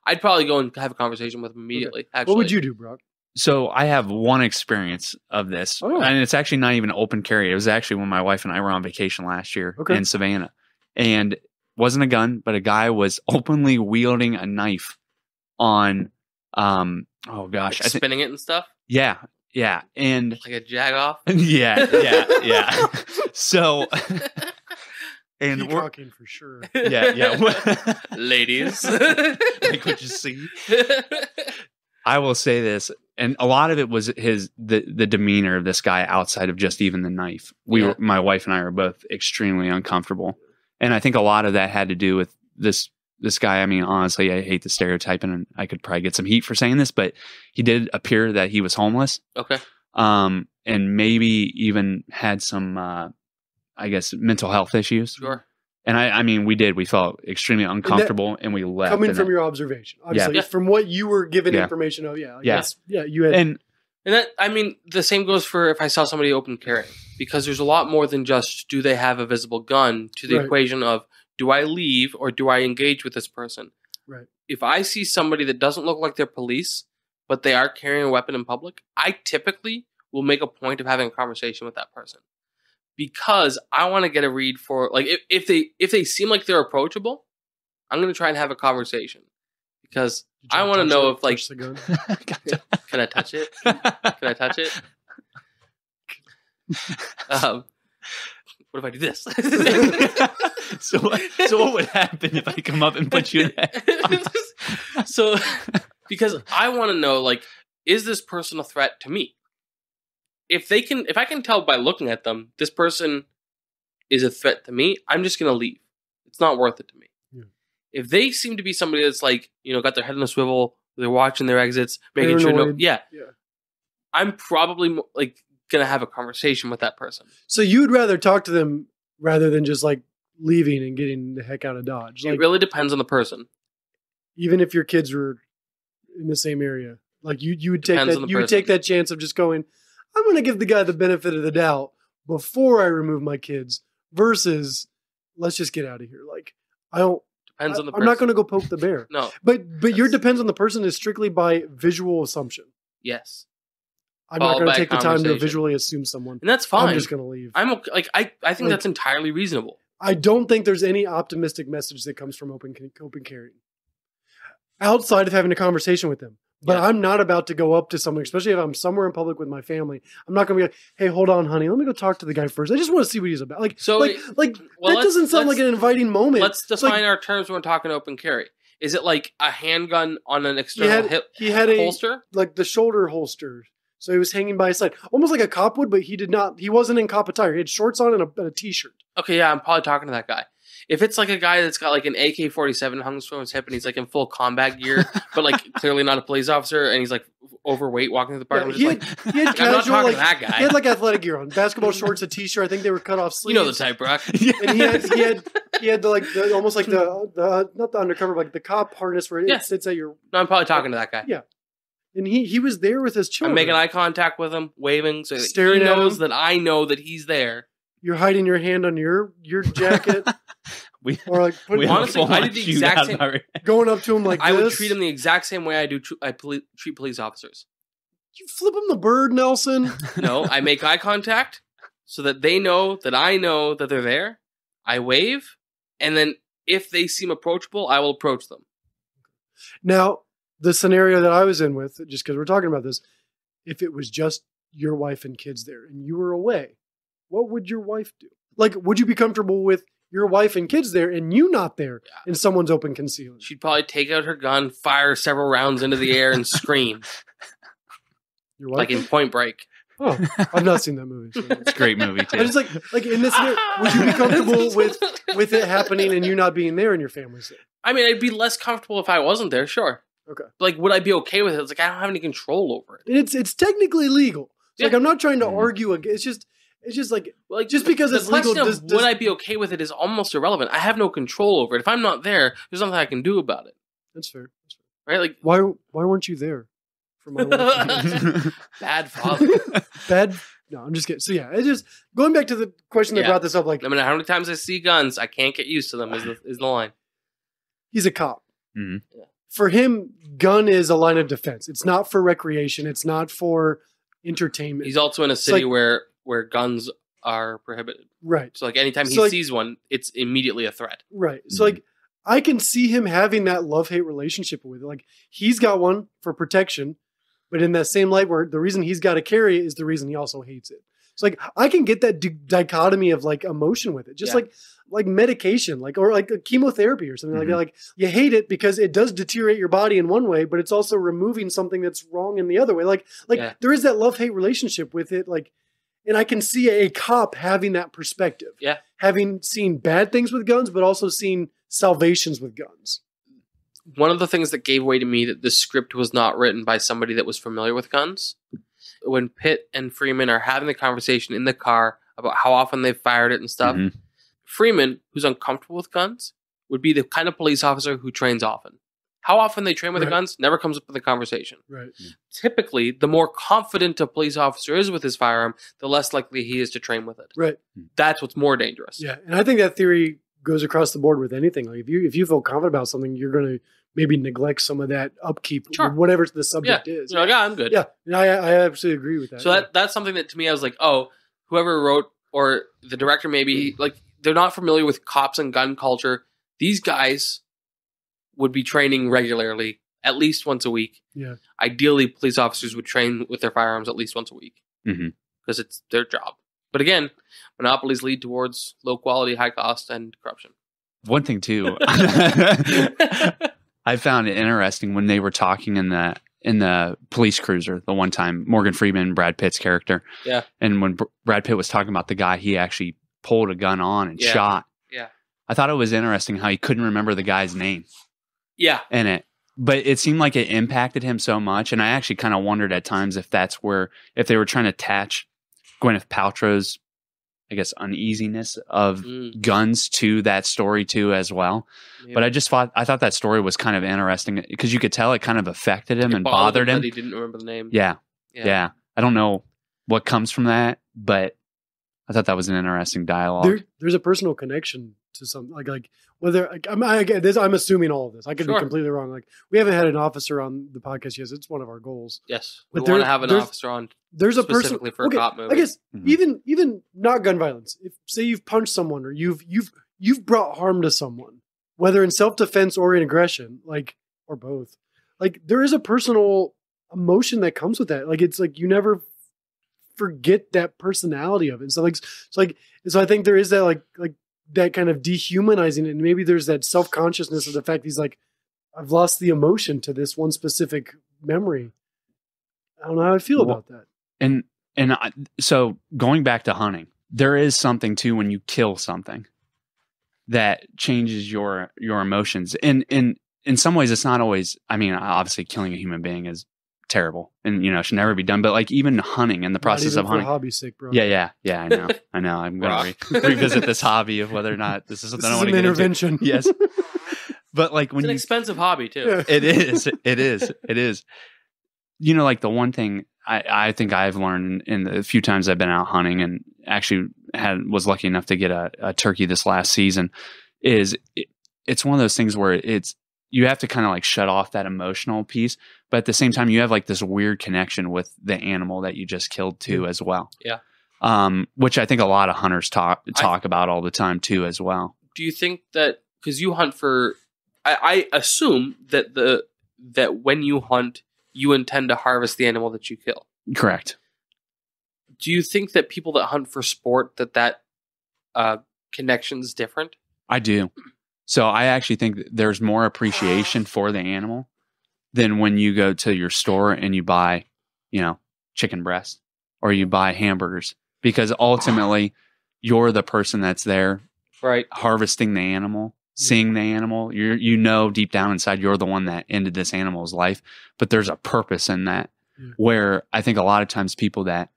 I'd probably go and have a conversation with him immediately. Okay. Actually, What would you do, Brock? So I have one experience of this, Oh. and it's actually not even open carry. It was actually when my wife and I were on vacation last year in Savannah, and it wasn't a gun, but a guy was openly wielding a knife on, oh gosh, like spinning it and stuff, yeah, and like a jag off. yeah. So, and we're, Peacocking for sure. yeah, Ladies, like what you see. I will say this, and a lot of it was the demeanor of this guy outside of just even the knife. My wife and I were both extremely uncomfortable, and I think a lot of that had to do with this guy. I mean, honestly, I hate the stereotype, and I could probably get some heat for saying this, but he did appear that he was homeless. Okay. And maybe even had some, I guess, mental health issues. Sure. And I mean, we felt extremely uncomfortable, and we left. Coming and from then- your observation, obviously, Yeah. from what you were given Yeah. information of, you had. and that, I mean, the same goes for if I saw somebody open carrying, because there's a lot more than just do they have a visible gun to the Right. equation of do I leave or do I engage with this person? Right. If I see somebody that doesn't look like they're police, but they are carrying a weapon in public, I typically will make a point of having a conversation with that person. Because I want to get a read for, like, if they seem like they're approachable, I'm going to try and have a conversation. Because I want to know if, like, the gun. can I touch it? Can I touch it? What if I do this? so what would happen if I come up and put you there? So, because I want to know, like, is this person a threat to me? If I can tell by looking at them, this person is a threat to me, I'm just going to leave. It's not worth it to me. Yeah. If they seem to be somebody that's like, got their head in a swivel, they're watching their exits, making sure, Paranoid. yeah, Yeah. I'm probably like going to have a conversation with that person. So you'd rather talk to them rather than just like leaving and getting the heck out of Dodge. It Like, really depends on the person. even if your kids were in the same area, like you would take Depends on that the you would person. take that chance of just going, I'm going to give the guy the benefit of the doubt before I remove my kids versus let's just get out of here. Like I don't. Depends on the person. I'm not going to go poke the bear. No. But your depends on the person is strictly by visual assumption. Yes. I'm not Followed going by to a take the time to conversation. visually assume someone. And that's fine. I'm just going to leave. I'm okay. Like I think Like- that's entirely reasonable. I don't think there's any optimistic message that comes from open carrying outside of having a conversation with them. But Yeah. I'm not about to go up to someone, especially if I'm somewhere in public with my family. I'm not going to be like, "Hey, hold on, honey. Let me go talk to the guy first. I just want to see what he's about." Like, So, like well, that doesn't sound like an inviting moment. Let's It's define like, our terms when we're talking open carry. Is it like a handgun on an he external had, he had a holster? like the shoulder holster, so he was hanging by his side, almost like a cop would, but he did not. He wasn't in cop attire. He had shorts on and a t-shirt. Okay, yeah, I'm probably talking to that guy. If it's like a guy that's got like an AK-47 hung from his hip and he's like in full combat gear, but like clearly not a police officer, and he's like overweight walking through the park, Yeah, I'm he, just had, like, he had I'm not casual, talking like to that guy. he had like athletic gear on, basketball shorts, a t-shirt. I think they were cut off you sleeves. know the type, Brock. And he had the almost like the not the undercover, but like the cop harness where it Yeah. sits at your. No, I'm probably talking to that guy. Yeah. And he was there with his children. I'm making eye contact with him, waving, so that Staring he at knows him. that I know that he's there. You're hiding your hand on your jacket, We, or like Honestly, don't I want did the you exact out same- of our- going up to him like I this. would treat him the exact same way I treat police officers. You flip him the bird, Nelson. No, I make eye contact so that they know that I know that they're there. I wave, and then if they seem approachable, I will approach them. Now, the scenario that I was in with, just because we're talking about this, if it was just your wife and kids there and you were away, what would your wife do? Like, would you be comfortable with your wife and kids there and you not there and someone's open concealment? She'd probably take out her gun, fire several rounds into the air, and scream Your wife? like in Point Break. Oh, I've not seen that movie. So. It's a great movie too. I just like in this scenario, would you be comfortable with it happening and you not being there and your family's there? I mean, I'd be less comfortable if I wasn't there, sure. Okay. Like, would I be okay with it? It's like, I don't have any control over it. And it's technically legal. So, Yeah. like, I'm not trying to argue. It's just like just because The it's legal. question of would I be okay with it is almost irrelevant. I have no control over it. If I'm not there, there's nothing I can do about it. That's fair. Right? Like, Why weren't you there for my wife? bad father. Bad. No, I'm just kidding. So yeah, it's just going back to the question that Yeah. brought this up. Like, I mean, how many times I see guns, I can't get used to them. Is the line? he's a cop. Mhm. For him, gun is a line of defense. It's not for recreation. It's not for entertainment. He's also in a city like- where guns are prohibited. right. So like anytime he So, like- sees one, it's immediately a threat. Right. So like I can see him having that love-hate relationship with it. Like he's got one for protection, but in that same light where the reason he's got to carry it is the reason he also hates it. So like I can get that dichotomy of like emotion with it. Just Yeah. like medication, like or like a chemotherapy or something like that. Like you hate it because it does deteriorate your body in one way, but it's also removing something that's wrong in the other way. Like Yeah. there is that love-hate relationship with it. Like, and I can see a cop having that perspective. Yeah. Having seen bad things with guns, but also seen salvations with guns. One of the things that gave away to me that the script was not written by somebody that was familiar with guns, when Pitt and Freeman are having the conversation in the car about how often they've fired it and stuff, Mhm. Freeman, who's uncomfortable with guns, would be the kind of police officer who trains often. How often they train with the Right. guns never comes up in the conversation. Right. Typically, the more confident a police officer is with his firearm, the less likely he is to train with it. Right. That's what's more dangerous. Yeah. And I think that theory goes across the board with anything. Like if you feel confident about something, you're going to maybe neglect some of that upkeep, Sure. whatever the Yeah. subject is. You're like, I'm good. Yeah. And I absolutely agree with that. So that's something that to me I was like, oh, whoever wrote or the director maybe like they're not familiar with cops and gun culture. These guys would be training regularly, at least once a week. Yeah. Ideally, police officers would train with their firearms at least once a week Mhm. because it's their job. But again, monopolies lead towards low quality, high cost, and corruption. One thing too, I found it interesting when they were talking in the police cruiser the one time, Morgan Freeman, Brad Pitt's character. Yeah. And when Brad Pitt was talking about the guy he actually pulled a gun on and Yeah. shot. Yeah. I thought it was interesting how he couldn't remember the guy's name Yeah. in it. But it seemed like it impacted him so much. And I actually kind of wondered at times if that's where, if they were trying to attach Gwyneth Paltrow's, I guess, uneasiness of guns to that story too as well. Maybe. But I thought that story was kind of interesting because you could tell it kind of affected him It and bothered him. that he didn't remember the name. Yeah. I don't know what comes from that, but I thought that was an interesting dialogue. there's a personal connection to some like whether like, I'm assuming all of this. I could be Sure. completely wrong. Like we haven't had an officer on the podcast yet. It's one of our goals. Yes. But We want to there- have an there's- officer on There's a person specifically for a cop movie. I guess Mhm. even not gun violence. If say you've punched someone or you've brought harm to someone, whether in self-defense or in aggression, like or both. Like there is a personal emotion that comes with that. Like it's like you never forget that personality of it. So I think there is that like that kind of dehumanizing it. And maybe there's that self-consciousness of the fact he's like, I've lost the emotion to this one specific memory. I don't know how I feel about that. So going back to hunting, there is something too when you kill something that changes your emotions. And in some ways, it's not always. I mean, obviously, killing a human being is terrible and should never be done. But like even hunting in the process of hunting, for hobby's sake, bro. yeah. I know. I'm going to revisit this hobby of whether or not this is something I want to get intervention. into. Yes, but like when It's an you, expensive hobby too. Yeah. it is. Like the one thing I think I've learned in the few times I've been out hunting and actually was lucky enough to get a turkey this last season is it's one of those things where you have to kind of like shut off that emotional piece, but at the same time you have like this weird connection with the animal that you just killed too as well. Yeah. Which I think a lot of hunters talk about all the time too as well. Do you think that because you hunt for, I assume that when you hunt, you intend to harvest the animal that you kill. Correct. Do you think that people that hunt for sport that connection's different? I do. So I actually think that there's more appreciation for the animal than when you go to your store and you buy, chicken breast or you buy hamburgers, because ultimately you're the person that's there Right. harvesting the animal, seeing the animal. You know deep down inside you're the one that ended this animal's life, but there's a purpose in that. Where I think a lot of times people that,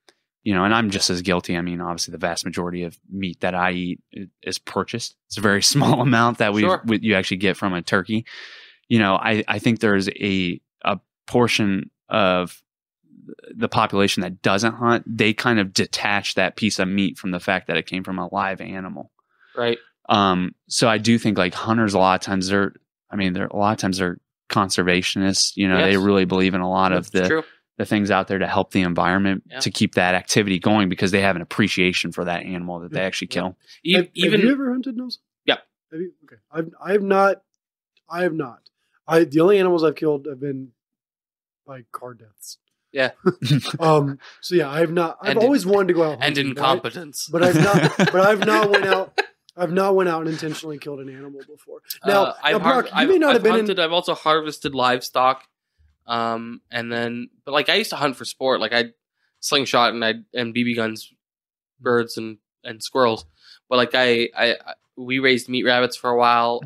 you know, and I'm just as guilty. I mean, obviously the vast majority of meat that I eat is purchased. It's a very small amount that you actually get from a turkey. You know, I think there's a portion of the population that doesn't hunt. They kind of detach that piece of meat from the fact that it came from a live animal. Right. So I do think like hunters, a lot of times they're conservationists. You know, they really believe in a lot of the things out there to help the environment, to keep that activity going, because they have an appreciation for that animal that they actually kill. Have you ever hunted, Nose? Yeah. Have you? Okay. I have not. The only animals I've killed have been by car deaths. Yeah. So yeah, I have not. I've always wanted to go out and hunting, incompetence. but I've not went out. I've not went out and intentionally killed an animal before. Now, Broc, you may not have been hunted. I've also harvested livestock. But like I used to hunt for sport. Like I slingshot and BB guns, birds and squirrels. But like we raised meat rabbits for a while.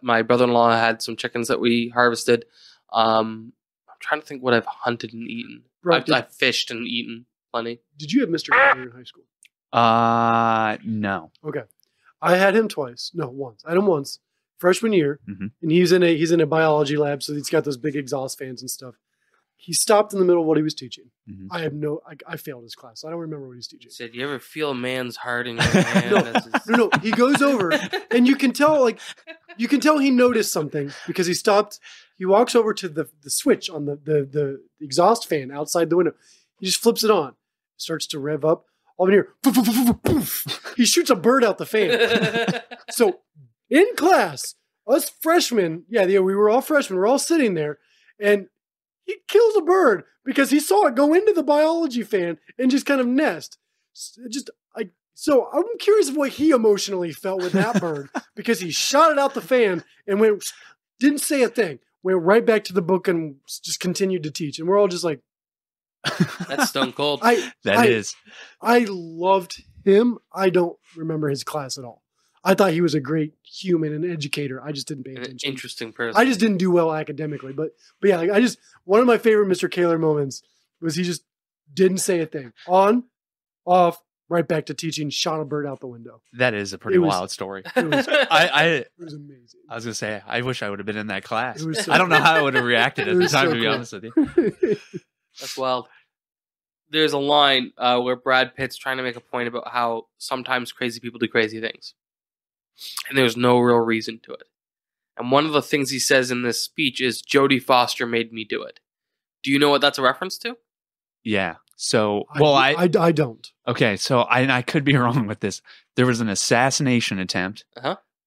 My brother-in-law had some chickens that we harvested. I'm trying to think what I've hunted and eaten. I've fished and eaten plenty. Did you have Mr. Keller in high school? No. Okay. I had him twice. No, once. I had him once. Freshman year, and he's in a biology lab, so he's got those big exhaust fans and stuff. He stopped in the middle of what he was teaching. I failed his class. I don't remember what he was teaching. He said, "You ever feel a man's heart in your hand?" No. He goes over, and you can tell he noticed something, because he stopped. He walks over to the switch on the exhaust fan outside the window. He just flips it on, starts to rev up. All in here, poof, he shoots a bird out the fan. So in class, us freshmen, we were all freshmen. We're all sitting there, and he kills a bird because he saw it go into the biology fan and just kind of nest. So I'm curious what he emotionally felt with that bird, because he shot it out the fan and didn't say a thing, went right back to the book and just continued to teach. And we're all just like, that's stone cold. I loved him. I don't remember his class at all. I thought he was a great human and educator. I just didn't pay attention. Interesting person. I just didn't do well academically. But yeah, one of my favorite Mr. Kaler moments was he just didn't say a thing. On, off, right back to teaching, shot a bird out the window. That is a pretty wild story. It was amazing. I was going to say, I wish I would have been in that class. So I don't know how I would have reacted at the time, to be honest with you. That's wild. There's a line where Brad Pitt's trying to make a point about how sometimes crazy people do crazy things. And there's no real reason to it. And one of the things he says in this speech is, Jodie Foster made me do it. Do you know what that's a reference to? Yeah. So, I don't. Okay, so I could be wrong with this. There was an assassination attempt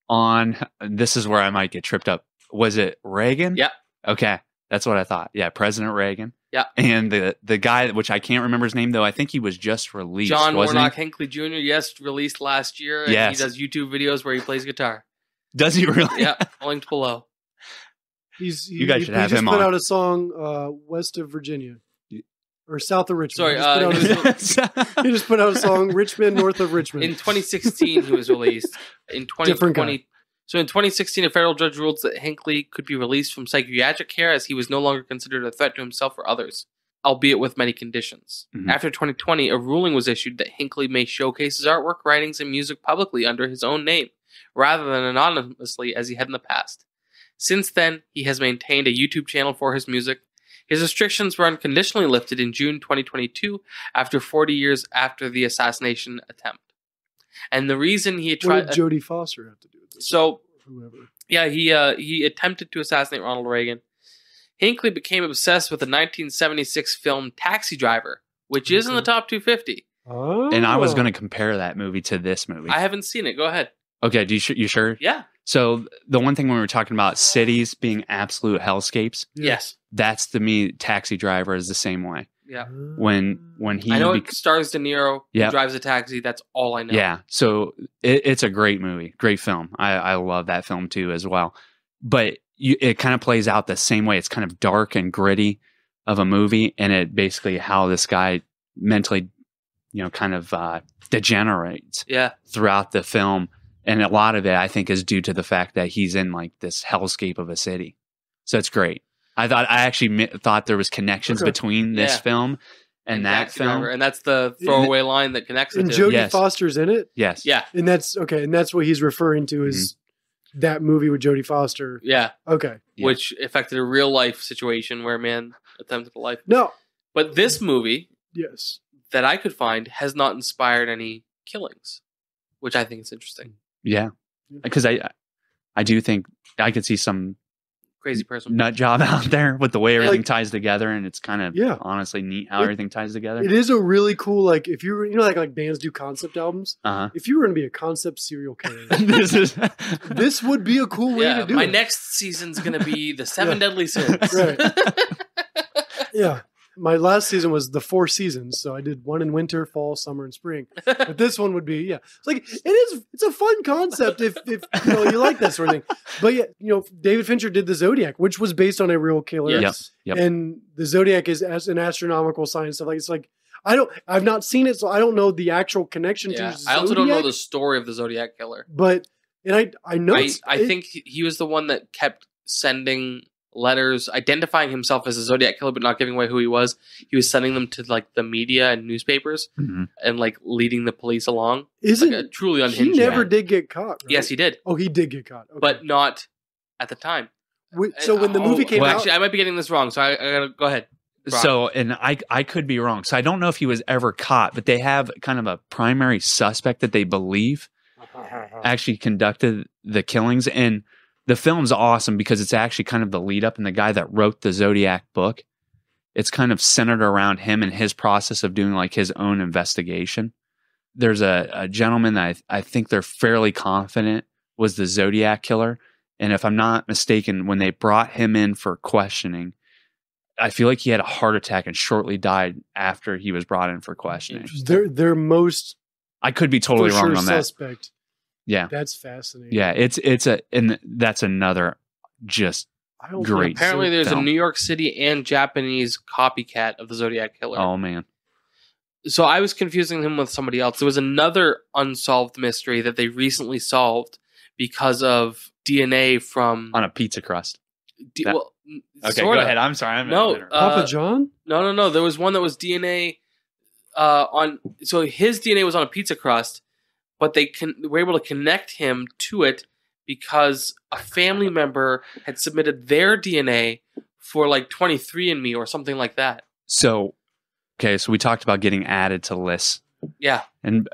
on, this is where I might get tripped up. Was it Reagan? Yeah. Okay, that's what I thought. Yeah, President Reagan. Yeah. And the guy, which I can't remember his name, though, I think he was just released. John wasn't Warnock he? Hinckley Jr., released last year. And yes. He does YouTube videos where he plays guitar. Does he really? Yeah, linked below. You guys should have him on. He just put out a song west of Virginia. Or south of Richmond. Sorry. He just put out a song, Richmond, north of Richmond. In 2016, he was released. In 2020, so in 2016, a federal judge ruled that Hinckley could be released from psychiatric care as he was no longer considered a threat to himself or others, albeit with many conditions. Mm-hmm. After 2020, a ruling was issued that Hinckley may showcase his artwork, writings, and music publicly under his own name, rather than anonymously as he had in the past. Since then, he has maintained a YouTube channel for his music. His restrictions were unconditionally lifted in June 2022, after 40 years after the assassination attempt. And the reason he tried... What did Jodie Foster have to do with this? So, whoever. Yeah, he attempted to assassinate Ronald Reagan. Hinckley became obsessed with the 1976 film Taxi Driver, which is in the top 250. Oh. And I was going to compare that movie to this movie. I haven't seen it. Go ahead. Okay, you sure? Yeah. So the one thing when we were talking about cities being absolute hellscapes, yes, that's to me, Taxi Driver is the same way. Yeah. When he, I know it stars De Niro. He drives a taxi. That's all I know. Yeah. So it's a great movie, great film. I love that film too as well. But it kind of plays out the same way. It's kind of dark and gritty of a movie, and it basically how this guy mentally kind of degenerates Yeah. throughout the film. And a lot of it, I think, is due to the fact that he's in like this hellscape of a city. So it's great. I actually thought there was connections between this film and that Taxi film. Driver, and that's the throwaway line that connects it And to. Jodie Yes. Foster's in it. Yes. Yeah. And that's okay. And that's what he's referring to is that movie with Jodie Foster. Yeah. Okay. Yeah. Which affected a real life situation where a man attempted a life. No. But this movie Yes. that I could find has not inspired any killings, which I think is interesting. Yeah. Because I do think I could see some Crazy person. nut job out there with the way everything ties together, and it's kind of honestly neat how everything ties together. It is a really cool, like, if you're, like bands do concept albums. Uh-huh. If you were going to be a concept serial killer, this would be a cool way to do my it. next season's going to be the 7 Deadly Sins. Right. Yeah. My last season was the 4 seasons, so I did one in winter, fall, summer, and spring. But this one would be, it's like it's a fun concept if you like that sort of thing. But yeah, David Fincher did the Zodiac, which was based on a real killer. Yes. Yep. And the Zodiac is as an astronomical science stuff. Like it's like I've not seen it, so I don't know the actual connection to Zodiac. I also don't know the story of the Zodiac killer. But I know I think he was the one that kept sending letters identifying himself as a Zodiac killer but not giving away who he was. He was sending them to like the media and newspapers and like leading the police along. Isn't like a truly unhinged he never man. did get caught, right? Yes, he did. Oh, he did get caught. Okay. But not at the time. So when the movie came out, actually, I might be getting this wrong, so I gotta go ahead. Brock. So, and I could be wrong. So I don't know if he was ever caught, but they have kind of a primary suspect that they believe actually conducted the killings. And the film's awesome because it's actually kind of the lead up, and the guy that wrote the Zodiac book, it's kind of centered around him and his process of doing like his own investigation. There's a gentleman that I think they're fairly confident was the Zodiac killer. And if I'm not mistaken, when they brought him in for questioning, I feel like he had a heart attack and shortly died after he was brought in for questioning. Their most I could be totally for wrong sure on that. suspect. Yeah. That's fascinating. Yeah, and that's another just great. Apparently, there's film. a New York City and Japanese copycat of the Zodiac killer. Oh man. So I was confusing him with somebody else. There was another unsolved mystery that they recently solved because of DNA from On a pizza crust. okay, Go ahead. I'm sorry. Papa John? No. There was one that was DNA on. So his DNA was on a pizza crust, but they were able to connect him to it because a family member had submitted their DNA for like 23andMe or something like that. So we talked about getting added to lists. Yeah. And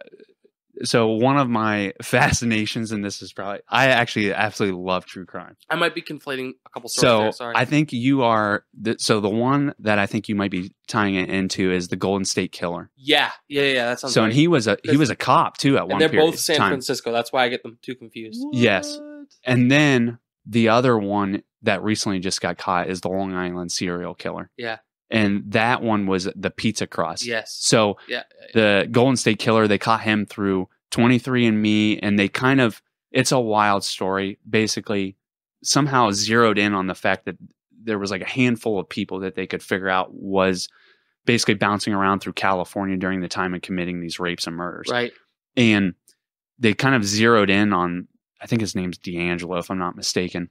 so one of my fascinations, and this is probably, I actually absolutely love true crime. I might be conflating a couple stories there, sorry. I think you are, the one that I think you might be tying it into is the Golden State Killer. Yeah, that sounds So, right. and he was a cop too at one they're period both San of time. Francisco. That's why I get them too confused. Yes. And then the other one that recently just got caught is the Long Island serial killer. Yeah. And that one was the pizza crust. Yes. So the Golden State Killer, they caught him through 23andMe, and they kind of, it's a wild story, basically somehow zeroed in on the fact that there was like a handful of people that they could figure out was basically bouncing around through California during the time of committing these rapes and murders. Right. And they kind of zeroed in on, I think his name's D'Angelo, if I'm not mistaken.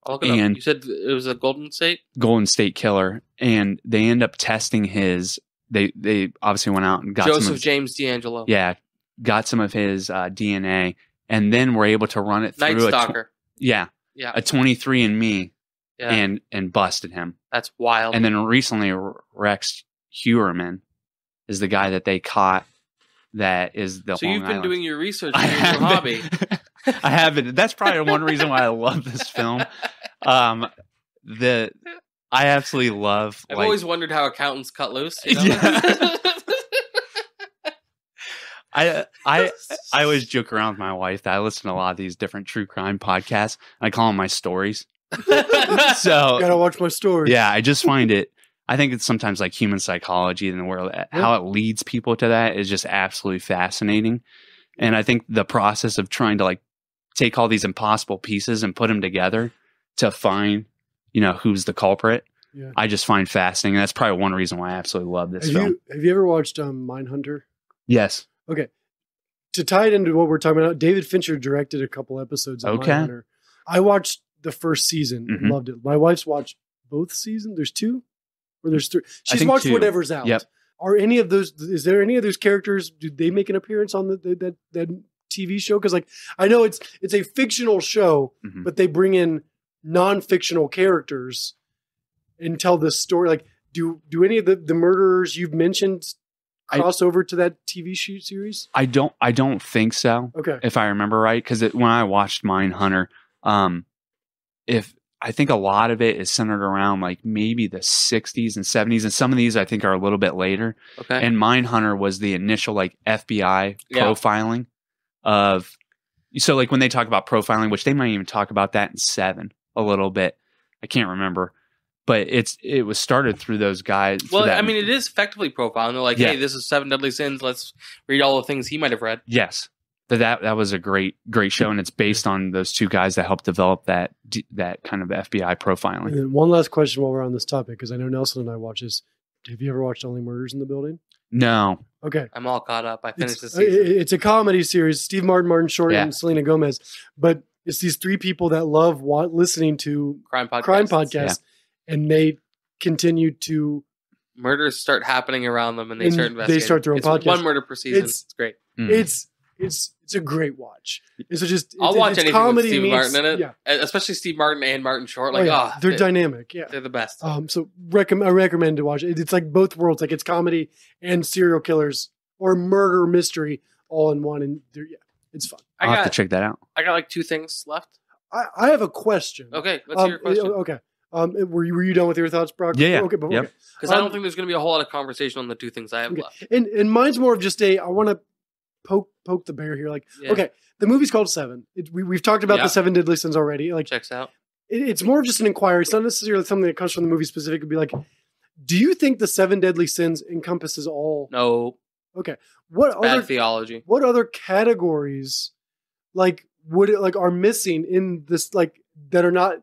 I'll look it up. You said it was a Golden State Killer, and they end up testing his. They obviously went out and got Joseph James D'Angelo. Yeah, got some of his DNA, and then were able to run it through Night Stalker. a 23andMe, Yeah. and busted him. That's wild. And then recently, Rex Heuermann is the guy that they caught. That is the. So Long you've been Island. doing your research for your hobby. I haven't. That's probably one reason why I love this film. I absolutely love. I've always wondered how accountants cut loose. You know? Yeah. I always joke around with my wife that I listen to a lot of these different true crime podcasts. And I call them my stories. So gotta watch my story. Yeah, I just find it. I think it's sometimes like human psychology in the world. How it leads people to that is just absolutely fascinating. And I think the process of trying to like take all these impossible pieces and put them together to find, who's the culprit. Yeah. I just find fascinating. That's probably one reason why I absolutely love this film. Have you ever watched Mindhunter? Yes. Okay. To tie it into what we're talking about, David Fincher directed a couple episodes of Okay. Mindhunter. I watched the first season and loved it. My wife's watched both seasons. There's 2 or there's 3. She's think watched 2. whatever's out. Yep. Are any of those? Is there any of those characters? Do they make an appearance on that TV show? Because like I know it's a fictional show, but they bring in non-fictional characters and tell this story. Like, do any of the murderers you've mentioned cross over to that TV series? I don't think so. Okay. If I remember right, because when I watched Mindhunter, if I think a lot of it is centered around like maybe the 60s and 70s, and some of these I think are a little bit later. Okay. And Mindhunter was the initial like FBI profiling of. So like when they talk about profiling, which they might even talk about that in Se7en a little bit. I can't remember. But it was started through those guys. Well, I mean, it is effectively profiling. They're like, hey, this is 7 Deadly Sins. Let's read all the things he might have read. Yes. That was a great show, and it's based on those 2 guys that helped develop that kind of FBI profiling. And then one last question while we're on this topic, because I know Nelson and I watch this. Have you ever watched Only Murders in the Building? No. Okay. I'm all caught up. I finished the season. It's a comedy series. Steve Martin Short, and Selena Gomez. But it's these 3 people that love listening to crime podcasts. And they continue to murders start happening around them, and they start investigating. They start their own podcast. 1 murder per season. It's great. It's a great watch. I'll watch anything with Steve Martin in it. Yeah. Especially Steve Martin and Martin Short. Like, they're dynamic. Yeah, they're the best. So I recommend to watch it. It's like both worlds. Like it's comedy and serial killers or murder mystery all in one. And it's fun. I'll have to check that out. I got like 2 things left. I have a question. Okay, let's hear your question. Okay. Were you done with your thoughts, Broc? Yeah. Okay. Because I don't think there's going to be a whole lot of conversation on the 2 things I have left. And mine's more of just I want to poke the bear here. Like, okay, the movie's called Se7en. We've talked about the 7 Deadly Sins already. Like, checks out. It's more of just an inquiry. It's not necessarily something that comes from the movie specific. It'd be like, do you think the 7 Deadly Sins encompasses all? No. Okay. What bad other theology? What other categories are missing in this that are not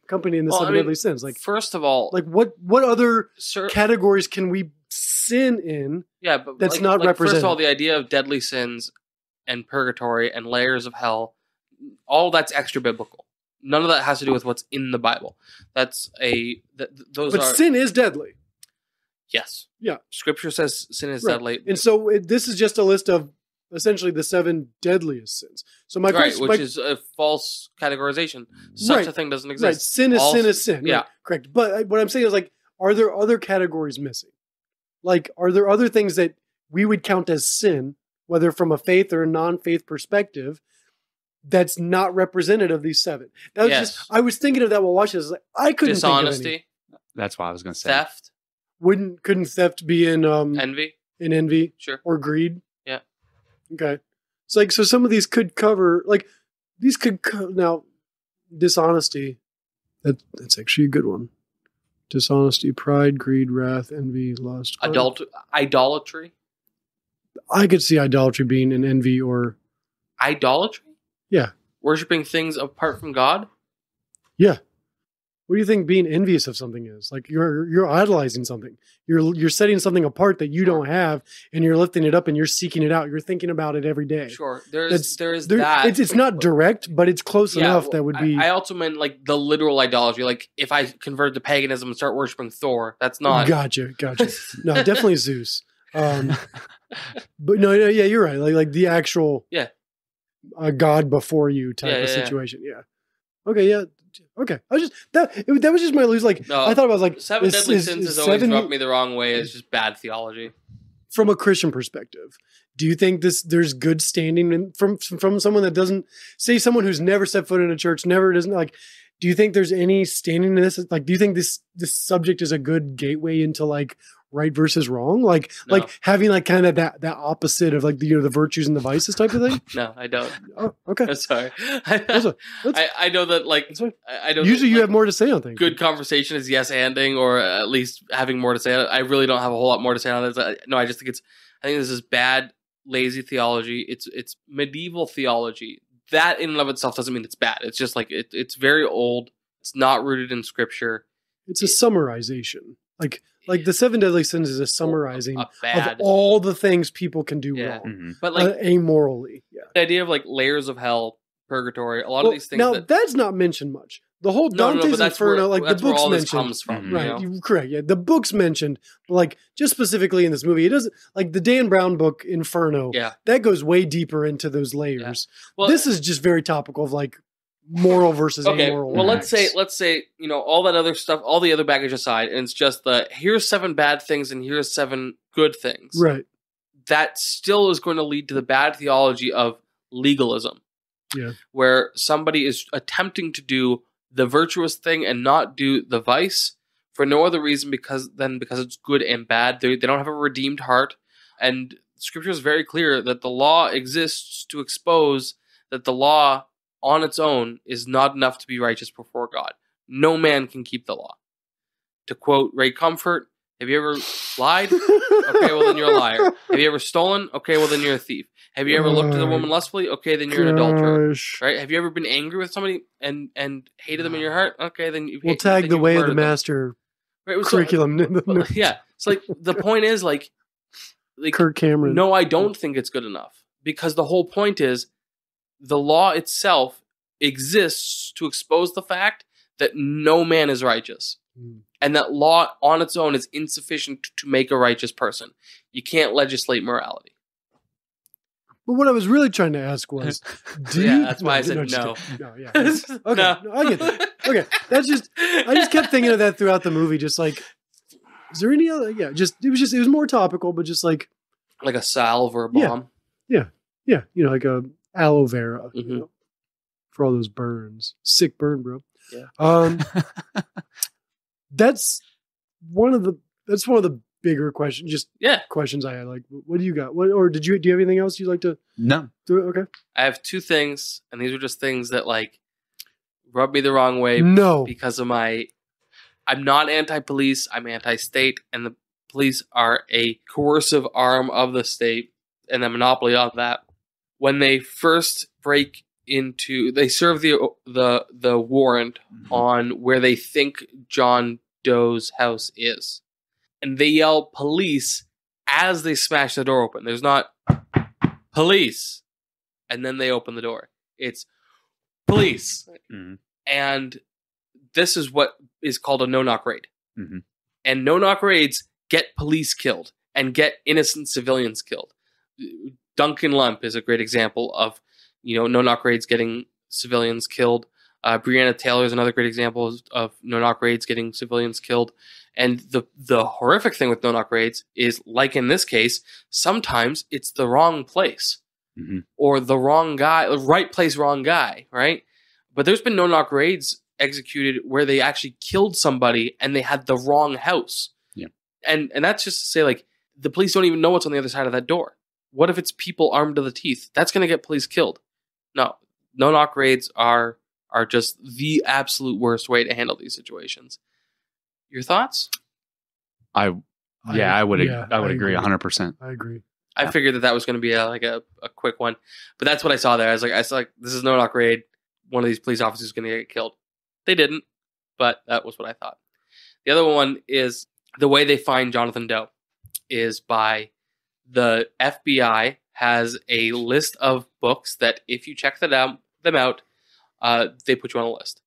company in the 7 Deadly Sins? Like, first of all, like what other categories can we sin in? Yeah, but that's not represented. First of all, the idea of deadly sins and purgatory and layers of hell, all that's extra biblical. None of that has to do with what's in the Bible. But sin is deadly. Yes. Yeah. Scripture says sin is deadly, and so this is just a list of essentially the 7 deadliest sins. So my question, which is a false categorization. Such a thing doesn't exist. Right. Sin is sin. Yeah. Right. Correct. But what I'm saying is are there other categories missing? Like, are there other things that we would count as sin, whether from a faith or a non-faith perspective, that's not representative of these 7? That was I was thinking of that while watching this. I couldn't dishonesty. Think of any. That's what I was going to say. Theft. Couldn't theft be in envy? In envy, sure, or greed? Yeah. Okay. It's so some of these could cover now dishonesty. That's actually a good one. Dishonesty, pride, greed, wrath, envy, lust, idolatry. I could see idolatry being an envy or idolatry. Yeah, worshiping things apart from God. Yeah. What do you think being envious of something is? Like you're idolizing something. You're setting something apart that you don't have, and you're lifting it up and you're seeking it out. You're thinking about it every day. Sure, there is that. It's not direct, but it's close enough that would be. I also meant like the literal idolatry. Like if I convert to paganism and start worshiping Thor, that's not. Gotcha. No, definitely Zeus. But no, yeah, you're right. Like the actual God before you type of situation. Yeah. Okay. Yeah. Okay, I was just that was just my lose. Like no, I thought about 7 Deadly Sins has always rubbed me the wrong way. It's just bad theology from a Christian perspective. Do you think there's good standing from someone that doesn't say someone who's never set foot in a church, doesn't like? Do you think there's any standing in this? Like, do you think this subject is a good gateway into like right versus wrong? Like having like kind of that opposite of like the virtues and the vices type of thing? No, I don't. Oh, okay. I'm sorry. I know that like I don't. Usually that, you have more to say on things. Good conversation is yes-anding or at least having more to say on it. I really don't have a whole lot more to say on this. No, I just think I think this is bad, lazy theology. It's medieval theology. That in and of itself doesn't mean it's bad. It's just like it's very old. It's not rooted in scripture. It's a summarization. Like the 7 deadly sins is a summarizing A of bad. all the things people can do Yeah. wrong, Mhm. But like amorally. Yeah. the idea of like layers of hell, purgatory, a lot Well, of these things. now that, that's not mentioned much. The whole no, Dante's but that's Inferno, where, like the that's where books all this mentioned, comes from. Mhm. right? You know? You're correct. Yeah, the books mentioned, but like just specifically in this movie, it doesn't like the Dan Brown book Inferno. Yeah. That goes way deeper into those layers. Well, This is just very topical of like moral versus okay. amoral. Well, acts. let's say all that other stuff, all the other baggage aside, and it's just here's 7 bad things and here's 7 good things. right. That still is going to lead to the bad theology of legalism. Yeah. Where somebody is attempting to do the virtuous thing and not do the vice for no other reason because it's good and bad. They don't have a redeemed heart. And Scripture is very clear that the law exists to expose that the law on its own is not enough to be righteous before God. No man can keep the law. To quote Ray Comfort, have you ever lied? Okay, well then you're a liar. Have you ever stolen? Okay, well then you're a thief. Have you ever looked at a woman lustfully? Okay, then you're an adulterer. Gosh. Right? Have you ever been angry with somebody and hated them in your heart? Okay, then you've We'll then tag the you've way of the murdered them. master Right, so- curriculum. yeah. It's like the point is like Kirk Cameron. no, I don't think it's good enough. Because the whole point is the law itself exists to expose the fact that no man is righteous. Mm. And that law on its own is insufficient to make a righteous person. You can't legislate morality. But what I was really trying to ask was, do Yeah, you? that's why I said just no. kidding. No, yeah. Okay, No. no, I get that. Okay, that's just. I just kept thinking of that throughout the movie. Just like, is there any other? Yeah, it was more topical, but just like, Like a salve or a Yeah. bomb. yeah, like a aloe vera Mhm. for all those burns. Sick burn, bro. Yeah. That's one of the bigger questions. Just Yeah. questions I had. Like, what do you got? What or do you have anything else you'd like to No. do? Okay. I have 2 things, and these are just things that like rub me the wrong way No. because of I'm not anti-police, I'm anti-state, and the police are a coercive arm of the state and the monopoly of that. When they first break into, they serve the warrant on where they think John Doe's house is, and they yell police as they smash the door open. There's not police, and then they open the door. It's police. Mhm. And this is what is called a no-knock raid. Mhm. And no-knock raids get police killed and get innocent civilians killed. Duncan Lump is a great example of, no-knock raids getting civilians killed. Breonna Taylor is another great example of no-knock raids getting civilians killed. And the horrific thing with no-knock raids is, like in this case, sometimes it's the wrong place. Mhm. Or the wrong guy, right place, wrong guy, right? But there's been no-knock raids executed where they actually killed somebody and they had the wrong house. Yeah. And that's just to say, like, the police don't even know what's on the other side of that door. What if it's people armed to the teeth? That's going to get police killed. No-knock raids are just the absolute worst way to handle these situations. Your thoughts? I would agree agree. 100%. I agree. I figured that was going to be a quick one, but that's what I saw there. I was like, this is no-knock raid. One of these police officers is going to get killed. They didn't, but that was what I thought. The other one is the way they find Jonathan Doe is by the FBI has a list of books that if you check them out, they put you on a list.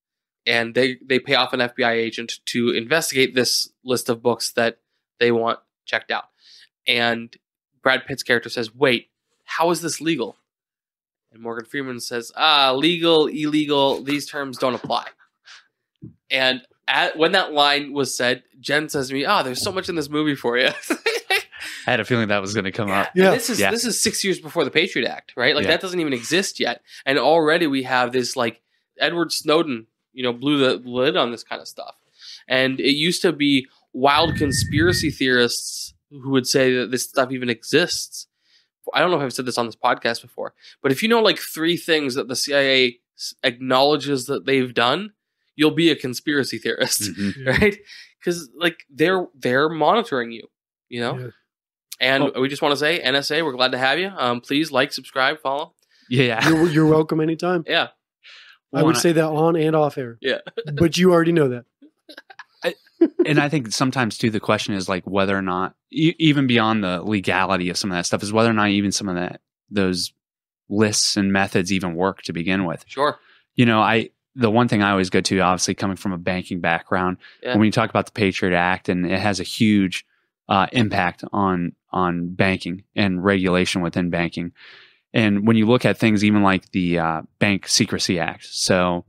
And they pay off an FBI agent to investigate this list of books that they want checked out. And Brad Pitt's character says, wait, how is this legal? And Morgan Freeman says, legal, illegal, these terms don't apply. And when that line was said, Jen says to me, there's so much in this movie for you. I had a feeling that was going to come up. Yeah. This is 6 years before the Patriot Act, right? Like Yeah. that doesn't even exist yet. And already we have this, like, Edward Snowden, blew the lid on this kind of stuff. And it used to be wild conspiracy theorists who would say that this stuff even exists. I don't know if I've said this on this podcast before, but if you know like 3 things that the CIA acknowledges that they've done, you'll be a conspiracy theorist, Mhm. right? Because like they're monitoring you, Yeah. And we just want to say, NSA, we're glad to have you. Please like, subscribe, follow. Yeah. You're welcome anytime. Yeah, I would say that on and off air. yeah. But you already know that. And I think sometimes too, the question is like whether or not, even beyond the legality of some of that stuff, is whether or not even some of those lists and methods even work to begin with. Sure. The one thing I always go to, obviously coming from a banking background, when you talk about the Patriot Act, and it has a huge impact on banking and regulation within banking. And when you look at things even like the Bank Secrecy Act, so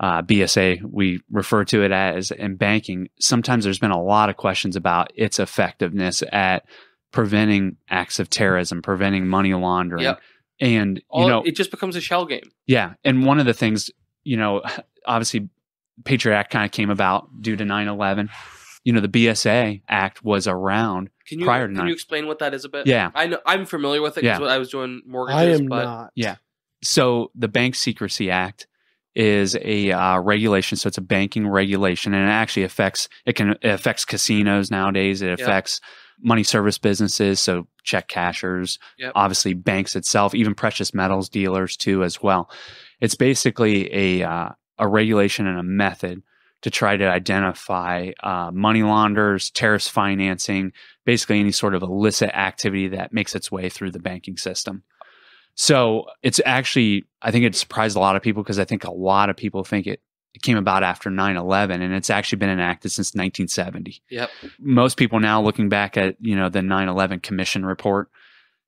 BSA, we refer to it as in banking, sometimes there's been a lot of questions about its effectiveness at preventing acts of terrorism, preventing money laundering. Yep. And, it just becomes a shell game. Yeah. And one of the things, obviously Patriot Act kind of came about due to 9/11. The BSA Act was around prior to 9/11. Can you explain what that is a bit? Yeah. I know I'm familiar with it because I was doing mortgages. I am not. Yeah. So the Bank Secrecy Act is a regulation. So it's a banking regulation, and it actually affects casinos nowadays. It affects money service businesses, so check cashers, obviously banks itself, even precious metals dealers too as well. It's basically a regulation and a method to try to identify money launderers, terrorist financing, basically any sort of illicit activity that makes its way through the banking system. So it's actually, I think it surprised a lot of people because I think a lot of people think it came about after 9/11, and it's actually been enacted since 1970. Yep. Most people now looking back at, the 9/11 Commission report,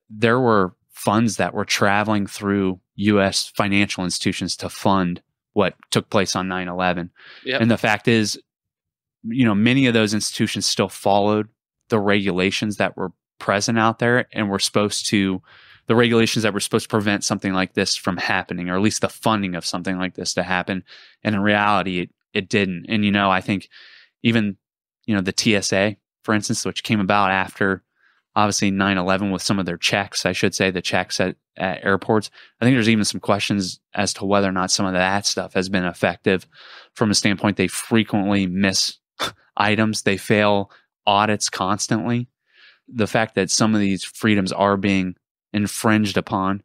there were funds that were traveling through U.S. financial institutions to fund what took place on 9/11. Yep. And the fact is, many of those institutions still followed the regulations that were present out there and were supposed to, the regulations that were supposed to prevent something like this from happening, or at least the funding of something like this to happen. And in reality, it didn't. And, I think even, the TSA, for instance, which came about after obviously 9/11 with some of their checks, I should say, the checks at airports. I think there's even some questions as to whether or not some of that stuff has been effective from a standpoint. They frequently miss items. They fail audits constantly. The fact that some of these freedoms are being infringed upon,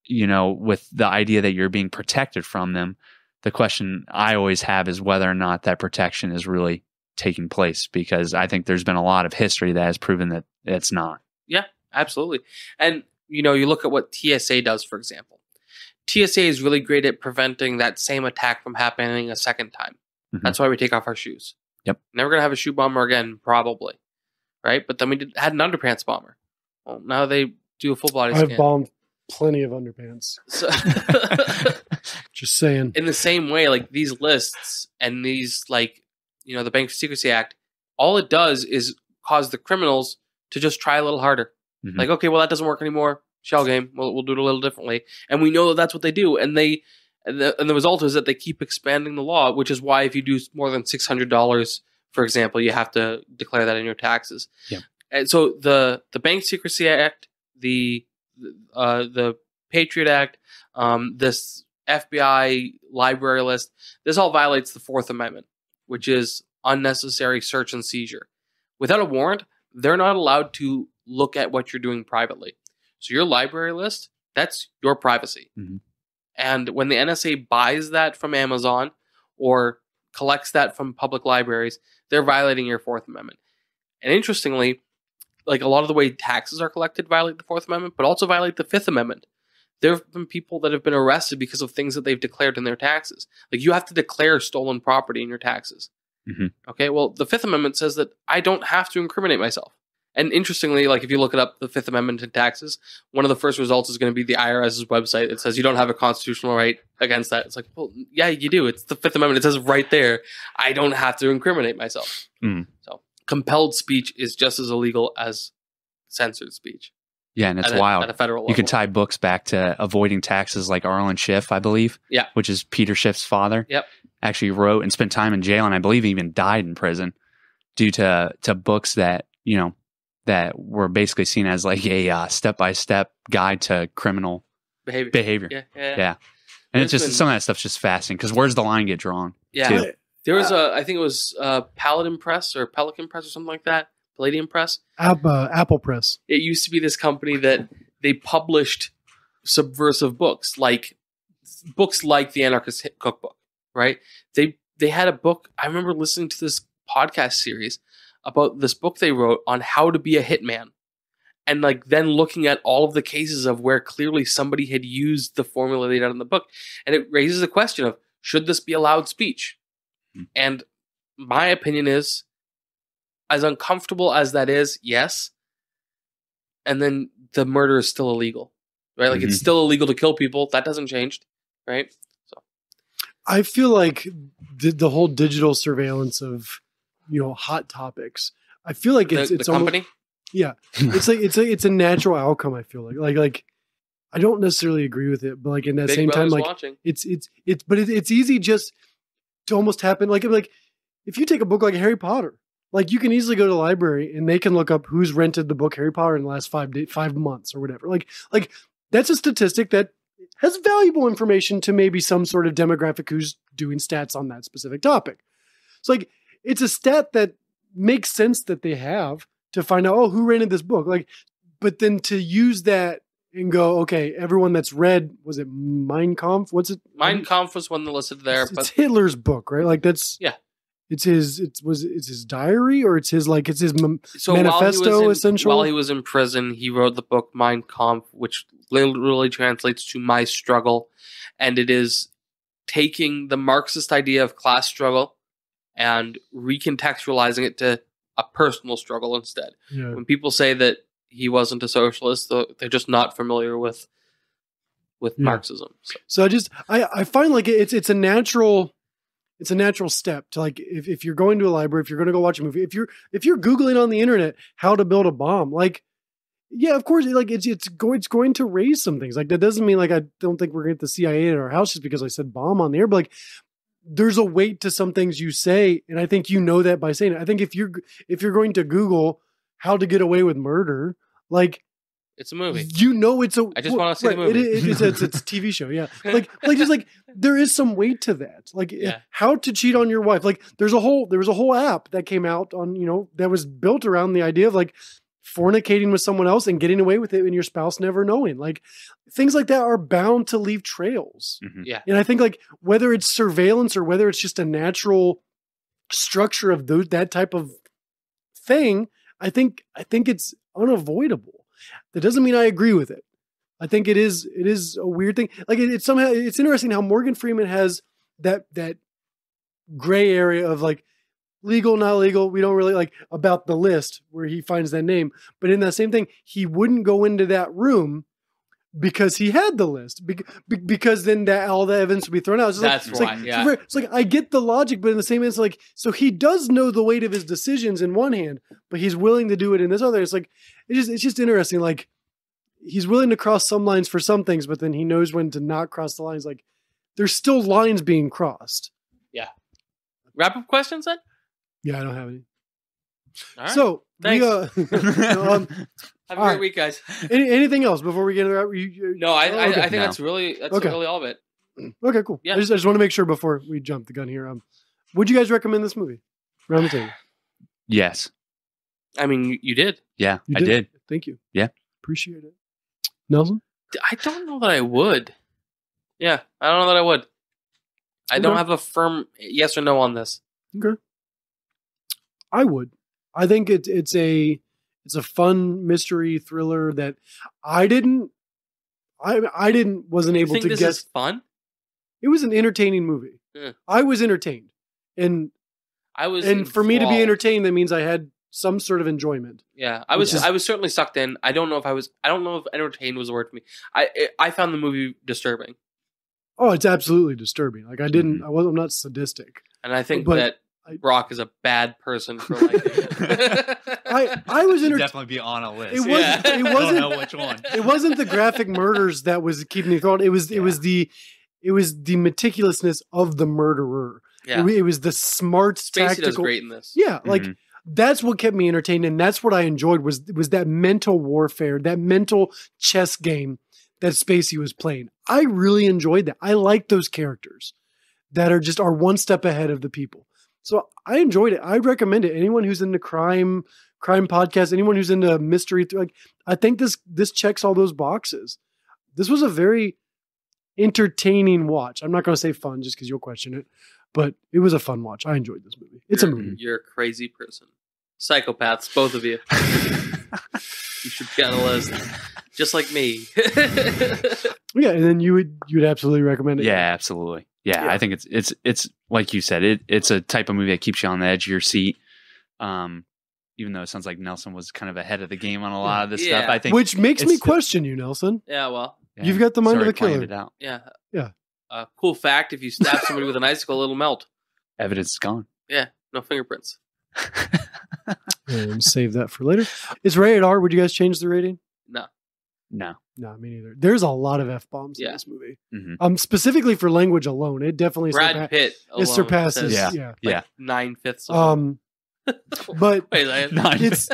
with the idea that you're being protected from them, the question I always have is whether or not that protection is really taking place, because I think there's been a lot of history that has proven that it's not. Yeah, absolutely. And, you look at what TSA does, for example. TSA is really great at preventing that same attack from happening a second time. Mm-hmm. That's why we take off our shoes. Yep. Never going to have a shoe bomber again, probably. Right? But then we had an underpants bomber. Well, now they do a full body scan. I've bombed plenty of underpants. So just saying. In the same way, like these lists and these, the Bank Secrecy Act, all it does is cause the criminals to just try a little harder. Mm-hmm. Like, okay, well, that doesn't work anymore. Shell game. We'll do it a little differently. And we know that that's what they do. And the result is that they keep expanding the law, which is why if you do more than $600, for example, you have to declare that in your taxes. Yeah. And so the Bank Secrecy Act, the Patriot Act, this FBI library list, this all violates the Fourth Amendment, which is unnecessary search and seizure. Without a warrant, they're not allowed to look at what you're doing privately. So your library list, that's your privacy. Mm-hmm. And when the NSA buys that from Amazon or collects that from public libraries, they're violating your Fourth Amendment. And interestingly, a lot of the way taxes are collected violate the Fourth Amendment, but also violate the Fifth Amendment. There have been people that have been arrested because of things that they've declared in their taxes. You have to declare stolen property in your taxes. Mm-hmm. Okay, well, the Fifth Amendment says that I don't have to incriminate myself. And interestingly, if you look it up, the Fifth Amendment in taxes, one of the first results is going to be the IRS's website. It says you don't have a constitutional right against that. It's like, well, yeah, you do. It's the Fifth Amendment. It says right there, I don't have to incriminate myself. Mm. So compelled speech is just as illegal as censored speech. Yeah, and it's wild. At a federal level. You can tie books back to avoiding taxes, like Arlen Schiff, I believe. Yeah. Which is Peter Schiff's father. Yep. Actually wrote and spent time in jail, and I believe even died in prison due to books that, that were basically seen as a step-by-step guide to criminal behavior. Yeah. And it's just some of that stuff's just fascinating because where's the line get drawn? Yeah. Too? There was I think it was Paladin Press or Pelican Press or something like that. Palladium Press. Apple Press. It used to be this company that they published subversive books like the Anarchist Cookbook, right? They had a book. I remember listening to this podcast series about this book they wrote on how to be a hitman. And like then looking at all of the cases of where clearly somebody had used the formula laid out in the book. And it raises the question of, should this be allowed speech? And my opinion is, as uncomfortable as that is, yes. And then the murder is still illegal, right? Like it's still illegal to kill people. That doesn't change, right? So I feel like the whole digital surveillance of, hot topics. I feel like it's the company. Almost, yeah, it's a natural outcome. I feel like I don't necessarily agree with it, but like in that Big same time, Brother's like watching. it's easy just to almost happen. Like if you take a book like Harry Potter, like you can easily go to the library and they can look up who's rented the book Harry Potter in the last 5 months or whatever. Like that's a statistic that has valuable information to maybe some sort of demographic who's doing stats on that specific topic. So like it's a stat that makes sense that they have to find out, who rented this book? Like, but then to use that and go, okay, everyone that's read, was it Mein Kampf? What's it? Mein Kampf was one that listed there, It's but Hitler's book, right? Like that's yeah. It's his diary, or it's his So manifesto essential. While he was in prison, he wrote the book Mein Kampf, which literally translates to My Struggle, and it is taking the Marxist idea of class struggle and recontextualizing it to a personal struggle instead. Yeah. When people say that he wasn't a socialist, they're just not familiar with Marxism. So I find like it's a natural step to like if you're going to a library, if you're going to go watch a movie, if you're Googling on the internet how to build a bomb, like yeah, of course, like it's going to raise some things. Like that doesn't mean like I don't think we're going to get the CIA at our house just because I said bomb on the air, but like there's a weight to some things you say, and I think that by saying it. I think if you're going to Google how to get away with murder, like it's a movie. It's a. I just want to see the movie. It's a TV show, yeah. Like just like there is some weight to that. Like how to cheat on your wife. Like there was a whole app that came out on that was built around the idea of like fornicating with someone else and getting away with it and your spouse never knowing. Like things like that are bound to leave trails. Mm-hmm. Yeah. And I think like whether it's surveillance or whether it's just a natural structure of that type of thing, I think it's unavoidable. That doesn't mean I agree with it. I think it is a weird thing. Like it's somehow it's interesting how Morgan Freeman has that gray area of like legal, not legal. We don't really like about the list where he finds that name. But in that same thing, he wouldn't go into that room because he had the list. Because then all the evidence would be thrown out. That's like, right. Like, yeah. it's like I get the logic, but in the same instance, like so he does know the weight of his decisions in one hand, but he's willing to do it in this other. It's like it's just interesting. Like he's willing to cross some lines for some things, but then he knows when to not cross the lines. Like there's still lines being crossed. Yeah. Wrap up questions then? Yeah, I don't have any. All right. So Thanks. Have Have a great week, guys. Anything else before we get into that? No, I think No. that's really all of it. Okay, cool. Yeah. I just want to make sure before we jump the gun here. Would you guys recommend this movie? Around the table. Yes. I mean, you did. Yeah, You I did. Thank you. Yeah. Appreciate it. Nelson? I don't know that I would. Yeah, I don't know that I would. I don't Okay. have a firm yes or no on this. Okay. I would. I think it's a fun mystery thriller that I wasn't You able think to this guess. is fun? It was an entertaining movie. Yeah. I was entertained. And I was, for me to be enthralled. entertained, that means I had some sort of enjoyment. Yeah, I was. Which is- I was certainly sucked in. I don't know if entertained was the word for me. I found the movie disturbing, Oh, it's absolutely disturbing. Like Mm-hmm. I'm not sadistic. and I think But that Brock is a bad person for liking it. I was entertained. Definitely be on a list. It was. Yeah. It I wasn't. don't know which one. It wasn't the graphic murders that was keeping me thrown. It was the meticulousness of the murderer. Yeah, It was the smart Spacey tactical. does great in this. Yeah, like Mhm. that's what kept me entertained, and that's what I enjoyed was that mental warfare, that mental chess game that Spacey was playing. I really enjoyed that. I like those characters that are one step ahead of the people. So I enjoyed it. I recommend it. Anyone who's into crime podcast, anyone who's into mystery, like I think this checks all those boxes. This was a very entertaining watch. I'm not going to say fun just because you'll question it, But it was a fun watch. I enjoyed this movie. It's a movie. You're a crazy person. Psychopaths, both of you. You should be on the list. Just like me. Yeah, and then you'd absolutely recommend it. Yeah, absolutely. Yeah, I think it's like you said, it's a type of movie that keeps you on the edge of your seat. Even though it sounds like Nelson was kind of ahead of the game on a lot of this stuff, I think, which makes me question you, Nelson. Yeah, well, you've got the mind of a killer. It out. Yeah. Cool fact: if you stab somebody with an icicle, it'll melt. Evidence is gone. Yeah, no fingerprints. And save that for later. It's rated R. Would you guys change the rating? No. No, me neither. There's a lot of F-bombs in this movie. Mm-hmm. Specifically for language alone, it definitely Brad Pitt. It surpasses. Yeah. Like 9/5. But wait, it's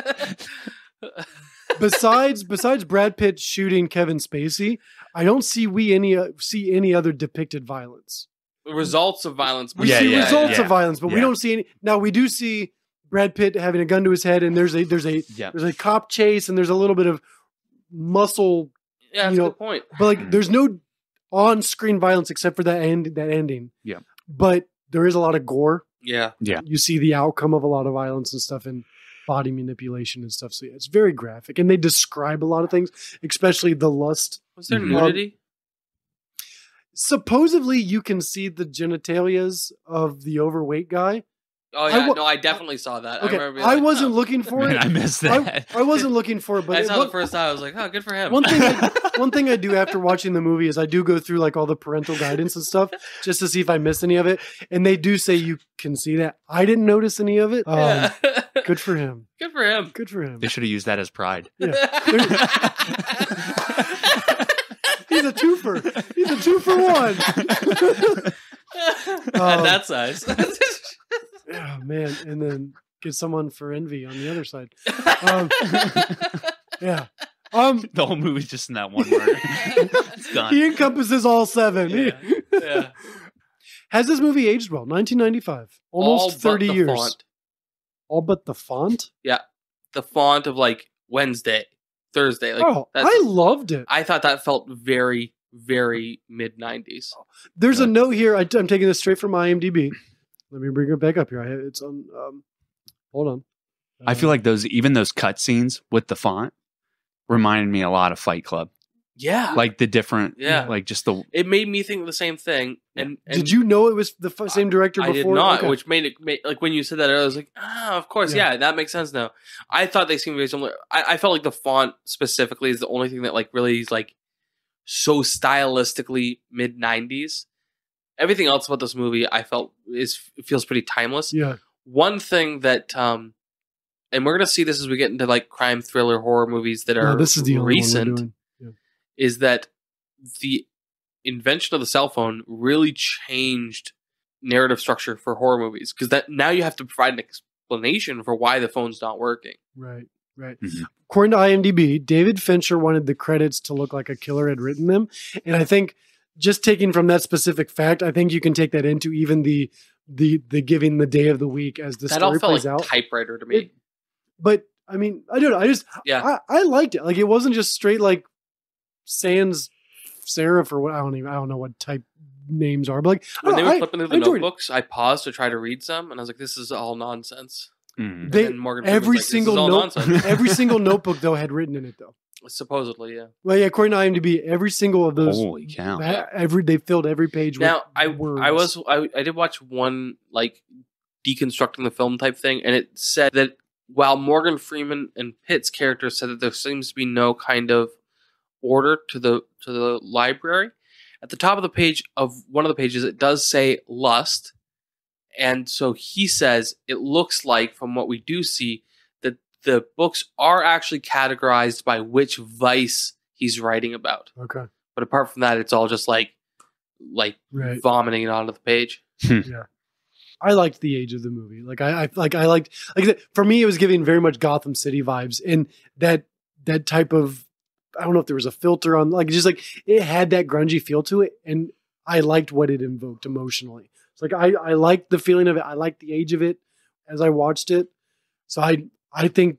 besides Brad Pitt shooting Kevin Spacey, I don't see any other depicted violence. Results of violence. We see results of violence, but we don't see any. Now we do see Brad Pitt having a gun to his head, and there's a cop chase, and there's a little bit of muscle. Yeah, that's a good point. But like, there's no on-screen violence except for that ending. Yeah, but there is a lot of gore. Yeah. You see the outcome of a lot of violence and stuff, and body manipulation and stuff. So yeah, it's very graphic, and they describe a lot of things, especially the lust. Was there nudity? Supposedly, you can see the genitalias of the overweight guy. Oh yeah, I definitely saw that. Okay, I wasn't looking for it. I missed that. I wasn't looking for it, but I saw the first time. I was like, oh, good for him. One thing I do after watching the movie is I do go through like all the parental guidance and stuff just to see if I missed any of it. And they do say you can see that. I didn't notice any of it. Good for him. Good for him. Good for him. They should have used that as pride. Yeah. He's a twofer. He's a 2 for 1. At that size. Oh man, and then get someone for envy on the other side. Yeah. The whole movie's just in that one word. It's done. He encompasses all 7. Yeah. Has this movie aged well? 1995. Almost 30 years. Font. All but the font? Yeah. The font of like Wednesday, Thursday. Like, I loved it. I thought that felt very, very mid-90s. There's a note here. I'm taking this straight from IMDb. Let me bring it back up here. It's on. Hold on. I feel like those cut scenes with the font reminded me a lot of Fight Club. Yeah, like the different. Like just the. It made me think the same thing. And did you know it was the same director before? I did not. Okay. Which made it like when you said that, I was like, of course, yeah, that makes sense now. I thought they seemed very similar. I felt like the font specifically is the only thing that like really is like so stylistically mid-90s. Everything else about this movie, I felt feels pretty timeless. Yeah. One thing that, and we're gonna see this as we get into like crime, thriller, horror movies that are this is the recent, is that the invention of the cell phone really changed narrative structure for horror movies, because that now you have to provide an explanation for why the phone's not working. Right. Mm-hmm. According to IMDb, David Fincher wanted the credits to look like a killer had written them, and I think. Just taking from that specific fact, I think you can take that into even the giving the day of the week as the story plays out. Typewriter to me. But I mean, I don't know. I liked it. Like it wasn't just straight like sans serif or what. I don't know what type names are. But like when they were flipping through the notebooks, I paused to try to read some, and I was like, "This is all nonsense." Mm-hmm. Every single notebook though had written in it though. Supposedly, yeah. Well, yeah. According to IMDb, every single of those. Holy cow! They filled every page. Now, with words. I did watch one like deconstructing the film type thing, and it said that while Morgan Freeman and Pitt's characters said that there seems to be no kind of order to the library, at the top of the page of one of the pages, it does say lust, and so he says it looks like from what we do see. The books are actually categorized by which vice he's writing about. Okay. But apart from that, it's all just like vomiting it onto the page. Yeah. I liked the age of the movie. Like I liked for me, it was giving very much Gotham City vibes, and that type of, I don't know if there was a filter on, like just like it had that grungy feel to it, and I liked what it invoked emotionally. It's like I liked the feeling of it. I liked the age of it as I watched it. So I think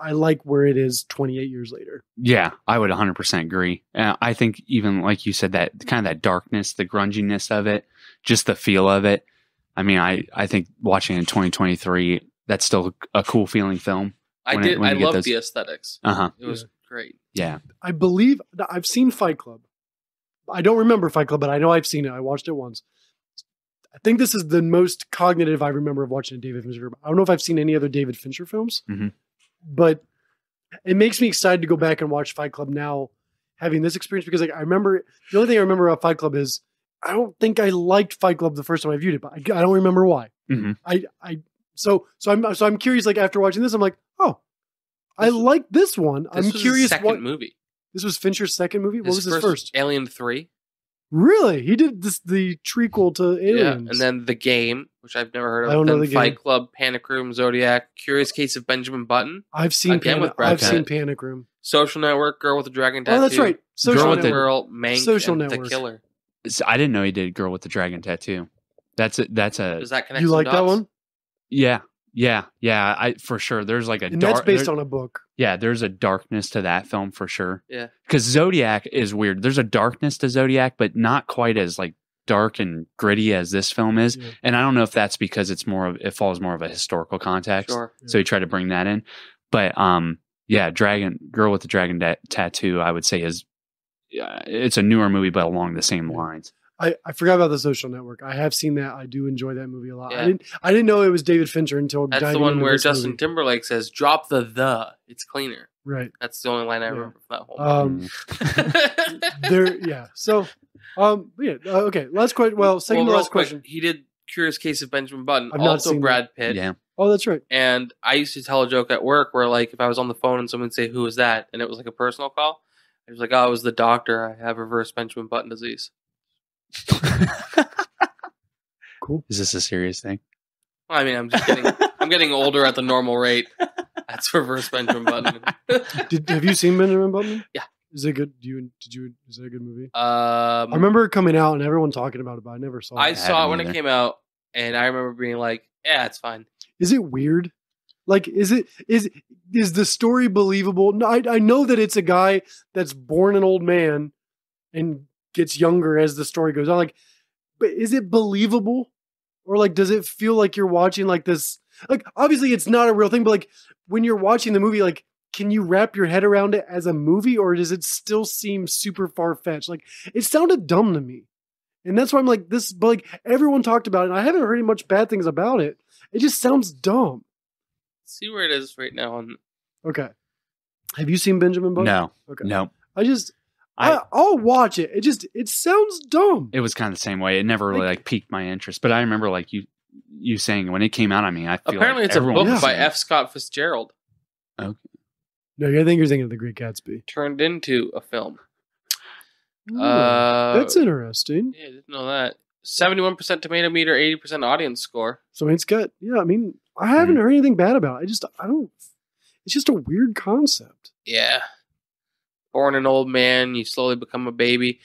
I like where it is 28 years later. Yeah, I would 100% agree. I think even like you said, that kind of that darkness, the grunginess of it, just the feel of it, I mean, I think watching it in 2023, that's still a cool feeling film. I love the aesthetics. It was great. Yeah. I believe I've seen Fight Club. I don't remember Fight Club, but I know I've seen it. I watched it once. I think this is the most cognitive I remember of watching a David Fincher film. I don't know if I've seen any other David Fincher films, but it makes me excited to go back and watch Fight Club now, having this experience, because like I remember the only thing I remember about Fight Club is I don't think I liked Fight Club the first time I viewed it, but I don't remember why. So I'm curious. Like after watching this, I'm like, oh, I like this one. I'm curious. Second movie. This was Fincher's second movie. What was his first? Alien 3. Really? He did the trequel to Aliens. Yeah, and then The Game, which I've never heard of. I don't know then The Fight Game. Club, Panic Room, Zodiac, Curious Case of Benjamin Button. I've seen Again with Brad Pitt. Panic Room. Social Network, Girl with the Dragon Tattoo. Oh, that's right. Social Girl with the Network. Girl, Mank, Social and Network. The Killer. I didn't know he did Girl with the Dragon Tattoo. That's a Does that connect You some like that dots? one? yeah. I for sure. There's like a And dark. that's based on a book. Yeah, there's a darkness to that film for sure. Yeah. Because Zodiac is weird. There's a darkness to Zodiac, but not quite as like dark and gritty as this film is. Yeah. And I don't know if that's because it follows more of a historical context. Sure. So he tried to bring that in. But yeah, Girl with the Dragon Tattoo, I would say it's a newer movie, but along the same lines. I forgot about The Social Network. I have seen that. I do enjoy that movie a lot. Yeah. I didn't know it was David Fincher until That's diving the one into where this Justin movie. Timberlake says, "Drop the. It's cleaner." Right. That's the only line I remember from that whole movie. So, okay. Last question. Well, second to real last quick, question. he did Curious Case of Benjamin Button. I've not Also seen Brad Pitt. Yeah. Oh, that's right. And I used to tell a joke at work where, like, if I was on the phone and someone would say, "Who was that?" and it was like a personal call, I was like, "Oh, it was the doctor. I have reverse Benjamin Button disease." Cool. Is this a serious thing? Oh, I mean, I'm getting older at the normal rate. That's reverse Benjamin Button. Have you seen Benjamin Button? Yeah. Is it good? Is it a good movie? I I remember it coming out and everyone talking about it, but I never saw it. I saw it haven't when either. it came out, and I remember being like, "Yeah, it's fine." Is it weird? Like, is the story believable? No, I know that it's a guy that's born an old man and gets younger as the story goes on. Like, but is it believable? Or like, does it feel like you're watching like this? Like, obviously it's not a real thing, but like when you're watching the movie, like, can you wrap your head around it as a movie, or does it still seem super far-fetched? Like, it sounded dumb to me. And that's why I'm like, this, but like everyone talked about it, and I haven't heard much bad things about it. It just sounds dumb. See where it is right now. Okay. Have you seen Benjamin Button? No. Okay. No. I'll watch it. It sounds dumb. It was kind of the same way. It never really like piqued my interest. But I remember like you saying when it came out, I mean, I feel Apparently, like it's a everyone book was by saying- F. Scott Fitzgerald Okay. No, I think you're thinking of The Great Gatsby. turned into a film. Ooh, that's interesting. Yeah, I didn't know that. 71% tomato meter, 80% audience score. So it's got, I mean, I haven't heard anything bad about it. It's just a weird concept. Yeah. Born an old man, you slowly become a baby.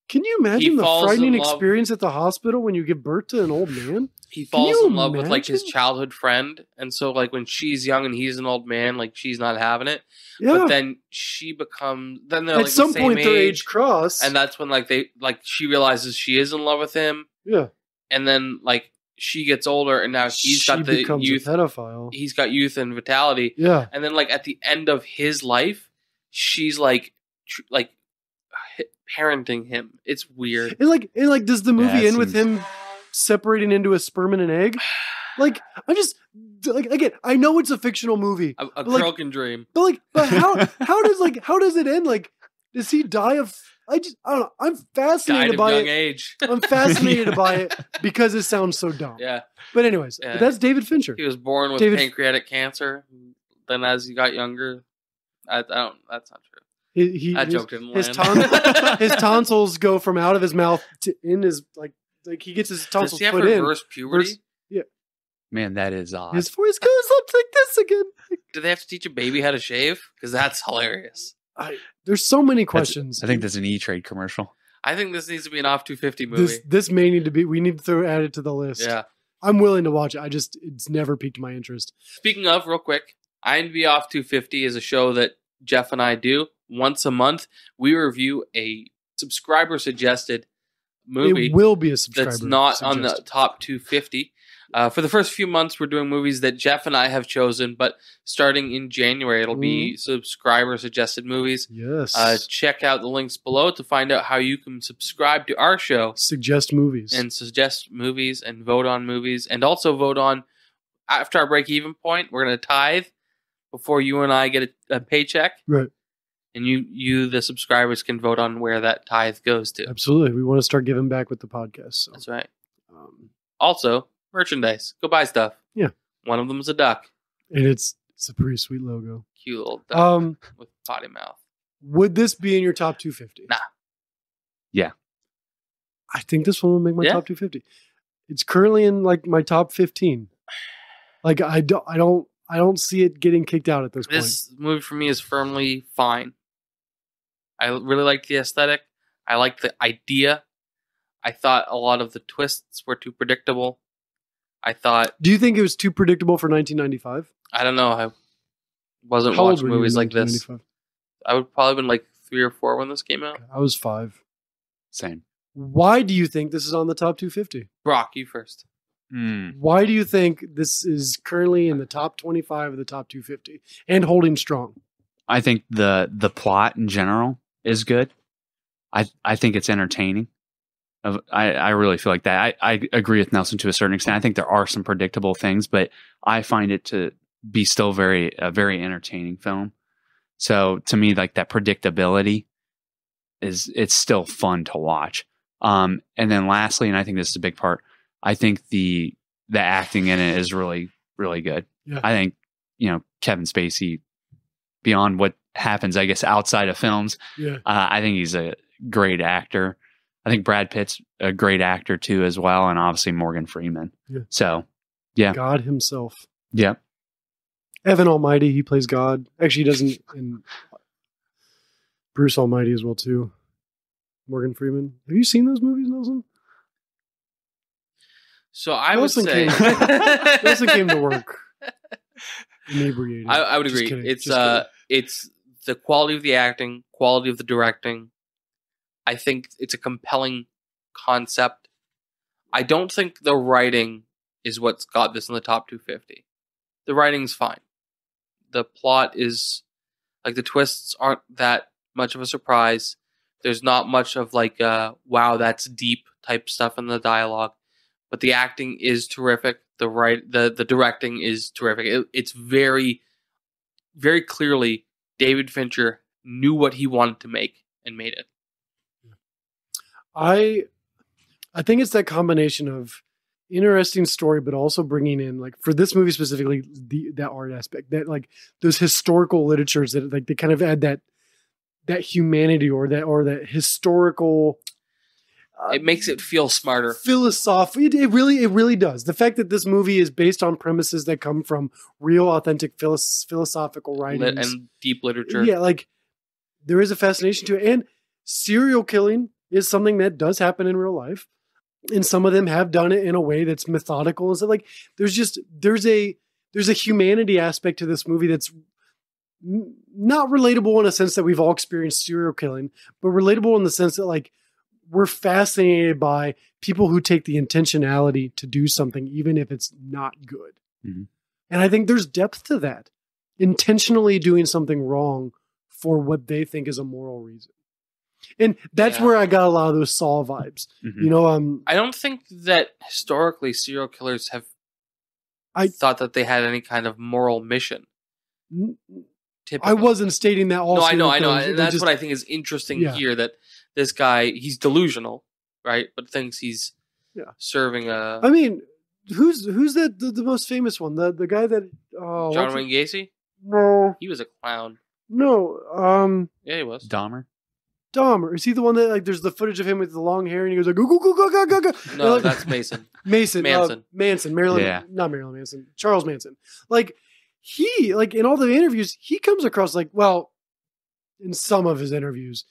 Can you imagine the falls frightening in love- experience at the hospital when you give birth to an old man? He Can falls you in love with like his imagine? childhood friend, and so like when she's young and he's an old man, like she's not having it. Yeah. But then she becomes. Then they're At like some the same point, their age cross. and that's when like she realizes she is in love with him, yeah. and then like she gets older, and now he's She got the becomes youth. a pedophile. He's got youth and vitality, Yeah. and then like at the end of his life, she's like parenting him. It's weird. And like, does the movie Yeah, it end with seems- him separating into a sperm and an egg? Like, I just like again, I know it's a fictional movie, A but, like, girl can dream. but how does it end? Like, does he die of? I don't know. I'm Died fascinated of by young it. age. I'm fascinated by it because it sounds so dumb. Yeah. But anyways, Yeah. that's David Fincher. He was born with David- pancreatic cancer. Then, as he got younger, I don't. That's not true. That joke didn't his land. his tonsils go from out of his mouth to in his like he gets his Does tonsils he have put in. reverse puberty? Man, that is odd. His voice goes up like this again. Do they have to teach a baby how to shave? Because that's hilarious. There's so many questions. I think that's an E-Trade commercial. I think this needs to be an off 250 movie. this may need to be. We need to add it to the list. Yeah. I'm willing to watch it. It's never piqued my interest. Speaking of, real quick, IMDb Off 250 is a show that Jeff and I do once a month. We review a subscriber suggested movie It will be a subscriber. that's not on the suggested. top 250. For the first few months, we're doing movies that Jeff and I have chosen, but starting in January, it'll be subscriber-suggested movies. Yes. Check out the links below to find out how you can subscribe to our show. Suggest movies. And suggest movies and vote on movies. And also vote on, after our break-even point, we're going to tithe before you and I get a paycheck. Right. And you, the subscribers, can vote on where that tithe goes to. Absolutely. We want to start giving back with the podcast. So. That's right. Also, merchandise. Go buy stuff. Yeah. One of them is a duck. And it's a pretty sweet logo. Cute little duck with potty mouth. Would this be in your top 250? Nah. Yeah. I think this one will make my top 250. It's currently in like my top 15. Like I don't see it getting kicked out at this point. This movie for me is firmly fine. I really like the aesthetic. I like the idea. I thought a lot of the twists were too predictable. Do you think it was too predictable for 1995? I don't know. I wasn't How old watching were you movies in like this. 1995? I would probably been like 3 or 4 when this came out. I was 5. Same. Why do you think this is on the top 250? Brock, you first. Why do you think this is currently in the top 25 of the top 250 and holding strong? I think the plot in general is good. I think it's entertaining. I really feel like that. I agree with Nelson to a certain extent. I think there are some predictable things, but I find it to be still a very entertaining film. So to me, like that predictability it's still fun to watch. And then lastly, and I think this is a big part, I think the acting in it is really, really good. Yeah. I think, Kevin Spacey, beyond what happens, I guess, outside of films, I think he's a great actor. I think Brad Pitt's a great actor too, as well. And obviously Morgan Freeman. Yeah. So, yeah. God himself. Yeah. Evan Almighty, he plays God. Actually, he doesn't in Bruce Almighty as well too. Morgan Freeman. Have you seen those movies, Nelson? So I would say Nelson came to work inebriated. I would Just agree. kidding. It's the quality of the acting, quality of the directing. I think it's a compelling concept. I don't think the writing is what's got this in the top 250. The writing's fine. The plot is like the twists aren't that much of a surprise. There's not much of like wow, that's deep type stuff in the dialogue. But the acting is terrific. The directing is terrific. It's very, very clearly David Fincher knew what he wanted to make and made it. I think it's that combination of interesting story, but also bringing in, like, for this movie specifically, that art aspect, that like those historical literatures that like they kind of add that humanity or that historical. It makes it feel smarter. Philosophical. It really does. The fact that this movie is based on premises that come from real, authentic philosophical writings and deep literature. Yeah, like there is a fascination to it, and serial killing is something that does happen in real life, and some of them have done it in a way that's methodical. And so, like, there's a humanity aspect to this movie that's not relatable in a sense that we've all experienced serial killing, but relatable in the sense that like we're fascinated by people who take the intentionality to do something, even if it's not good. Mm-hmm. And I think there's depth to that. Intentionally doing something wrong for what they think is a moral reason. And that's where I got a lot of those Saw vibes. Mm-hmm. I don't think that historically serial killers have thought that they had any kind of moral mission. Typically. I wasn't stating that also. No, I know. And that's what I think is interesting here, that this guy, he's delusional, right? But thinks he's serving a... I mean, who's the most famous one? The guy that... John Wayne Gacy? No. He was a clown. No. Yeah, he was. Dahmer? Is he the one that, like, there's the footage of him with the long hair and he goes like, go, go, go, go, go, go, go. No, like, that's Mason. Manson. Not Marilyn Manson. Charles Manson. Like, he, like, in all the interviews, he comes across like, well, in some of his interviews,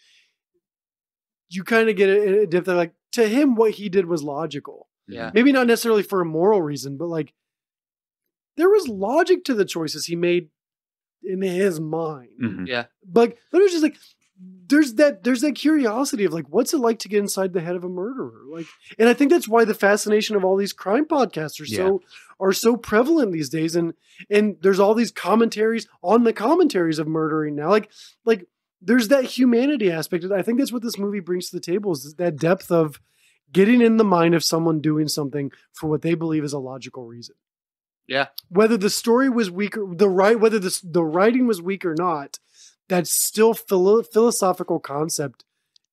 you kind of get a depth of, like, to him, what he did was logical. Yeah. Maybe not necessarily for a moral reason, but, like, there was logic to the choices he made in his mind. Mm-hmm. Yeah. But it was just like, there's that curiosity of like, what's it like to get inside the head of a murderer? Like, and I think that's why the fascination of all these crime podcasts are so prevalent these days. And there's all these commentaries on the commentaries of murdering now. Like there's that humanity aspect. I think that's what this movie brings to the table, is that depth of getting in the mind of someone doing something for what they believe is a logical reason. Yeah. Whether the story was weak or whether the writing was weak or not, that still philosophical concept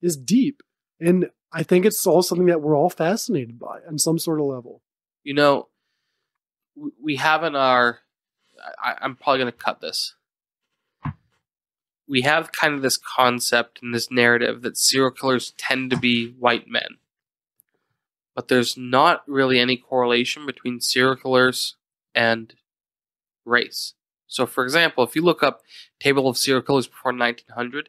is deep. And I think it's all something that we're all fascinated by on some sort of level. You know, we have in our, I'm probably going to cut this. We have kind of this concept and this narrative that serial killers tend to be white men. But there's not really any correlation between serial killers and race. So, for example, if you look up Table of Serial Killers before 1900,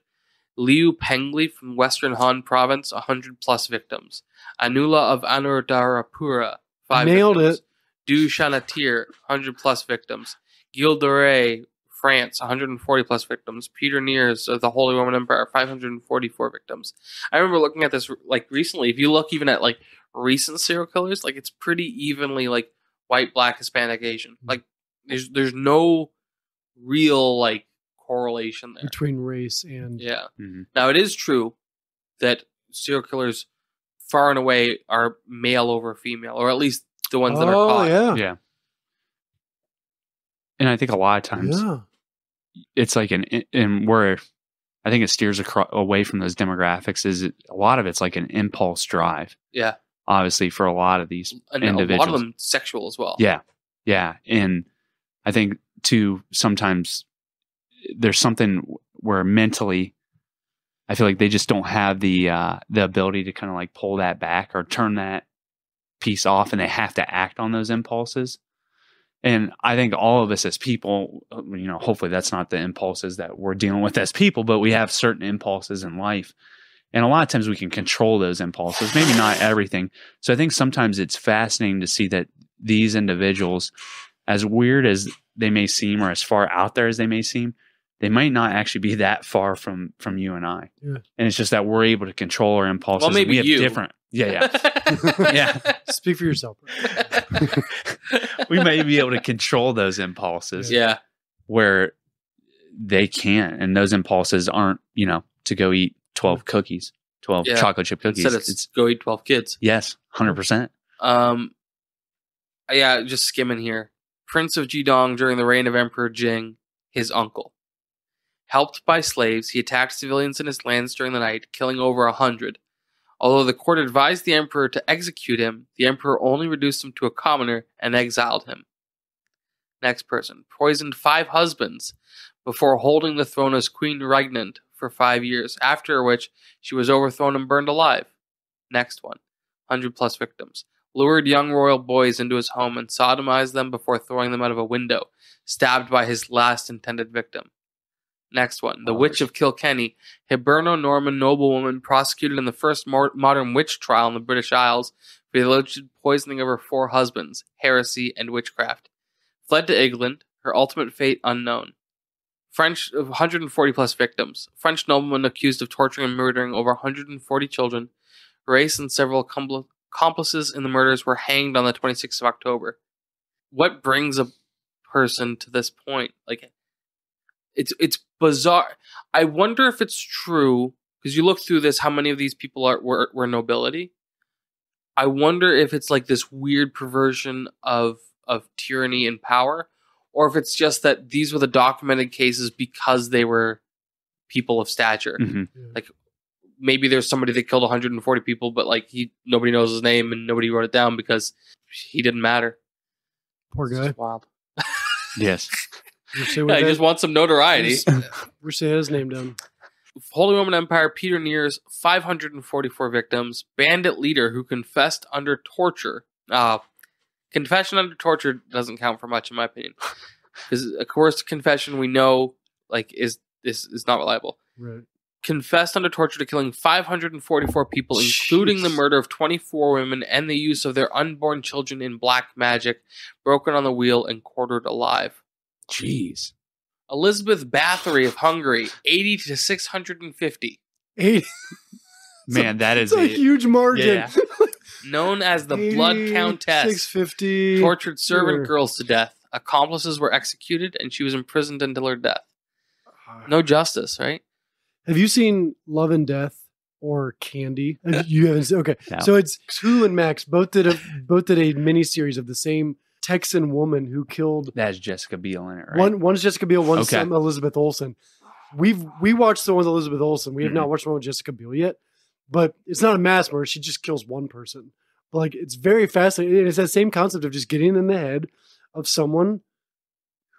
Liu Pengli from Western Han Province, 100 plus victims. Anula of Anuradharapura, 5 Nailed victims. it. Du Chanatir, 100 plus victims. Gilles de Rais, France, 140 plus victims. Peter Nears of the Holy Roman Empire, 544 victims. I remember looking at this like recently. If you look even at like recent serial killers, like it's pretty evenly like white, black, Hispanic, Asian. Like there's no real like correlation there between race and Now it is true that serial killers far and away are male over female, or at least the ones that are caught. Yeah. And I think a lot of times it's like and where I think it steers away from those demographics is a lot of it's like an impulse drive. Yeah. Obviously for a lot of these individuals. A lot of them sexual as well. Yeah. Yeah. And I think too, sometimes there's something where mentally I feel like they just don't have the ability to kind of like pull that back or turn that piece off, and they have to act on those impulses. And I think all of us as people, you know, hopefully that's not the impulses that we're dealing with as people, but we have certain impulses in life. And a lot of times we can control those impulses, maybe not everything. So I think sometimes it's fascinating to see that these individuals, as weird as they may seem or as far out there as they may seem, they might not actually be that far from you and I. Yeah. And it's just that we're able to control our impulses. Well, maybe we have you. different. Yeah. Yeah. Speak for yourself. We may be able to control those impulses. Yeah. Where they can't. And those impulses aren't, you know, to go eat 12 cookies, 12 chocolate chip cookies. Instead it's go eat 12 kids. Yes. 100%. Yeah, just skimming here. Prince of Jidong during the reign of Emperor Jing, his uncle. Helped by slaves, he attacked civilians in his lands during the night, killing over 100. Although the court advised the emperor to execute him, the emperor only reduced him to a commoner and exiled him. Next person. Poisoned 5 husbands before holding the throne as queen regnant for 5 years, after which she was overthrown and burned alive. Next one. 100 plus victims. Lured young royal boys into his home and sodomized them before throwing them out of a window, stabbed by his last intended victim. Next one, the Witch of Kilkenny, Hiberno-Norman noblewoman prosecuted in the first modern witch trial in the British Isles for the alleged poisoning of her 4 husbands, heresy, and witchcraft. Fled to England, her ultimate fate unknown. French, 140 plus victims. French nobleman accused of torturing and murdering over 140 children. Race and several accomplices in the murders were hanged on the 26th of October. What brings a person to this point? Like, it's bizarre. I wonder if it's true, because you look through this, how many of these people were nobility. I wonder if it's like this weird perversion of tyranny and power, or if it's just that these were the documented cases because they were people of stature. Mm-hmm. Like, maybe there's somebody that killed 140 people, but like nobody knows his name and nobody wrote it down because he didn't matter. Poor guy. It's wild. Yes. Yeah, he just wants some notoriety. We're saying his name down. Holy Roman Empire, Peter Nears, 544 victims. Bandit leader who confessed under torture. Confession under torture doesn't count for much, in my opinion, because a coerced confession we know like is not reliable. Right. Confessed under torture to killing 544 people, including the murder of 24 women and the use of their unborn children in black magic, broken on the wheel and quartered alive. Jeez. Elizabeth Bathory of Hungary, 80 to 650. Man, that is It's a huge margin. Yeah. Known as the Blood Countess. 650. Tortured servant Sure. girls to death. Accomplices were executed, and she was imprisoned until her death. No justice, right? Have you seen Love and Death or Candy? You haven't seen, okay. No. So it's Hulu and Max both did a mini series of the same Texan woman who killed That has Jessica Biel in it, right? one's Jessica Biel, one's Okay. Elizabeth Olsen. We watched the one with Elizabeth Olsen. We have Mhm. not watched the one with Jessica Biel yet. But it's not a mass murder. She just kills one person. But like it's very fascinating. It's that same concept of just getting in the head of someone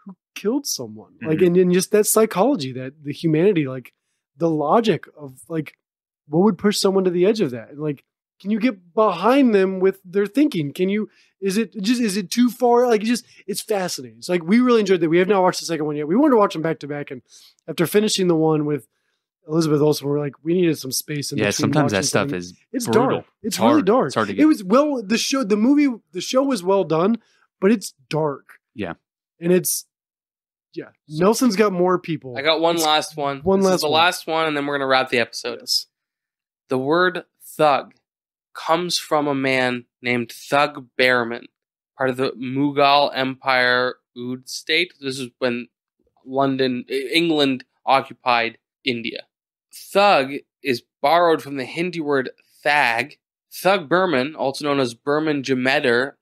who killed someone. Like and just that psychology, that the humanity, like the logic of like what would push someone to the edge of that? And like, can you get behind them with their thinking? Can you is it too far? Like it's fascinating. It's like we really enjoyed that. We have not watched the second one yet. We wanted to watch them back to back, and after finishing the one with Elizabeth Olsen, we're like, we needed some space in Yeah, between. sometimes that watching stuff something. is It's brutal. dark. It's really hard. dark. It's hard to get. It was the show was well done, but it's dark. Yeah. And Nelson's got more people. I got one last one. One This last is the one. last one, and then we're going to wrap the episode. Yes. The word thug comes from a man named Thug Behrman, part of the Mughal Empire Oud state. This is when England occupied India. Thug is borrowed from the Hindi word thag. Thug Behrman, also known as Burman Jamedar,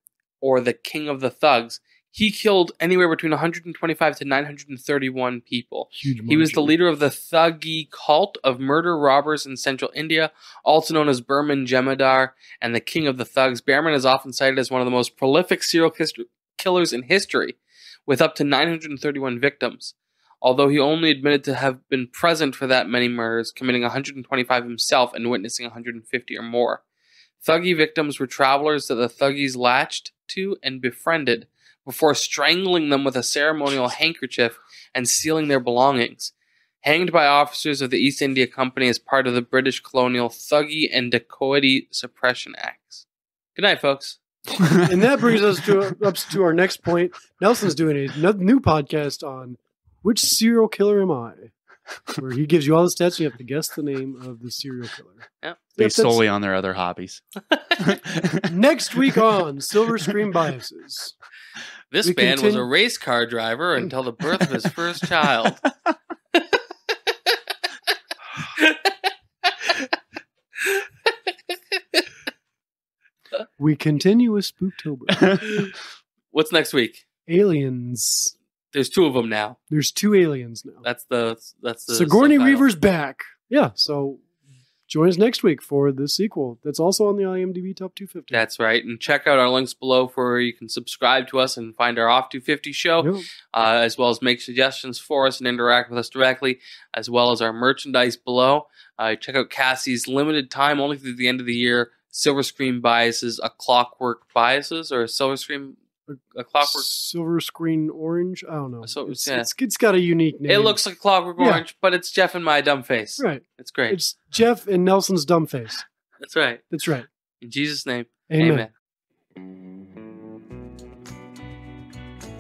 or the King of the Thugs, he killed anywhere between 125 to 931 people. Huge He was the margin. leader of the Thuggee cult of murder robbers in central India, also known as Burman Jamedar and the King of the Thugs. Behrman is often cited as one of the most prolific serial killers in history, with up to 931 victims. Although he only admitted to have been present for that many murders, committing 125 himself and witnessing 150 or more. Thuggee victims were travelers that the Thuggees latched to and befriended before strangling them with a ceremonial handkerchief and stealing their belongings. Hanged by officers of the East India Company as part of the British colonial Thuggee and Dacoity Suppression Acts. Good night, folks. And that brings us to our next point. Nelson's doing a new podcast on Which Serial Killer Am I? Where he gives you all the stats and you have to guess the name of the serial killer. Yep. Based solely on their other hobbies. Next week on Silver Screen Biases. This We man was continue- a race car driver until the birth of his first child. We continue with Spooktober. What's next week? Aliens. There's two of them now. There's 2 aliens now. That's the Sigourney subtitle. Weaver's back. Yeah, so join us next week for the sequel. That's also on the IMDb Top 250. That's right. And check out our links below for where you can subscribe to us and find our Off 250 show, Yep. as well as make suggestions for us and interact with us directly, as well as our merchandise below. Check out Cassie's limited time, only through the end of the year, Silver Screen Biases, A Clockwork Biases, or Silver Screen, A Clockwork. Silver Screen Orange. I don't know. So, it's, yeah. it's got a unique name. It looks like Clockwork Yeah. Orange, but it's Jeff and my dumb face. right. It's great. It's Jeff and Nelson's dumb face. That's right. That's right. In Jesus' name, Amen. amen.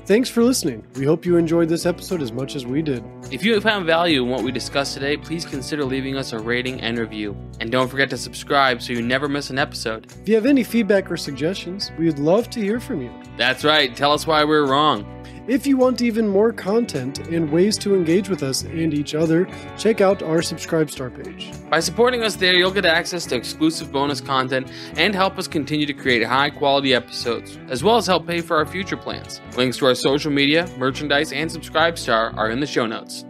Thanks for listening. We hope you enjoyed this episode as much as we did. If you found value in what we discussed today, please consider leaving us a rating and review. And don't forget to subscribe so you never miss an episode. If you have any feedback or suggestions, we would love to hear from you. That's right. Tell us why we're wrong. If you want even more content and ways to engage with us and each other, check out our Subscribe Star page. By supporting us there, you'll get access to exclusive bonus content and help us continue to create high-quality episodes, as well as help pay for our future plans. Links to our social media, merchandise, and Subscribe Star are in the show notes.